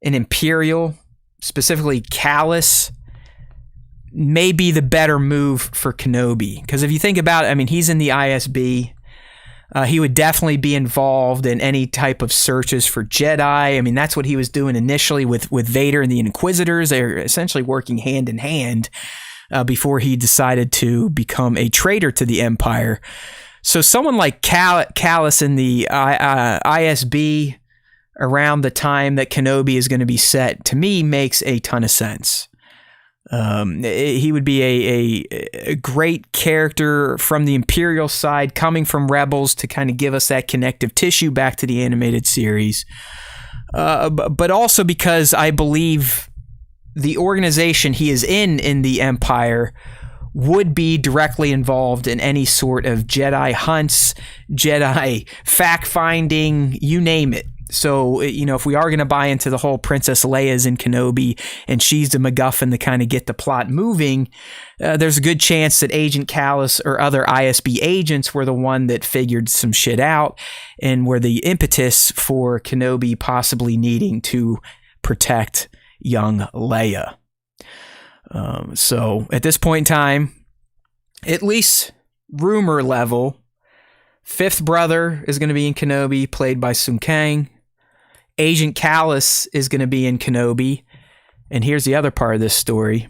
an Imperial, specifically Kallus, may be the better move for Kenobi. Because if you think about it, I mean, he's in the ISB. He would definitely be involved in any type of searches for Jedi. I mean, that's what he was doing initially with Vader and the Inquisitors. They're essentially working hand in hand before he decided to become a traitor to the Empire. So someone like Kallus in the ISB around the time that Kenobi is going to be set, to me, makes a ton of sense. He would be a great character from the Imperial side, coming from Rebels to kind of give us that connective tissue back to the animated series. But also because I believe the organization he is in the Empire would be directly involved in any sort of Jedi hunts, Jedi fact-finding, you name it. So, if we are going to buy into the whole Princess Leia's in Kenobi and she's the MacGuffin to kind of get the plot moving, there's a good chance that Agent Kallus or other ISB agents were the one that figured some shit out and were the impetus for Kenobi possibly needing to protect young Leia. So, at this point in time, at least rumor level, fifth brother is going to be in Kenobi, played by Sung Kang. Agent Kallus is going to be in Kenobi. And here's the other part of this story.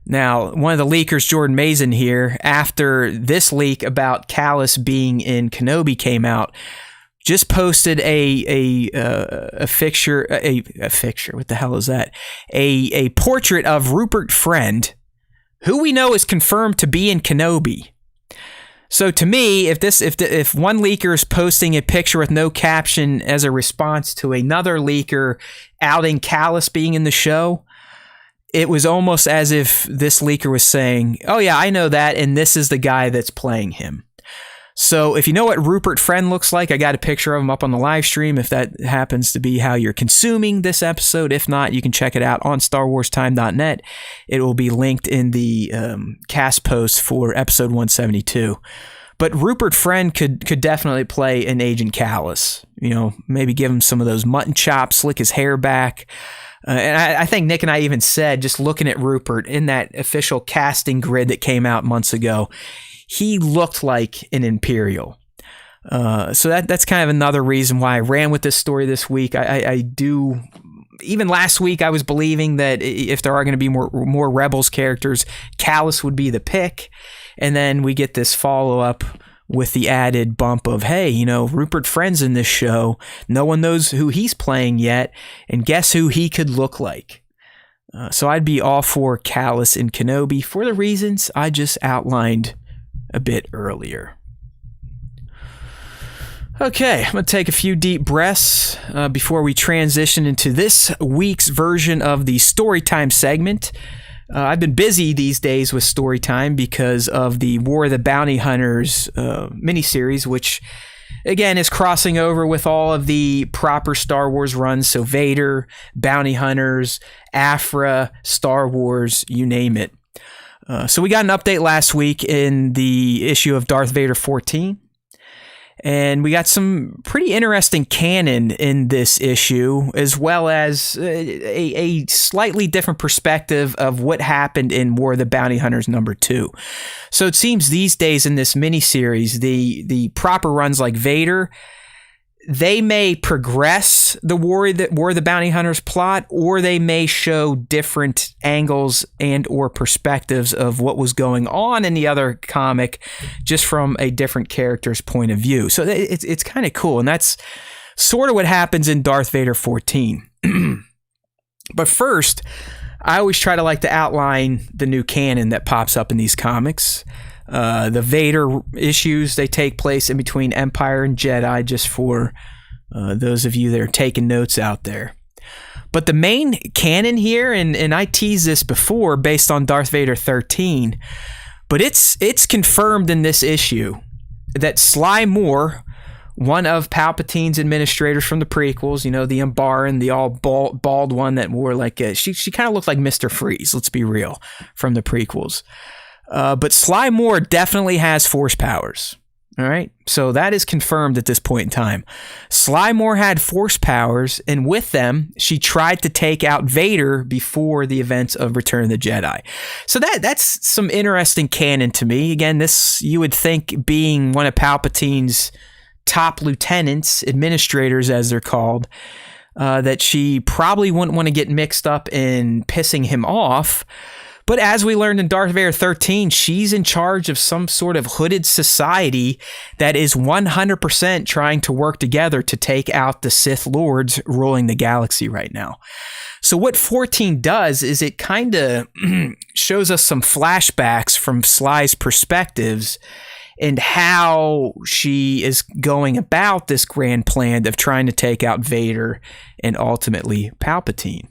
Now, one of the leakers, Jordan Mazin here, after this leak about Kallus being in Kenobi came out, just posted a picture, what the hell is that? A portrait of Rupert Friend, who we know is confirmed to be in Kenobi. So to me, if one leaker is posting a picture with no caption as a response to another leaker outing Kallus being in the show, it was almost as if this leaker was saying, "Oh yeah, I know that, and this is the guy that's playing him." So if you know what Rupert Friend looks like, I got a picture of him up on the live stream if that happens to be how you're consuming this episode. If not, you can check it out on StarWarsTime.net. It will be linked in the cast post for episode 172. But Rupert Friend could definitely play an Agent Kallus. Maybe give him some of those mutton chops, slick his hair back. And I think Nick and I even said, just looking at Rupert in that official casting grid that came out months ago, he looked like an Imperial. So that's kind of another reason why I ran with this story this week. I do, even last week, I was believing that if there are going to be more Rebels characters, Kallus would be the pick. And then we get this follow-up with the added bump of, hey, Rupert Friend's in this show. No one knows who he's playing yet. And guess who he could look like? So I'd be all for Kallus in Kenobi for the reasons I just outlined a bit earlier. Okay, I'm going to take a few deep breaths before we transition into this week's version of the Storytime segment. I've been busy these days with Storytime because of the War of the Bounty Hunters miniseries, which, again, is crossing over with all of the proper Star Wars runs. So Vader, Bounty Hunters, Aphra, Star Wars, you name it. So we got an update last week in the issue of Darth Vader 14. And we got some pretty interesting canon in this issue, as well as a slightly different perspective of what happened in War of the Bounty Hunters #2. So it seems these days in this miniseries, the proper runs like Vader, they may progress the War of the Bounty Hunters plot, or they may show different angles and or perspectives of what was going on in the other comic, just from a different character's point of view. So it's kind of cool, and that's sort of what happens in Darth Vader 14. But first, I always try to outline the new canon that pops up in these comics. The Vader issues, they take place in between Empire and Jedi, just for those of you that are taking notes out there. But the main canon here, and I teased this before based on Darth Vader 13, but it's confirmed in this issue that Sly Moore, one of Palpatine's administrators from the prequels, the Umbaran, the all bald one that wore she kind of looked like Mr. Freeze, let's be real, from the prequels. But Sly Moore definitely has Force powers. All right, so that is confirmed at this point in time. Sly Moore had Force powers, and with them, she tried to take out Vader before the events of Return of the Jedi. So that's some interesting canon to me. Again, this, you would think, being one of Palpatine's top lieutenants, administrators as they're called, that she probably wouldn't want to get mixed up in pissing him off. But as we learned in Darth Vader 13, she's in charge of some sort of hooded society that is 100% trying to work together to take out the Sith Lords ruling the galaxy right now. So what 14 does is it kind of shows us some flashbacks from Sly's perspectives and how she is going about this grand plan of trying to take out Vader and ultimately Palpatine.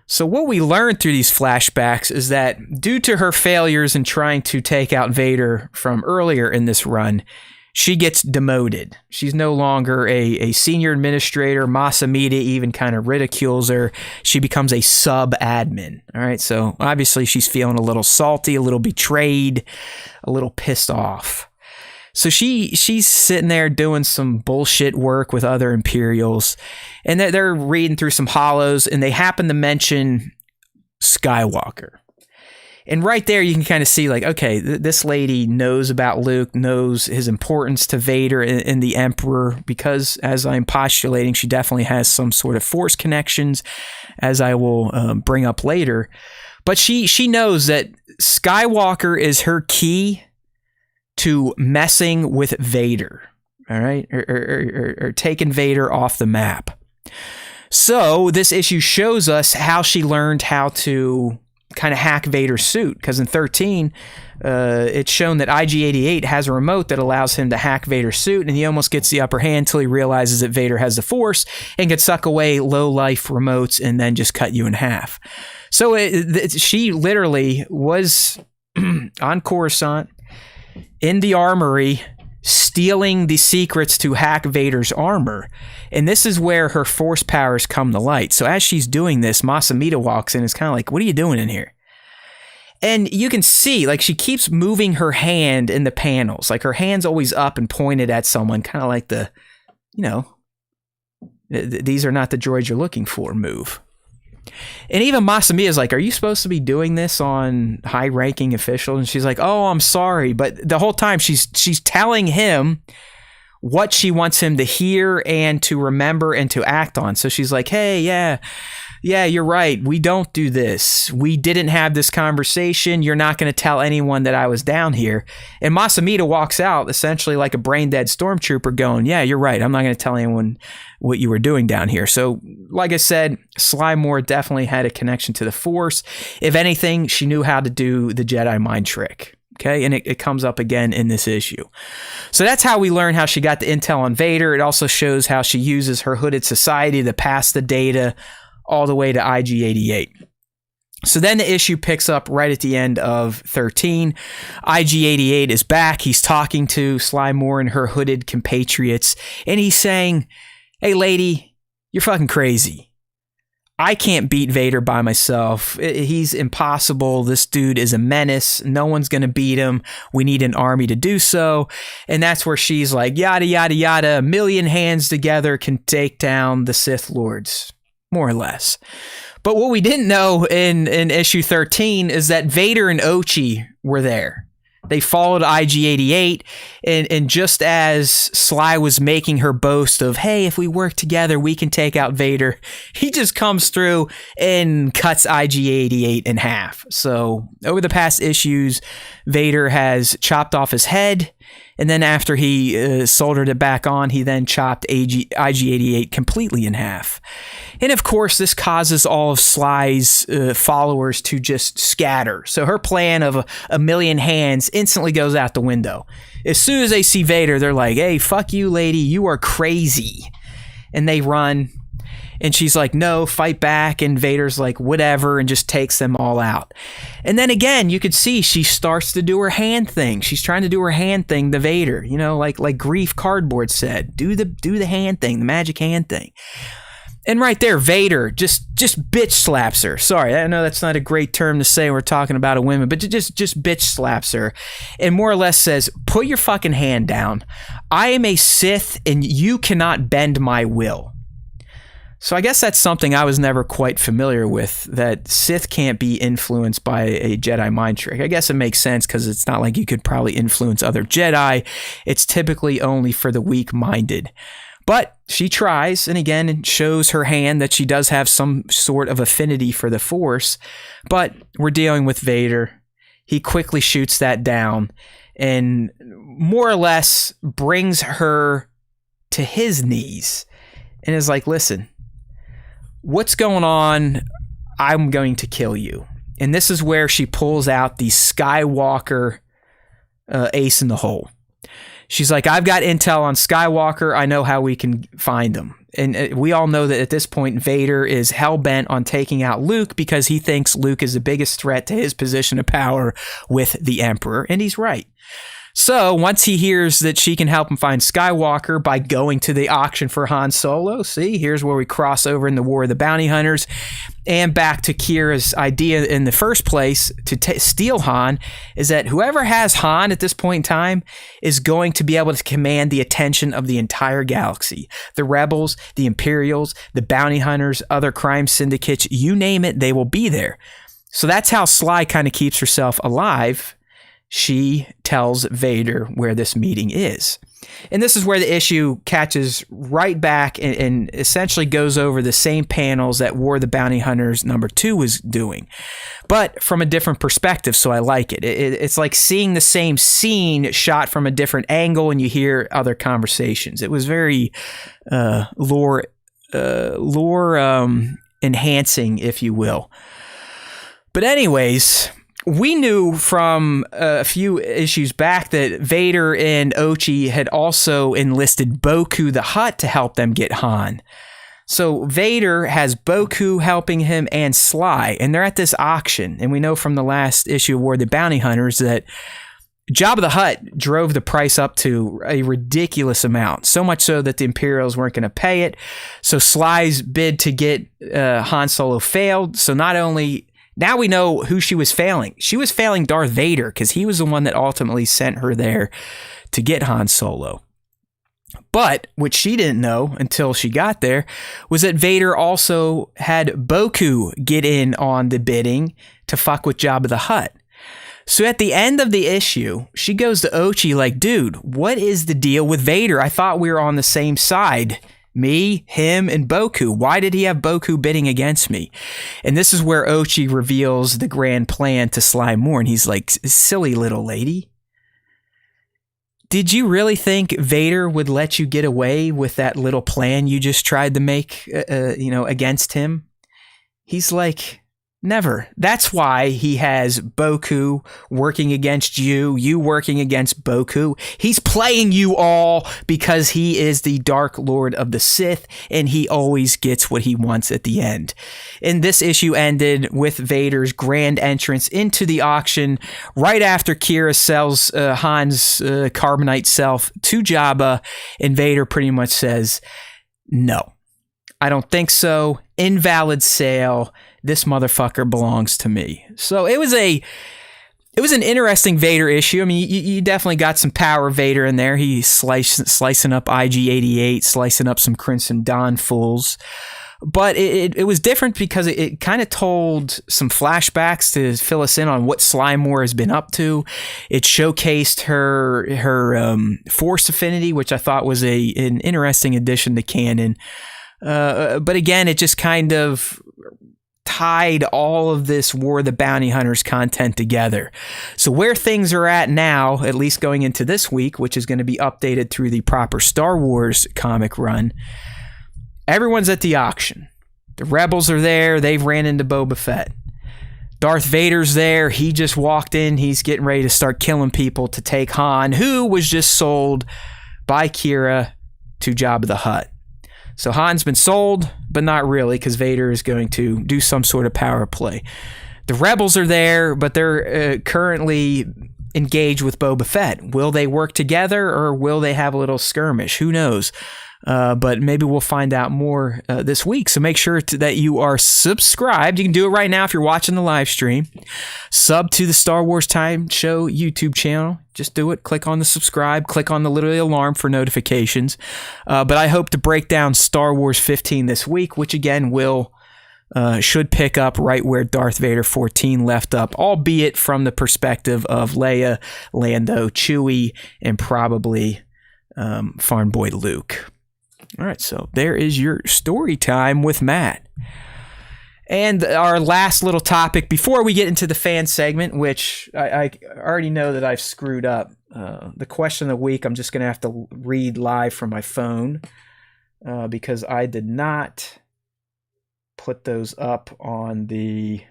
So what we learned through these flashbacks is that due to her failures in trying to take out Vader from earlier in this run, she gets demoted. She's no longer a senior administrator. Mas Amedda even kind of ridicules her. She becomes a sub-admin. All right, so obviously she's feeling a little salty, a little betrayed, a little pissed off. So she's sitting there doing some bullshit work with other Imperials, and they're reading through some hollows, and they happen to mention Skywalker. And right there, you can kind of see, like, okay, this lady knows about Luke, knows his importance to Vader and the Emperor, because, as I'm postulating, she definitely has some sort of Force connections, as I will bring up later. But she knows that Skywalker is her key to messing with Vader, all right, or taking Vader off the map. So this issue shows us how she learned how to kind of hack Vader's suit, because in 13, it's shown that IG-88 has a remote that allows him to hack Vader's suit, and he almost gets the upper hand until he realizes that Vader has the Force and can suck away low-life remotes and then just cut you in half. So she literally was on Coruscant, in the armory, stealing the secrets to hack Vader's armor. And this is where her Force powers come to light. So as she's doing this, Mas Amedda walks in and is kind of like, what are you doing in here? And you can see, like, she keeps moving her hand in the panels. Like, her hand's always up and pointed at someone, kind of like the, you know, these are not the droids you're looking for move. And even Mas Amedda is like, are you supposed to be doing this on high-ranking officials? And she's like, oh, I'm sorry. But the whole time she's telling him what she wants him to hear and to remember and to act on. So she's like, hey, yeah, you're right. We don't do this. We didn't have this conversation. You're not going to tell anyone that I was down here. And Mas Amedda walks out essentially like a brain-dead stormtrooper going, yeah, you're right. I'm not going to tell anyone what you were doing down here. So, like I said, Sly Moore definitely had a connection to the Force. If anything, she knew how to do the Jedi mind trick. Okay, and it comes up again in this issue. So that's how we learn how she got the intel on Vader. It also shows how she uses her hooded society to pass the data all the way to IG-88. So then the issue picks up right at the end of 13. IG-88 is back. He's talking to Sly Moore and her hooded compatriots, and he's saying, hey, lady, you're fucking crazy. I can't beat Vader by myself. He's impossible. This dude is a menace. No one's going to beat him. We need an army to do so. And that's where she's like, yada, yada, yada. A million hands together can take down the Sith Lords, more or less. But what we didn't know in issue 13 is that Vader and Ochi were there. They followed IG-88, and just as Sly was making her boast of, hey, if we work together, we can take out Vader, he just comes through and cuts IG-88 in half. So over the past issues, Vader has chopped off his head, and then after he soldered it back on, he then chopped IG-88 completely in half. And of course, this causes all of Sly's followers to just scatter. So her plan of a million hands instantly goes out the window. As soon as they see Vader, they're like, hey, fuck you, lady, you are crazy. And they run. And she's like, no, fight back. And Vader's like, whatever, and just takes them all out. And then again, you could see she starts to do her hand thing. She's trying to do her hand thing to Vader, you know, like Grief Cardboard said, do the hand thing, the magic hand thing. And right there, Vader just bitch slaps her. Sorry, I know that's not a great term to say. We're talking about a woman, but just bitch slaps her, and more or less says, "Put your fucking hand down. I am a Sith, and you cannot bend my will." So I guess that's something I was never quite familiar with, that Sith can't be influenced by a Jedi mind trick. I guess it makes sense because it's not like you could probably influence other Jedi. It's typically only for the weak-minded. But she tries, and again, it shows her hand that she does have some sort of affinity for the Force. But we're dealing with Vader. He quickly shoots that down and more or less brings her to his knees and is like, listen, what's going on? I'm going to kill you. And this is where she pulls out the Skywalker ace in the hole. She's like, I've got intel on Skywalker. I know how we can find him. And we all know that at this point, Vader is hell-bent on taking out Luke because he thinks Luke is the biggest threat to his position of power with the Emperor. And he's right. So once he hears that she can help him find Skywalker by going to the auction for Han Solo, see, here's where we cross over in the War of the Bounty Hunters, and back to Kira's idea in the first place to steal Han, is that whoever has Han at this point in time is going to be able to command the attention of the entire galaxy. The Rebels, the Imperials, the Bounty Hunters, other crime syndicates, you name it, they will be there. So that's how Sly kind of keeps herself alive. She tells Vader where this meeting is. And this is where the issue catches right back and essentially goes over the same panels that War of the Bounty Hunters #2 was doing, but from a different perspective, so I like it. It's like seeing the same scene shot from a different angle and you hear other conversations. It was very lore enhancing, if you will. But anyways, we knew from a few issues back that Vader and Ochi had also enlisted Boku the Hutt to help them get Han. So Vader has Boku helping him and Sly, and they're at this auction. And we know from the last issue of War of the Bounty Hunters that Jabba the Hutt drove the price up to a ridiculous amount, so much so that the Imperials weren't going to pay it. So Sly's bid to get Han Solo failed. So not only... Now we know who she was failing. She was failing Darth Vader because he was the one that ultimately sent her there to get Han Solo. But what she didn't know until she got there was that Vader also had Boku get in on the bidding to fuck with Jabba the Hutt. So at the end of the issue, she goes to Ochi like, dude, what is the deal with Vader? I thought we were on the same side. Me, him, and Boku. Why did he have Boku bidding against me? And this is where Ochi reveals the grand plan to Sly Moore. And he's like, silly little lady. Did you really think Vader would let you get away with that little plan you just tried to make, against him? He's like, never. That's why he has Boku working against you, you working against Boku. He's playing you all because he is the Dark Lord of the Sith, and he always gets what he wants at the end. And this issue ended with Vader's grand entrance into the auction right after Kira sells Han's carbonite self to Jabba, and Vader pretty much says, no, I don't think so. Invalid sale. This motherfucker belongs to me. So it was an interesting Vader issue. I mean, you definitely got some power Vader in there. He's slicing up IG-88, slicing up some Crimson Dawn fools. But it was different because it kind of told some flashbacks to fill us in on what Sly Moore has been up to. It showcased her Force affinity, which I thought was an interesting addition to canon. But again, it just kind of tied all of this War of the Bounty Hunters content together. So where things are at now, at least going into this week, which is going to be updated through the proper Star Wars comic run, everyone's at the auction. The Rebels are there. They've ran into Boba Fett. Darth Vader's there. He just walked in. He's getting ready to start killing people to take Han, who was just sold by Kira to Jabba the Hutt. So Han's been sold, but not really, because Vader is going to do some sort of power play. The Rebels are there, but they're currently engaged with Boba Fett. Will they work together, or will they have a little skirmish? Who knows? But maybe we'll find out more this week. So make sure that you are subscribed. You can do it right now if you're watching the live stream. Sub to the Star Wars Time Show YouTube channel. Just do it. Click on the subscribe. Click on the little alarm for notifications. But I hope to break down Star Wars 15 this week, which again should pick up right where Darth Vader 14 left up, albeit from the perspective of Leia, Lando, Chewie, and probably Farm Boy Luke. All right, so there is your story time with Matt. And our last little topic before we get into the fan segment, which I already know that I've screwed up. The question of the week, I'm just going to have to read live from my phone because I did not put those up on the...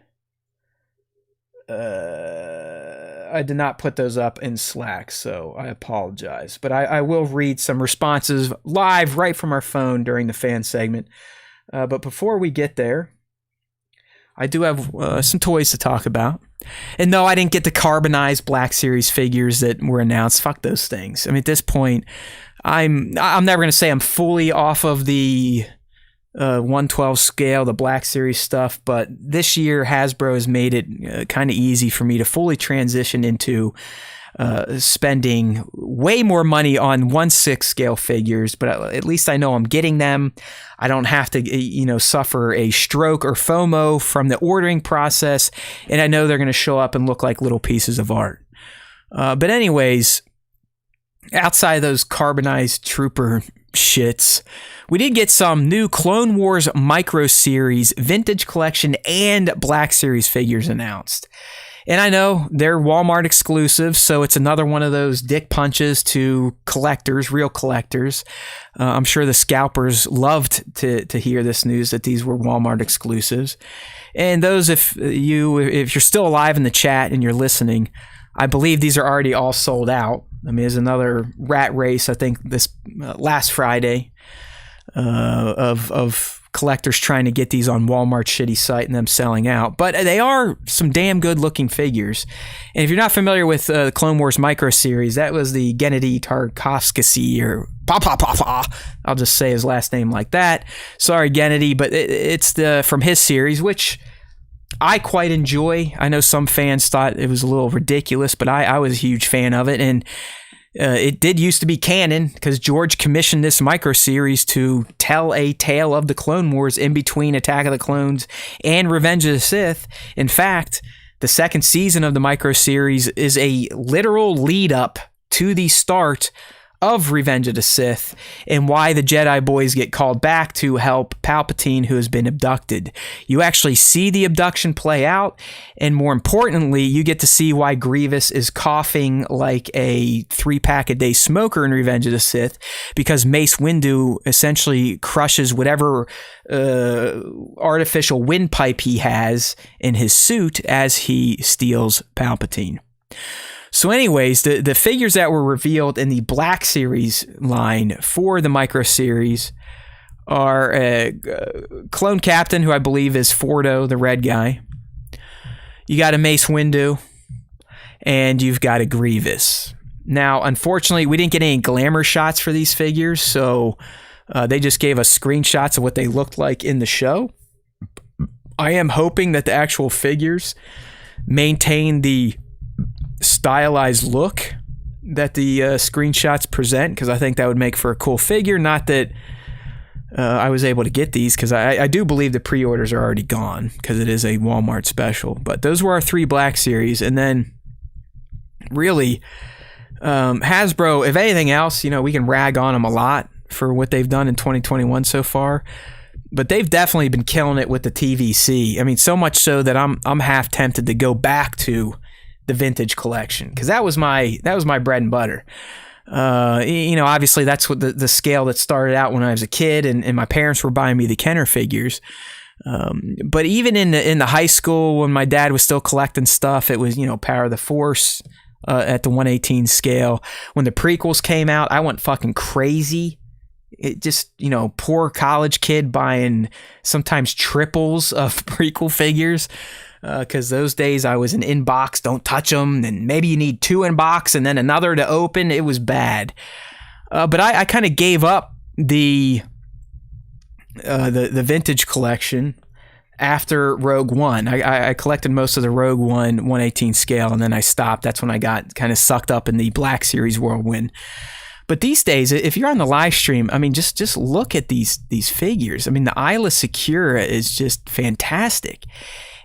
I did not put those up in Slack, so I apologize. But I will read some responses live right from our phone during the fan segment. But before we get there, I do have some toys to talk about. And no, I didn't get the carbonized Black Series figures that were announced. Fuck those things. I mean, at this point, I'm never going to say I'm fully off of the 1/12 scale, the Black Series stuff, but this year Hasbro has made it kind of easy for me to fully transition into spending way more money on 1/6 scale figures, but at least I know I'm getting them. I don't have to, suffer a stroke or FOMO from the ordering process, and I know they're going to show up and look like little pieces of art. But anyways, outside of those carbonized trooper shits, we did get some new Clone Wars Micro Series, Vintage Collection, and Black Series figures announced. And I know they're Walmart exclusive, so it's another one of those dick punches to collectors, real collectors. I'm sure the scalpers loved to hear this news that these were Walmart exclusives. And those, if you're still alive in the chat and you're listening, I believe these are already all sold out. I mean, there's another rat race, I think, this last Friday of collectors trying to get these on Walmart's shitty site and them selling out. But they are some damn good-looking figures. And if you're not familiar with the Clone Wars Micro Series, that was the Gennady Tarkovsky, or I'll just say his last name like that. Sorry, Gennady, but it's from his series, which I quite enjoy. I know some fans thought it was a little ridiculous, but I was a huge fan of it. And it did used to be canon because George commissioned this micro series to tell a tale of the Clone Wars in between Attack of the Clones and Revenge of the Sith. In fact, the second season of the micro series is a literal lead up to the start of Revenge of the Sith and why the Jedi boys get called back to help Palpatine, who has been abducted. You actually see the abduction play out, and more importantly, you get to see why Grievous is coughing like a 3-pack-a-day smoker in Revenge of the Sith, because Mace Windu essentially crushes whatever artificial windpipe he has in his suit as he steals Palpatine. So anyways, the figures that were revealed in the Black Series line for the Micro Series are a Clone Captain, who I believe is Fordo, the red guy. You got a Mace Windu, and you've got a Grievous. Now, unfortunately, we didn't get any glamour shots for these figures, so they just gave us screenshots of what they looked like in the show. I am hoping that the actual figures maintain the stylized look that the screenshots present, because I think that would make for a cool figure. Not that I was able to get these, because I do believe the pre-orders are already gone because it is a Walmart special. But those were our 3 Black Series. And then really Hasbro, if anything else, we can rag on them a lot for what they've done in 2021 so far, but they've definitely been killing it with the TVC. I mean, so much so that I'm half tempted to go back to the vintage collection, because that was my bread and butter. Obviously that's what the scale that started out when I was a kid, and my parents were buying me the Kenner figures. But even in the high school, when my dad was still collecting stuff, it was Power of the Force at the 1/18 scale. When the prequels came out, I went fucking crazy. It just, poor college kid buying sometimes triples of prequel figures. Because those days I was an in-box, don't touch them, and maybe you need 2 in-box and then another to open. It was bad. But I kind of gave up the vintage collection after Rogue One. I collected most of the Rogue One 1/18 scale, and then I stopped. That's when I got kind of sucked up in the Black Series whirlwind. But these days, if you're on the live stream, I mean, just look at these figures. I mean, the Isla Secura is just fantastic.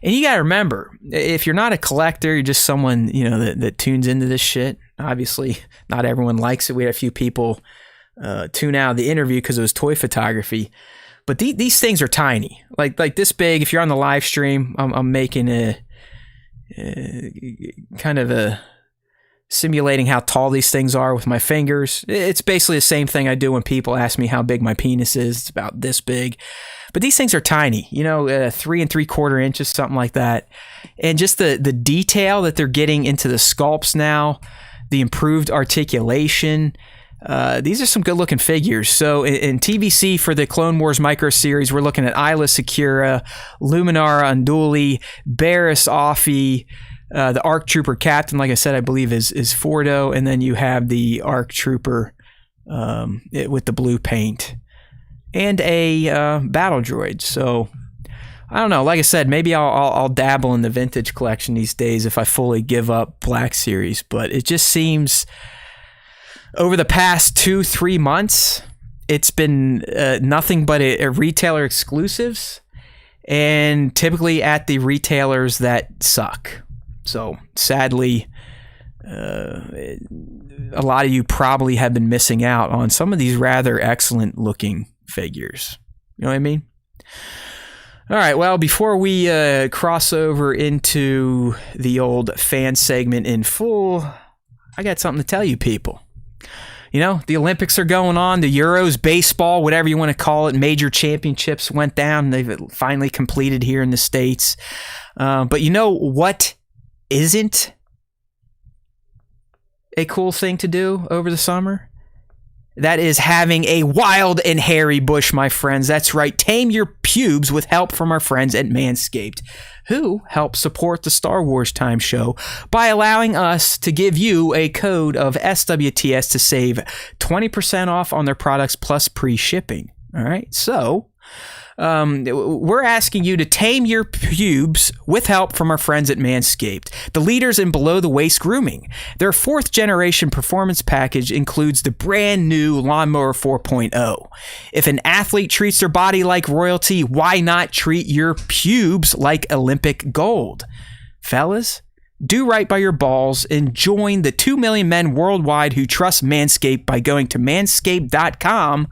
And you got to remember, if you're not a collector, you're just someone, you know, that tunes into this shit. Obviously, not everyone likes it. We had a few people tune out of the interview because it was toy photography. But these things are tiny, like this big. If you're on the live stream, I'm making a kind of a simulating how tall these things are with my fingers. It's basically the same thing I do when people ask me how big my penis is. It's about this big. But these things are tiny, 3 3/4 inches, something like that. And just the detail that they're getting into the sculpts now, the improved articulation. These are some good looking figures. So in TVC for the Clone Wars Micro Series, we're looking at Isla Secura, Luminara Unduli, Barriss Offee, the ARC Trooper Captain, like I said, I believe is Fordo, and then you have the ARC Trooper with the blue paint, and a battle droid. So I don't know. Like I said, maybe I'll dabble in the vintage collection these days if I fully give up Black Series. But it just seems over the past 2-3 months, it's been nothing but a retailer exclusives, and typically at the retailers that suck. So sadly, a lot of you probably have been missing out on some of these rather excellent looking figures. You know what I mean? All right, well, before we cross over into the old fan segment in full, I got something to tell you people. The Olympics are going on, the Euros, baseball, whatever you want to call it, major championships went down. They've finally completed here in the States. But you know what isn't a cool thing to do over the summer? That is having a wild and hairy bush, my friends. That's right. Tame your pubes with help from our friends at Manscaped, who help support the Star Wars Time Show by allowing us to give you a code of SWTS to save 20% off on their products plus pre-shipping. All right. So we're asking you to tame your pubes with help from our friends at Manscaped, the leaders in below-the-waist grooming. Their 4th generation performance package includes the brand new Lawnmower 4.0. If an athlete treats their body like royalty, why not treat your pubes like Olympic gold? Fellas, do right by your balls and join the 2 million men worldwide who trust Manscaped by going to manscaped.com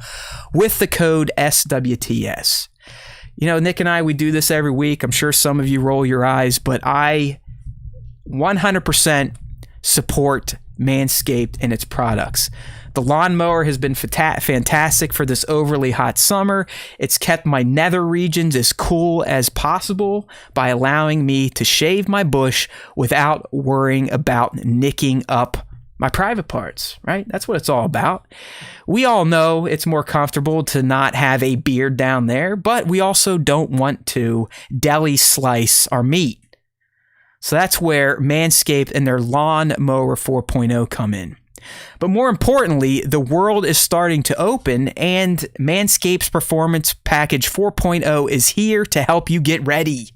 with the code SWTS. Nick and I, we do this every week. I'm sure some of you roll your eyes, but I 100% support Manscaped and its products. The lawnmower has been fantastic for this overly hot summer. It's kept my nether regions as cool as possible by allowing me to shave my bush without worrying about nicking up my private parts, right? That's what it's all about. We all know it's more comfortable to not have a beard down there, but we also don't want to deli slice our meat. So that's where Manscaped and their Lawnmower 4.0 come in. But more importantly, the world is starting to open, and Manscaped's Performance Package 4.0 is here to help you get ready.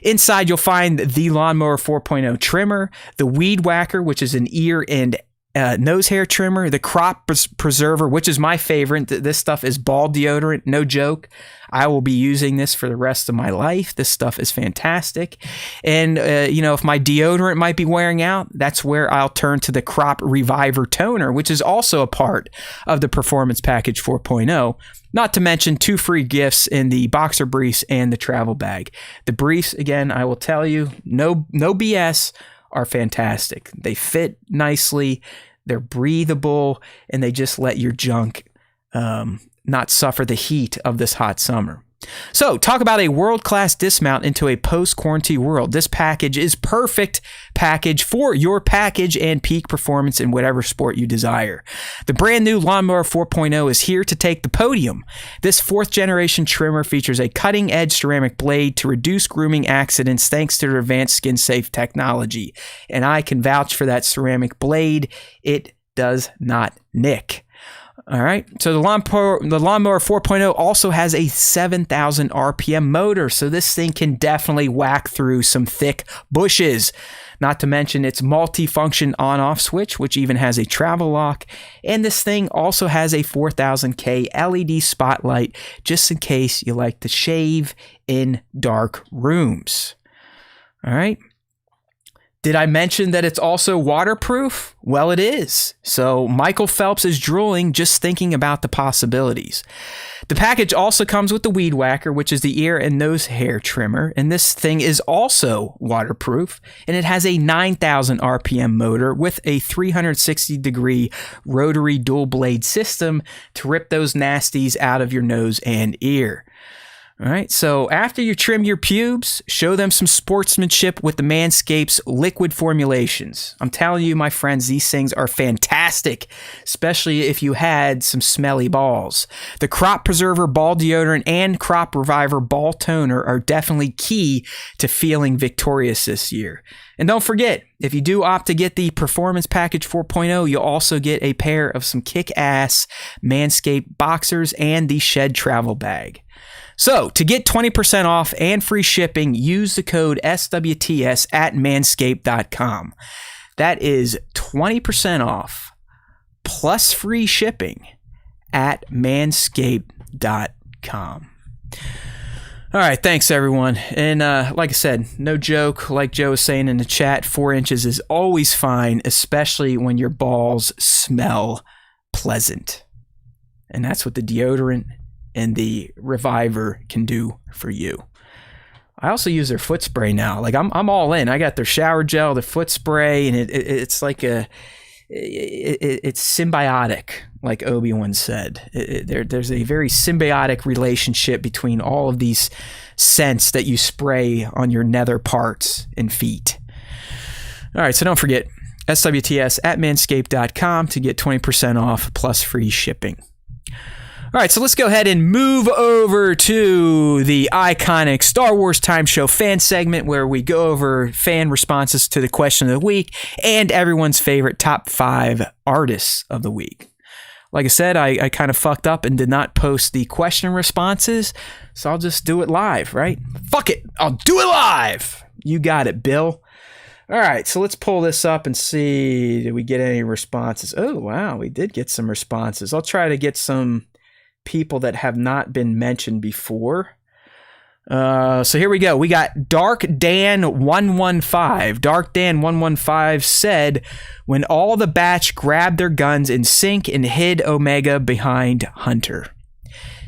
Inside, you'll find the Lawnmower 4.0 trimmer, the Weed Whacker, which is an ear and nose hair trimmer, the Crop Preserver, which is my favorite. This stuff is ball deodorant, no joke. I will be using this for the rest of my life. This stuff is fantastic. And, if my deodorant might be wearing out, that's where I'll turn to the Crop Reviver Toner, which is also a part of the Performance Package 4.0. Not to mention 2 free gifts in the boxer briefs and the travel bag. The briefs, again, I will tell you, no BS, are fantastic. They fit nicely, they're breathable, and they just let your junk not suffer the heat of this hot summer. So, talk about a world-class dismount into a post-quarantine world. This package is perfect package for your package and peak performance in whatever sport you desire. The brand new Lawnmower 4.0 is here to take the podium. This 4th generation trimmer features a cutting-edge ceramic blade to reduce grooming accidents thanks to their advanced skin-safe technology. And I can vouch for that ceramic blade. It does not nick. All right. So the Lawnmower 4.0 also has a 7,000 RPM motor. So this thing can definitely whack through some thick bushes. Not to mention its multi-function on-off switch, which even has a travel lock. And this thing also has a 4000K LED spotlight, just in case you like to shave in dark rooms. All right. Did I mention that it's also waterproof? Well, it is. So Michael Phelps is drooling just thinking about the possibilities. The package also comes with the Weed Whacker, which is the ear and nose hair trimmer. And this thing is also waterproof. And it has a 9,000 RPM motor with a 360-degree rotary dual blade system to rip those nasties out of your nose and ear. All right, so after you trim your pubes, show them some sportsmanship with the Manscaped's liquid formulations. I'm telling you, my friends, these things are fantastic, especially if you had some smelly balls. The Crop Preserver Ball Deodorant and Crop Reviver Ball Toner are definitely key to feeling victorious this year. And don't forget, if you do opt to get the Performance Package 4.0, you'll also get a pair of some kick-ass Manscaped boxers and the Shed travel bag. So, to get 20% off and free shipping, use the code SWTS at manscaped.com. That is 20% off plus free shipping at manscaped.com. All right, thanks everyone. And like I said, no joke, like Joe was saying in the chat, 4 inches is always fine, especially when your balls smell pleasant. And that's what the deodorant and the Reviver can do for you. I also use their foot spray now. Like I'm all in. I got their shower gel, their foot spray, and it's like it's symbiotic, like Obi-Wan said. There's a very symbiotic relationship between all of these scents that you spray on your nether parts and feet. All right, so don't forget, SWTS at manscaped.com to get 20% off plus free shipping. All right, so let's go ahead and move over to the iconic Star Wars Time Show fan segment where we go over fan responses to the question of the week and everyone's favorite top 5 artists of the week. Like I said, I kind of fucked up and did not post the question responses, so I'll just do it live, right? Fuck it, I'll do it live. You got it, Bill. All right, so let's pull this up and see, did we get any responses? Oh, wow, we did get some responses. I'll try to get some people that have not been mentioned before. So here we go. We got Dark Dan 115. Dark Dan 115 said, when all the batch grabbed their guns in sync and hid Omega behind Hunter.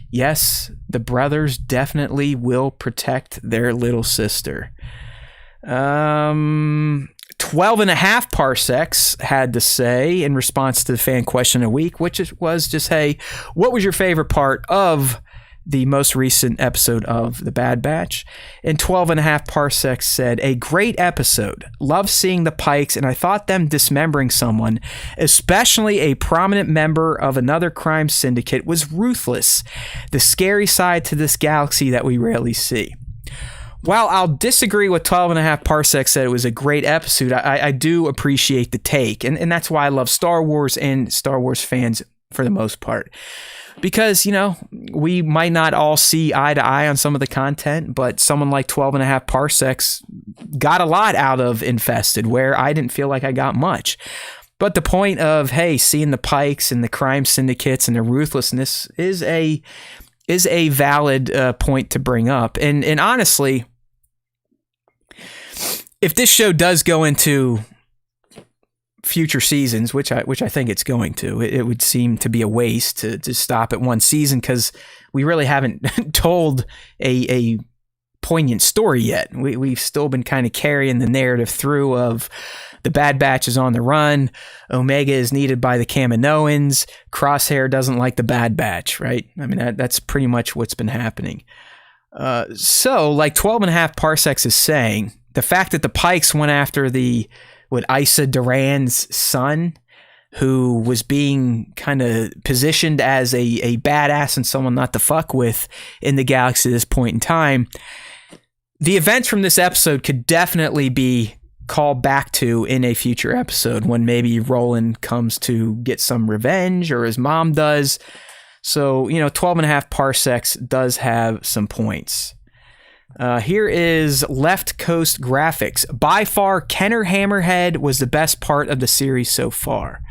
Yes, the brothers definitely will protect their little sister. 12 and a half parsecs had to say in response to the fan question of the week, which was just, hey, what was your favorite part of the most recent episode of The Bad Batch? And 12 and a half parsecs said, a great episode. Love seeing the Pikes, and I thought them dismembering someone, especially a prominent member of another crime syndicate, was ruthless. The scary side to this galaxy that we rarely see. While I'll disagree with 12 and a half parsecs that it was a great episode, I do appreciate the take. And that's why I love Star Wars and Star Wars fans for the most part. Because, you know, we might not all see eye to eye on some of the content, but someone like 12 and a half parsecs got a lot out of Infested, where I didn't feel like I got much. But the point of, hey, seeing the Pikes and the crime syndicates and the ruthlessness is a valid point to bring up. And honestly, if this show does go into future seasons, which I think it's going to, it would seem to be a waste to stop at one season, because we really haven't told a poignant story yet. We've still been kind of carrying the narrative through of the Bad Batch is on the run, Omega is needed by the Kaminoans, Crosshair doesn't like the Bad Batch, right? I mean, that's pretty much what's been happening. So, like 12 and a half parsecs is saying, the fact that the Pikes went after Issa Duran's son, who was being kind of positioned as a badass and someone not to fuck with in the galaxy at this point in time, the events from this episode could definitely be call back to in a future episode when maybe Roland comes to get some revenge or his mom does. So, 12.5 parsecs does have some points. Here is Left Coast Graphics. By far, Kenner Hammerhead was the best part of the series so far.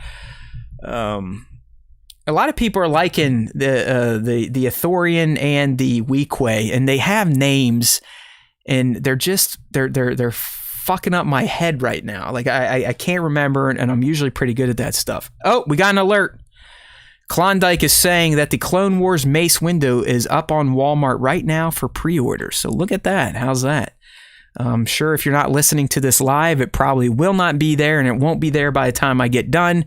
A lot of people are liking the Ithorian and the Weequay, and they have names, and they're fucking up my head right now. Like I can't remember, and I'm usually pretty good at that stuff. Oh, we got an alert. Klondike is saying that the Clone Wars Mace window is up on Walmart right now for pre-order. So look at that. How's that? I'm sure if you're not listening to this live, it probably will not be there, and it won't be there by the time I get done.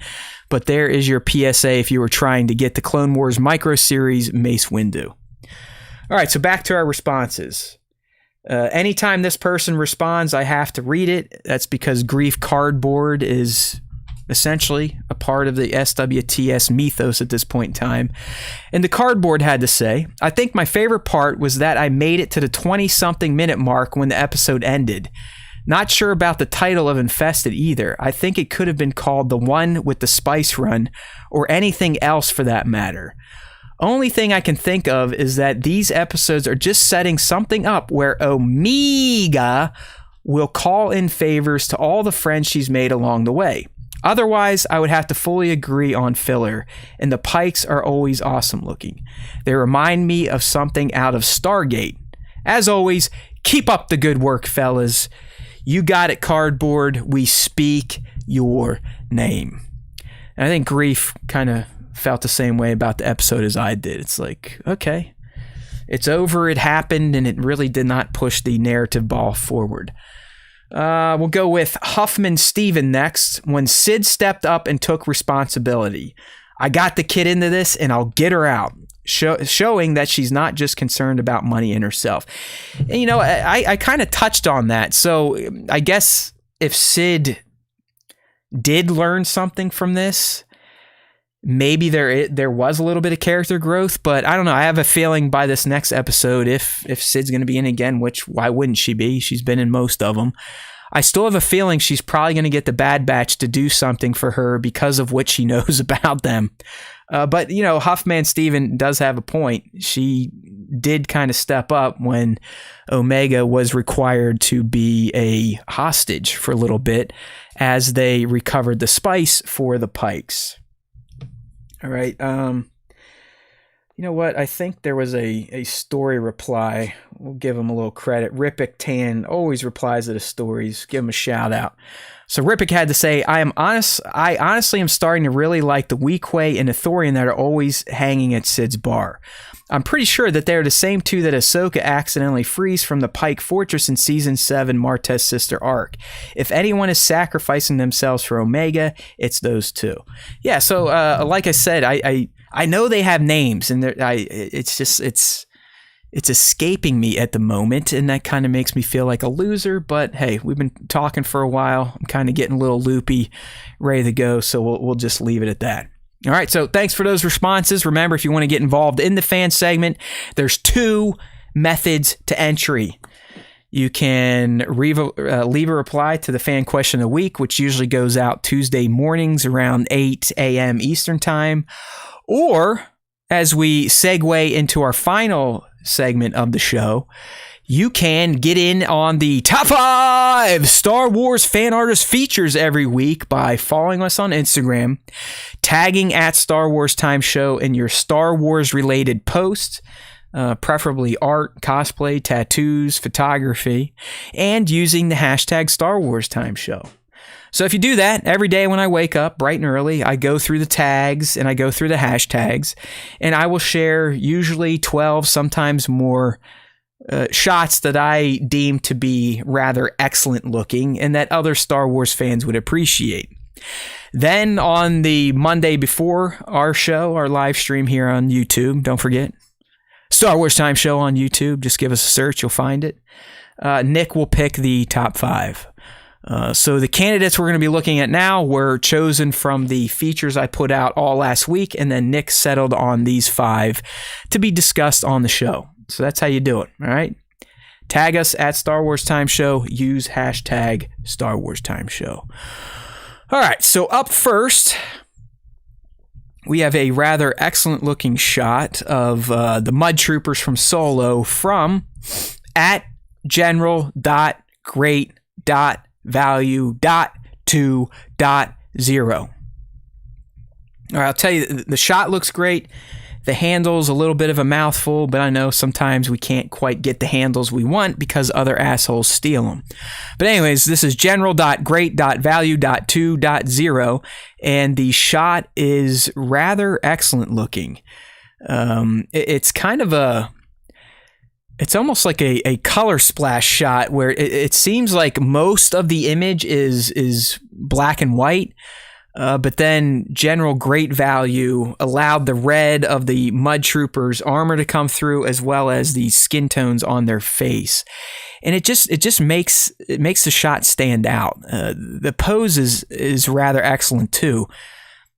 But there is your PSA if you were trying to get the Clone Wars Micro Series Mace window. All right, so back to our responses. Anytime this person responds, I have to read it. That's because Grief Cardboard is essentially a part of the SWTS mythos at this point in time. And the Cardboard had to say, I think my favorite part was that I made it to the 20-something minute mark when the episode ended. Not sure about the title of Infested either. I think it could have been called The One with the Spice Run, or anything else for that matter. Only thing I can think of is that these episodes are just setting something up where Omega will call in favors to all the friends she's made along the way. Otherwise, I would have to fully agree on filler, and the Pikes are always awesome looking. They remind me of something out of Stargate. As always, keep up the good work, fellas. You got it, Cardboard. We speak your name. And I think Grief kind of felt the same way about the episode as I did. It's like, okay, it's over, it happened, and it really did not push the narrative ball forward. We'll go with Huffman Steven next. When Sid stepped up and took responsibility. I got the kid into this, and I'll get her out. Showing that she's not just concerned about money and herself. And, I kind of touched on that. So I guess if Sid did learn something from this, maybe there was a little bit of character growth, but I don't know. I have a feeling by this next episode, if Sid's going to be in again, which why wouldn't she be? She's been in most of them. I still have a feeling she's probably going to get the Bad Batch to do something for her because of what she knows about them. But, Huffman Steven does have a point. She did kind of step up when Omega was required to be a hostage for a little bit as they recovered the spice for the Pikes. All right. You know what? I think there was a story reply. We'll give him a little credit. Ripik Tan always replies to the stories. Give him a shout out. So Ripik had to say, I honestly am starting to really like the Weequay and Ithorian that are always hanging at Sid's bar. I'm pretty sure that they're the same two that Ahsoka accidentally frees from the Pike Fortress in Season 7 Martez Sister arc. If anyone is sacrificing themselves for Omega, it's those two. Yeah, so like I said, I know they have names, and it's escaping me at the moment, and that kind of makes me feel like a loser, but hey, we've been talking for a while. I'm kind of getting a little loopy, ready to go, so we'll just leave it at that. All right, so thanks for those responses. Remember, if you want to get involved in the fan segment, there's 2 methods to entry. You can leave a reply to the fan question of the week, which usually goes out Tuesday mornings around 8 a.m. Eastern time, or as we segue into our final segment of the show, you can get in on the top 5 Star Wars fan artist features every week by following us on Instagram, tagging at Star Wars Time Show in your Star Wars related posts, preferably art, cosplay, tattoos, photography, and using the hashtag Star Wars Time Show. So if you do that, every day when I wake up bright and early, I go through the tags and I go through the hashtags, and I will share usually 12, sometimes more shots that I deem to be rather excellent looking and that other Star Wars fans would appreciate. Then on the Monday before our show, our live stream here on YouTube, don't forget, Star Wars Time Show on YouTube. Just give us a search, you'll find it. Nick will pick the top 5. So the candidates we're going to be looking at now were chosen from the features I put out all last week, and then Nick settled on these 5 to be discussed on the show. So that's how you do it, all right? Tag us at Star Wars Time Show. Use hashtag Star Wars Time Show. All right, so up first, we have a rather excellent looking shot of the Mud Troopers from Solo from at general.great.value.2.0. All right, I'll tell you, the shot looks great. The handle's a little bit of a mouthful, but I know sometimes we can't quite get the handles we want because other assholes steal them. But anyways, this is general.great.value.2.0, and the shot is rather excellent looking. It's kind of it's almost like a color splash shot where it seems like most of the image is black and white. But then General Great Value allowed the red of the Mud Troopers' armor to come through, as well as the skin tones on their face, and it just makes the shot stand out. The pose is rather excellent too.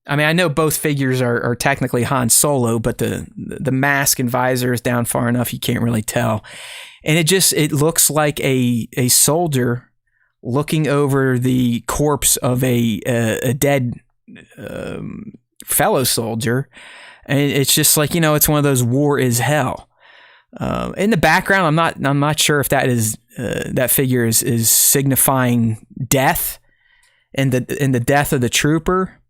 I mean, I know both figures are technically Han Solo, but the mask and visor is down far enough you can't really tell, and it looks like a soldier looking over the corpse of a dead fellow soldier, and it's just like, it's one of those war is hell. In the background, I'm not sure if that is that figure is signifying death and the death of the trooper.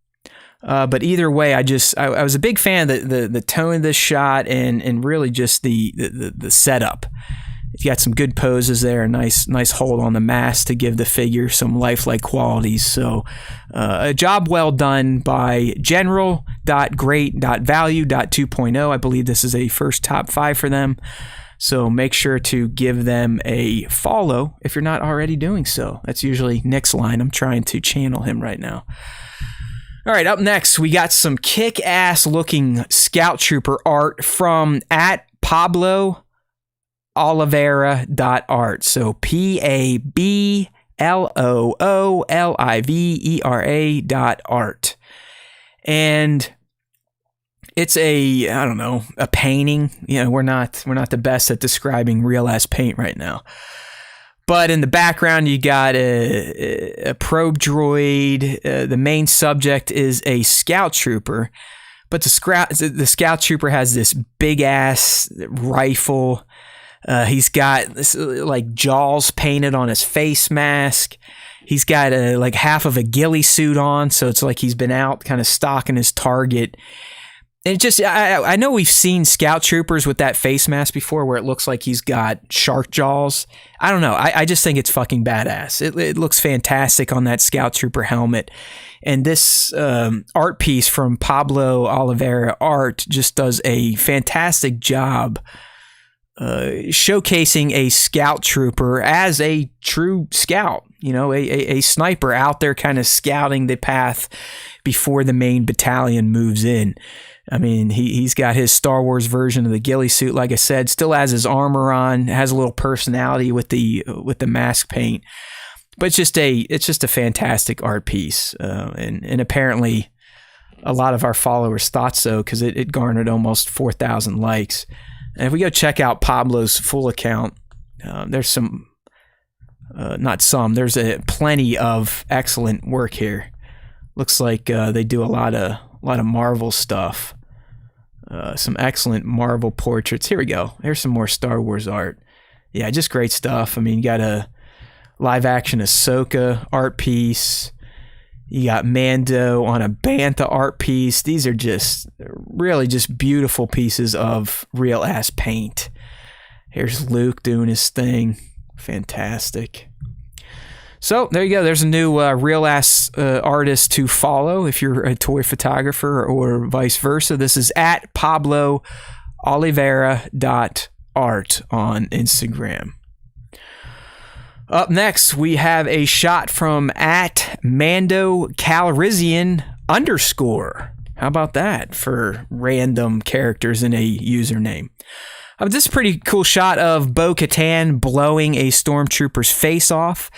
But either way, I was a big fan of the tone of this shot and really just the setup. You got some good poses there, a nice hold on the mask to give the figure some lifelike qualities. So a job well done by general.great.value.2.0. I believe this is a first top 5 for them. So make sure to give them a follow if you're not already doing so. That's usually Nick's line. I'm trying to channel him right now. All right, up next, we got some kick-ass looking Scout Trooper art from at Pablo Oliveira.art. So PABLOOLIVERA.art. And it's a painting. We're not the best at describing real ass paint right now. But in the background, you got a probe droid. The main subject is a scout trooper. But the scout trooper has this big ass rifle. He's got this like jaws painted on his face mask. He's got like half of a ghillie suit on, so it's like he's been out kind of stalking his target. And it just, I know we've seen scout troopers with that face mask before where it looks like he's got shark jaws. I don't know. I just think it's fucking badass. It looks fantastic on that scout trooper helmet. And this art piece from Pablo Oliveira Art just does a fantastic job showcasing a scout trooper as a true scout, a sniper out there kind of scouting the path before the main battalion moves in. I mean, he's got his Star Wars version of the ghillie suit, like I said, still has his armor on, has a little personality with the mask paint, but it's just a fantastic art piece, and apparently a lot of our followers thought so because it garnered almost 4,000 likes. And if we go check out Pablo's full account, there's there's plenty of excellent work here. Looks like they do a lot of Marvel stuff. Some excellent Marvel portraits. Here we go. Here's some more Star Wars art. Yeah, just great stuff. I mean, you got a live action Ahsoka art piece. You got Mando on a Bantha art piece. These are just really just beautiful pieces of real ass paint. Here's Luke doing his thing. Fantastic. So there you go. There's a new real ass artist to follow if you're a toy photographer or vice versa. This is at Pablo Oliveira.art on Instagram. Up next, we have a shot from at Mando Calrissian _. How about that for random characters in a username? This is a pretty cool shot of Bo-Katan blowing a stormtrooper's face off.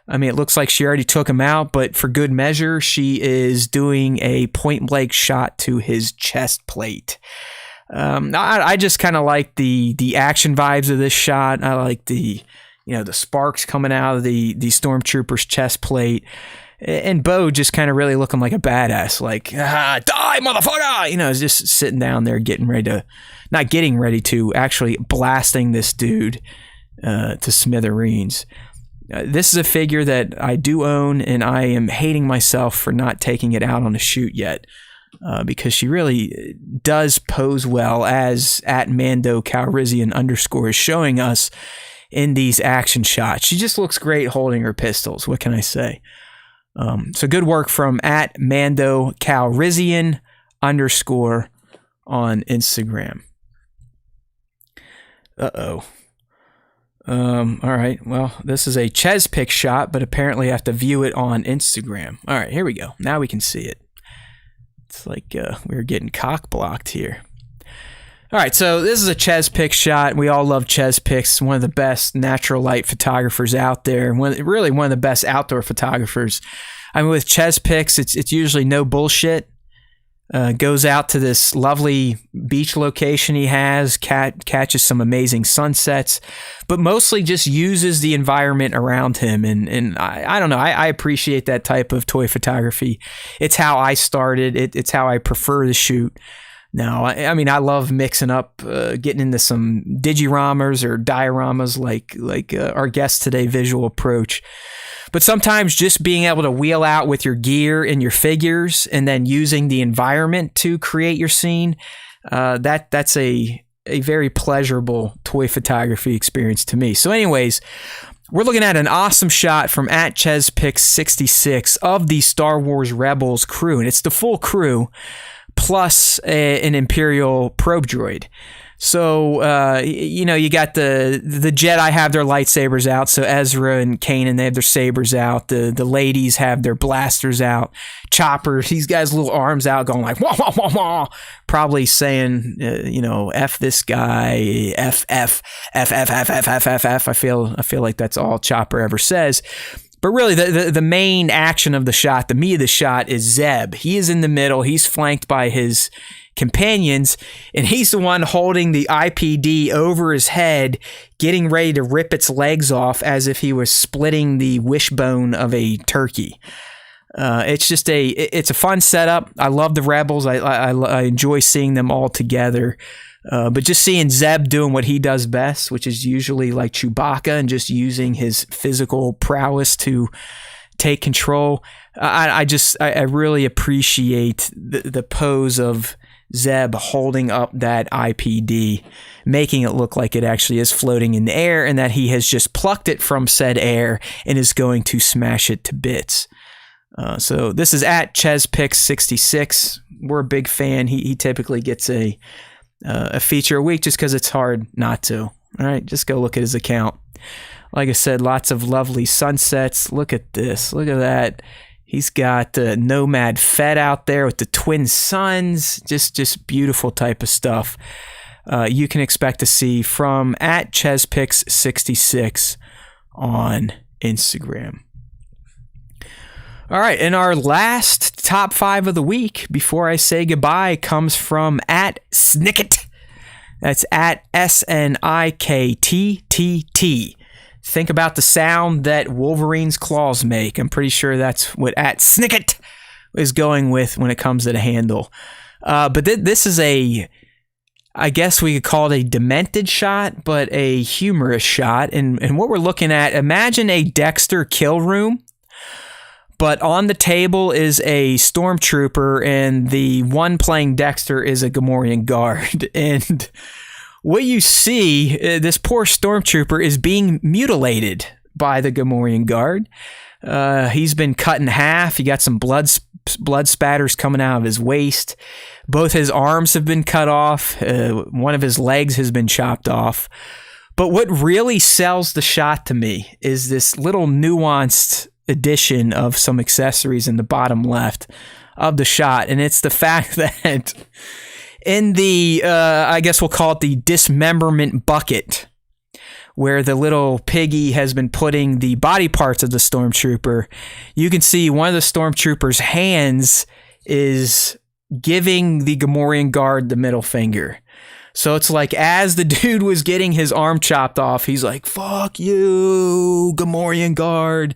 I mean, it looks like she already took him out, but for good measure, she is doing a point-blank shot to his chest plate. I just kind of like the action vibes of this shot. I like the sparks coming out of the stormtrooper's chest plate, and Bo just kind of really looking like a badass, like die motherfucker, just sitting down there actually blasting this dude to smithereens. This is a figure that I do own, and I am hating myself for not taking it out on a shoot yet, because she really does pose well, as at Mando Calrissian _ is showing us in these action shots. She just looks great holding her pistols. What can I say? So good work from at Mando Calrissian _ on Instagram. All right. Well, this is a Ches pick shot, but apparently I have to view it on Instagram. All right, here we go. Now we can see it. It's like we're getting cock blocked here. All right, so this is a Ches pick shot. We all love Ches picks. One of the best natural light photographers out there. Really one of the best outdoor photographers. I mean, with Ches picks, it's usually no bullshit. Goes out to this lovely beach location he has, catches some amazing sunsets, but mostly just uses the environment around him. And I don't know, I appreciate that type of toy photography. It's how I started. It's how I prefer to shoot. Now, I mean, I love mixing up, getting into some digiramas or dioramas like our guest today, Visual Approach. But sometimes just being able to wheel out with your gear and your figures and then using the environment to create your scene, that's a very pleasurable toy photography experience to me. So anyways, we're looking at an awesome shot from at ChezPix66 of the Star Wars Rebels crew. And it's the full crew plus an Imperial probe droid. So, you got the Jedi have their lightsabers out. So Ezra and Kanan, they have their sabers out. The ladies have their blasters out. Chopper, he's got his little arms out going like, wah, wah, wah, wah. Probably saying, F this guy, F. I feel like that's all Chopper ever says. But really, the main action of the shot, the meat of the shot, is Zeb. He is in the middle. He's flanked by his companions, and he's the one holding the IPD over his head, getting ready to rip its legs off as if he was splitting the wishbone of a turkey. It's a fun setup. I love the Rebels. I enjoy seeing them all together. But just seeing Zeb doing what he does best, which is usually like Chewbacca and just using his physical prowess to take control. I really appreciate the pose of Zeb holding up that IPD, making it look like it actually is floating in the air and that he has just plucked it from said air and is going to smash it to bits. So this is at ChezPix66. We're a big fan. He typically gets a feature a week just because it's hard not to. All right, just go look at his account. Like I said, lots of lovely sunsets. Look at this. Look at that. He's got the Nomad Fett out there with the twin suns. Just beautiful type of stuff. You can expect to see from at ChezPix66 on Instagram. All right, and our last top 5 of the week before I say goodbye comes from at Snicket. That's at SNIKTTT. Think about the sound that Wolverine's claws make. I'm pretty sure that's what at Snicket is going with when it comes to the handle. But this is I guess we could call it a demented shot, but a humorous shot. And what we're looking at, imagine a Dexter kill room, but on the table is a stormtrooper, and the one playing Dexter is a Gamorrean guard. And what you see, this poor stormtrooper is being mutilated by the Gamorrean guard. He's been cut in half. He got some blood spatters coming out of his waist. Both his arms have been cut off. One of his legs has been chopped off. But what really sells the shot to me is this little nuanced addition of some accessories in the bottom left of the shot. And it's the fact that in the, I guess we'll call it the dismemberment bucket, where the little piggy has been putting the body parts of the stormtrooper, you can see one of the stormtrooper's hands is giving the Gamorrean guard the middle finger. So it's like as the dude was getting his arm chopped off, he's like, "Fuck you, Gamorrean guard."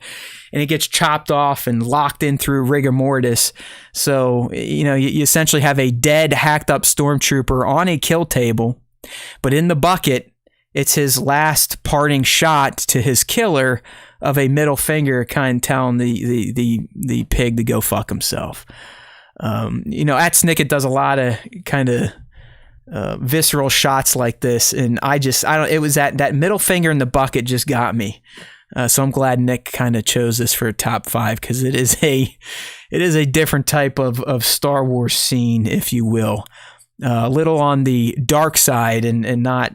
And it gets chopped off and locked in through rigor mortis. So, you essentially have a dead, hacked up stormtrooper on a kill table, but in the bucket, it's his last parting shot to his killer of a middle finger, kind of telling the pig to go fuck himself. At Snicket does a lot of kind of visceral shots like this, and it was that middle finger in the bucket just got me. So I'm glad Nick kind of chose this for a top 5, because it is a different type of Star Wars scene, if you will. A little on the dark side and not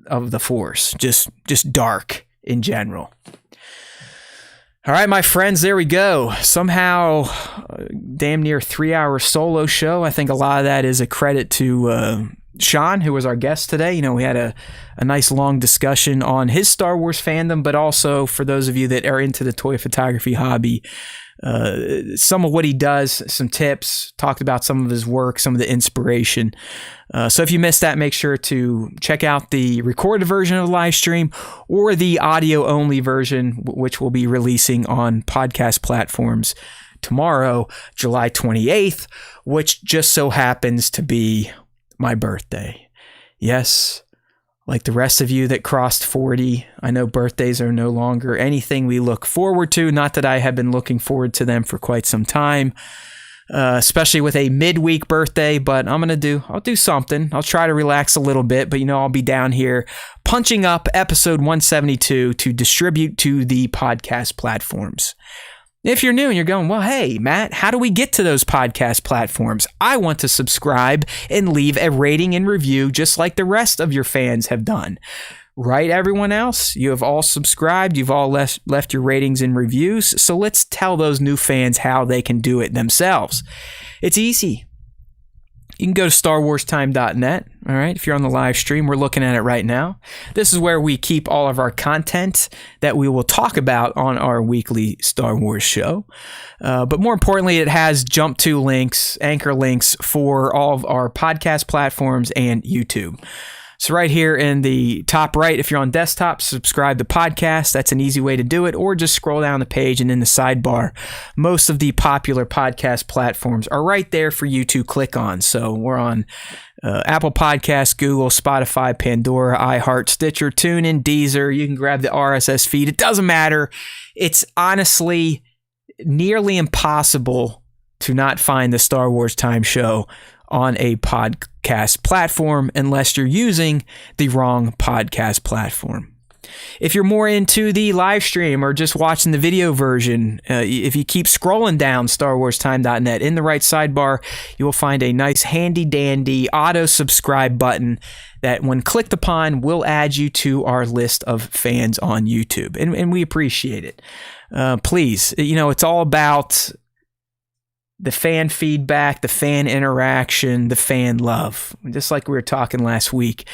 of the Force, just dark in general. All right, my friends, there we go. Somehow, damn near 3-hour solo show. I think a lot of that is a credit to Sean, who was our guest today. We had a nice long discussion on his Star Wars fandom, but also for those of you that are into the toy photography hobby, some of what he does, some tips, talked about some of his work, some of the inspiration. So if you missed that, make sure to check out the recorded version of the live stream or the audio only version, which we'll be releasing on podcast platforms tomorrow, July 28th, which just so happens to be my birthday. Yes, like the rest of you that crossed 40, I know birthdays are no longer anything we look forward to. Not that I have been looking forward to them for quite some time, especially with a midweek birthday, but I'll do something. I'll try to relax a little bit, but I'll be down here punching up episode 172 to distribute to the podcast platforms. If you're new and you're going, well, hey, Matt, how do we get to those podcast platforms? I want to subscribe and leave a rating and review just like the rest of your fans have done. Right, everyone else? You have all subscribed. You've all left your ratings and reviews. So let's tell those new fans how they can do it themselves. It's easy. You can go to StarWarsTime.net. All right, if you're on the live stream, we're looking at it right now. This is where we keep all of our content that we will talk about on our weekly Star Wars show. But more importantly, it has jump to links, anchor links for all of our podcast platforms and YouTube. So right here in the top right, if you're on desktop, subscribe to podcast. That's an easy way to do it. Or just scroll down the page and in the sidebar, most of the popular podcast platforms are right there for you to click on. So we're on Apple Podcasts, Google, Spotify, Pandora, iHeart, Stitcher, TuneIn, Deezer. You can grab the RSS feed. It doesn't matter. It's honestly nearly impossible to not find the Star Wars Time Show on a podcast platform unless you're using the wrong podcast platform. If you're more into the live stream or just watching the video version, if you keep scrolling down StarWarsTime.net, in the right sidebar, you will find a nice handy dandy auto subscribe button that when clicked upon will add you to our list of fans on YouTube. And we appreciate it. Please, it's all about the fan feedback, the fan interaction, the fan love. Just like we were talking last week.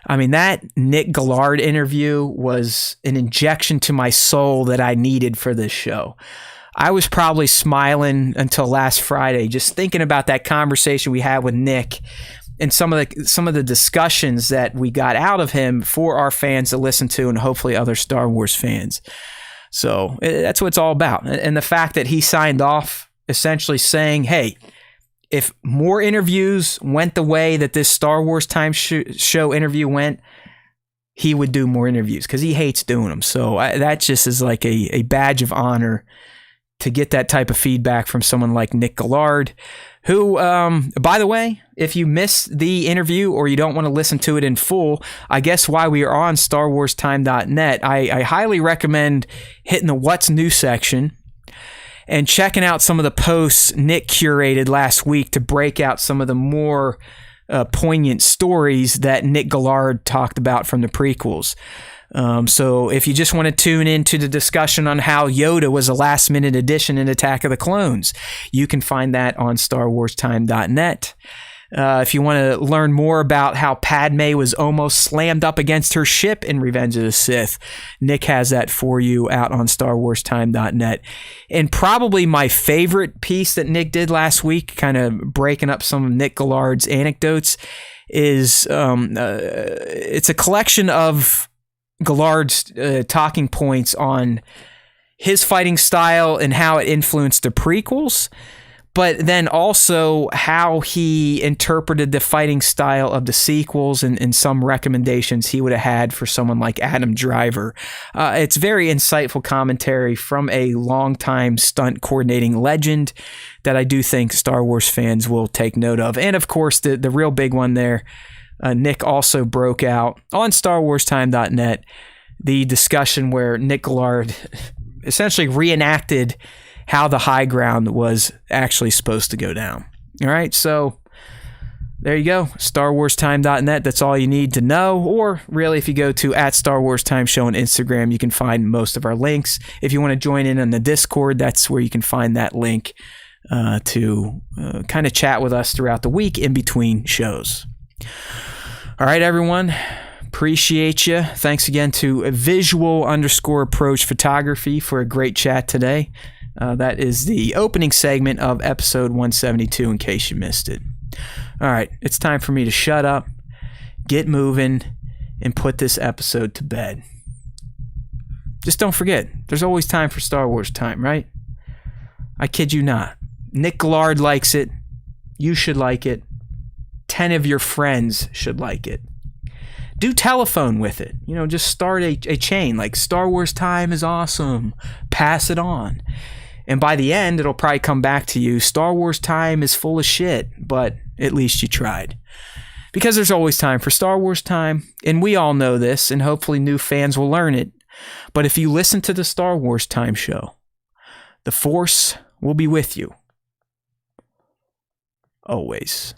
I mean, that Nick Gillard interview was an injection to my soul that I needed for this show. I was probably smiling until last Friday, just thinking about that conversation we had with Nick and some of the discussions that we got out of him for our fans to listen to and hopefully other Star Wars fans. So that's what it's all about. And the fact that he signed off essentially saying, hey, if more interviews went the way that this Star Wars Time show interview went, he would do more interviews because he hates doing them. So that just is like a badge of honor to get that type of feedback from someone like Nick Gillard, who, by the way, if you missed the interview or you don't want to listen to it in full, I guess while we are on StarWarsTime.net, I highly recommend hitting the What's New section and checking out some of the posts Nick curated last week to break out some of the more poignant stories that Nick Gillard talked about from the prequels. So if you just want to tune into the discussion on how Yoda was a last-minute addition in Attack of the Clones, you can find that on StarWarsTime.net. If you want to learn more about how Padme was almost slammed up against her ship in Revenge of the Sith, Nick has that for you out on StarWarsTime.net. And probably my favorite piece that Nick did last week, kind of breaking up some of Nick Gillard's anecdotes, is it's a collection of Gallard's talking points on his fighting style and how it influenced the prequels, but then also how he interpreted the fighting style of the sequels and some recommendations he would have had for someone like Adam Driver. It's very insightful commentary from a longtime stunt coordinating legend that I do think Star Wars fans will take note of. And of course, the real big one there, Nick also broke out on StarWarsTime.net the discussion where Nick Gillard essentially reenacted how the high ground was actually supposed to go down. All right, so there you go, StarWarsTime.net. That's all you need to know. Or really, if you go to @StarWarsTimeShow on Instagram, you can find most of our links. If you want to join in on the Discord, that's where you can find that link to kind of chat with us throughout the week in between shows. All right, everyone. Appreciate you. Thanks again to Visual_Approach Photography for a great chat today. That is the opening segment of episode 172, in case you missed it. All right, it's time for me to shut up, get moving, and put this episode to bed. Just don't forget, there's always time for Star Wars time, right? I kid you not. Nick Gillard likes it. You should like it. 10 of your friends should like it. Do telephone with it. Just start a chain like Star Wars time is awesome. Pass it on. And by the end, it'll probably come back to you. Star Wars time is full of shit, but at least you tried. Because there's always time for Star Wars time, and we all know this, and hopefully new fans will learn it. But if you listen to the Star Wars Time Show, the Force will be with you. Always.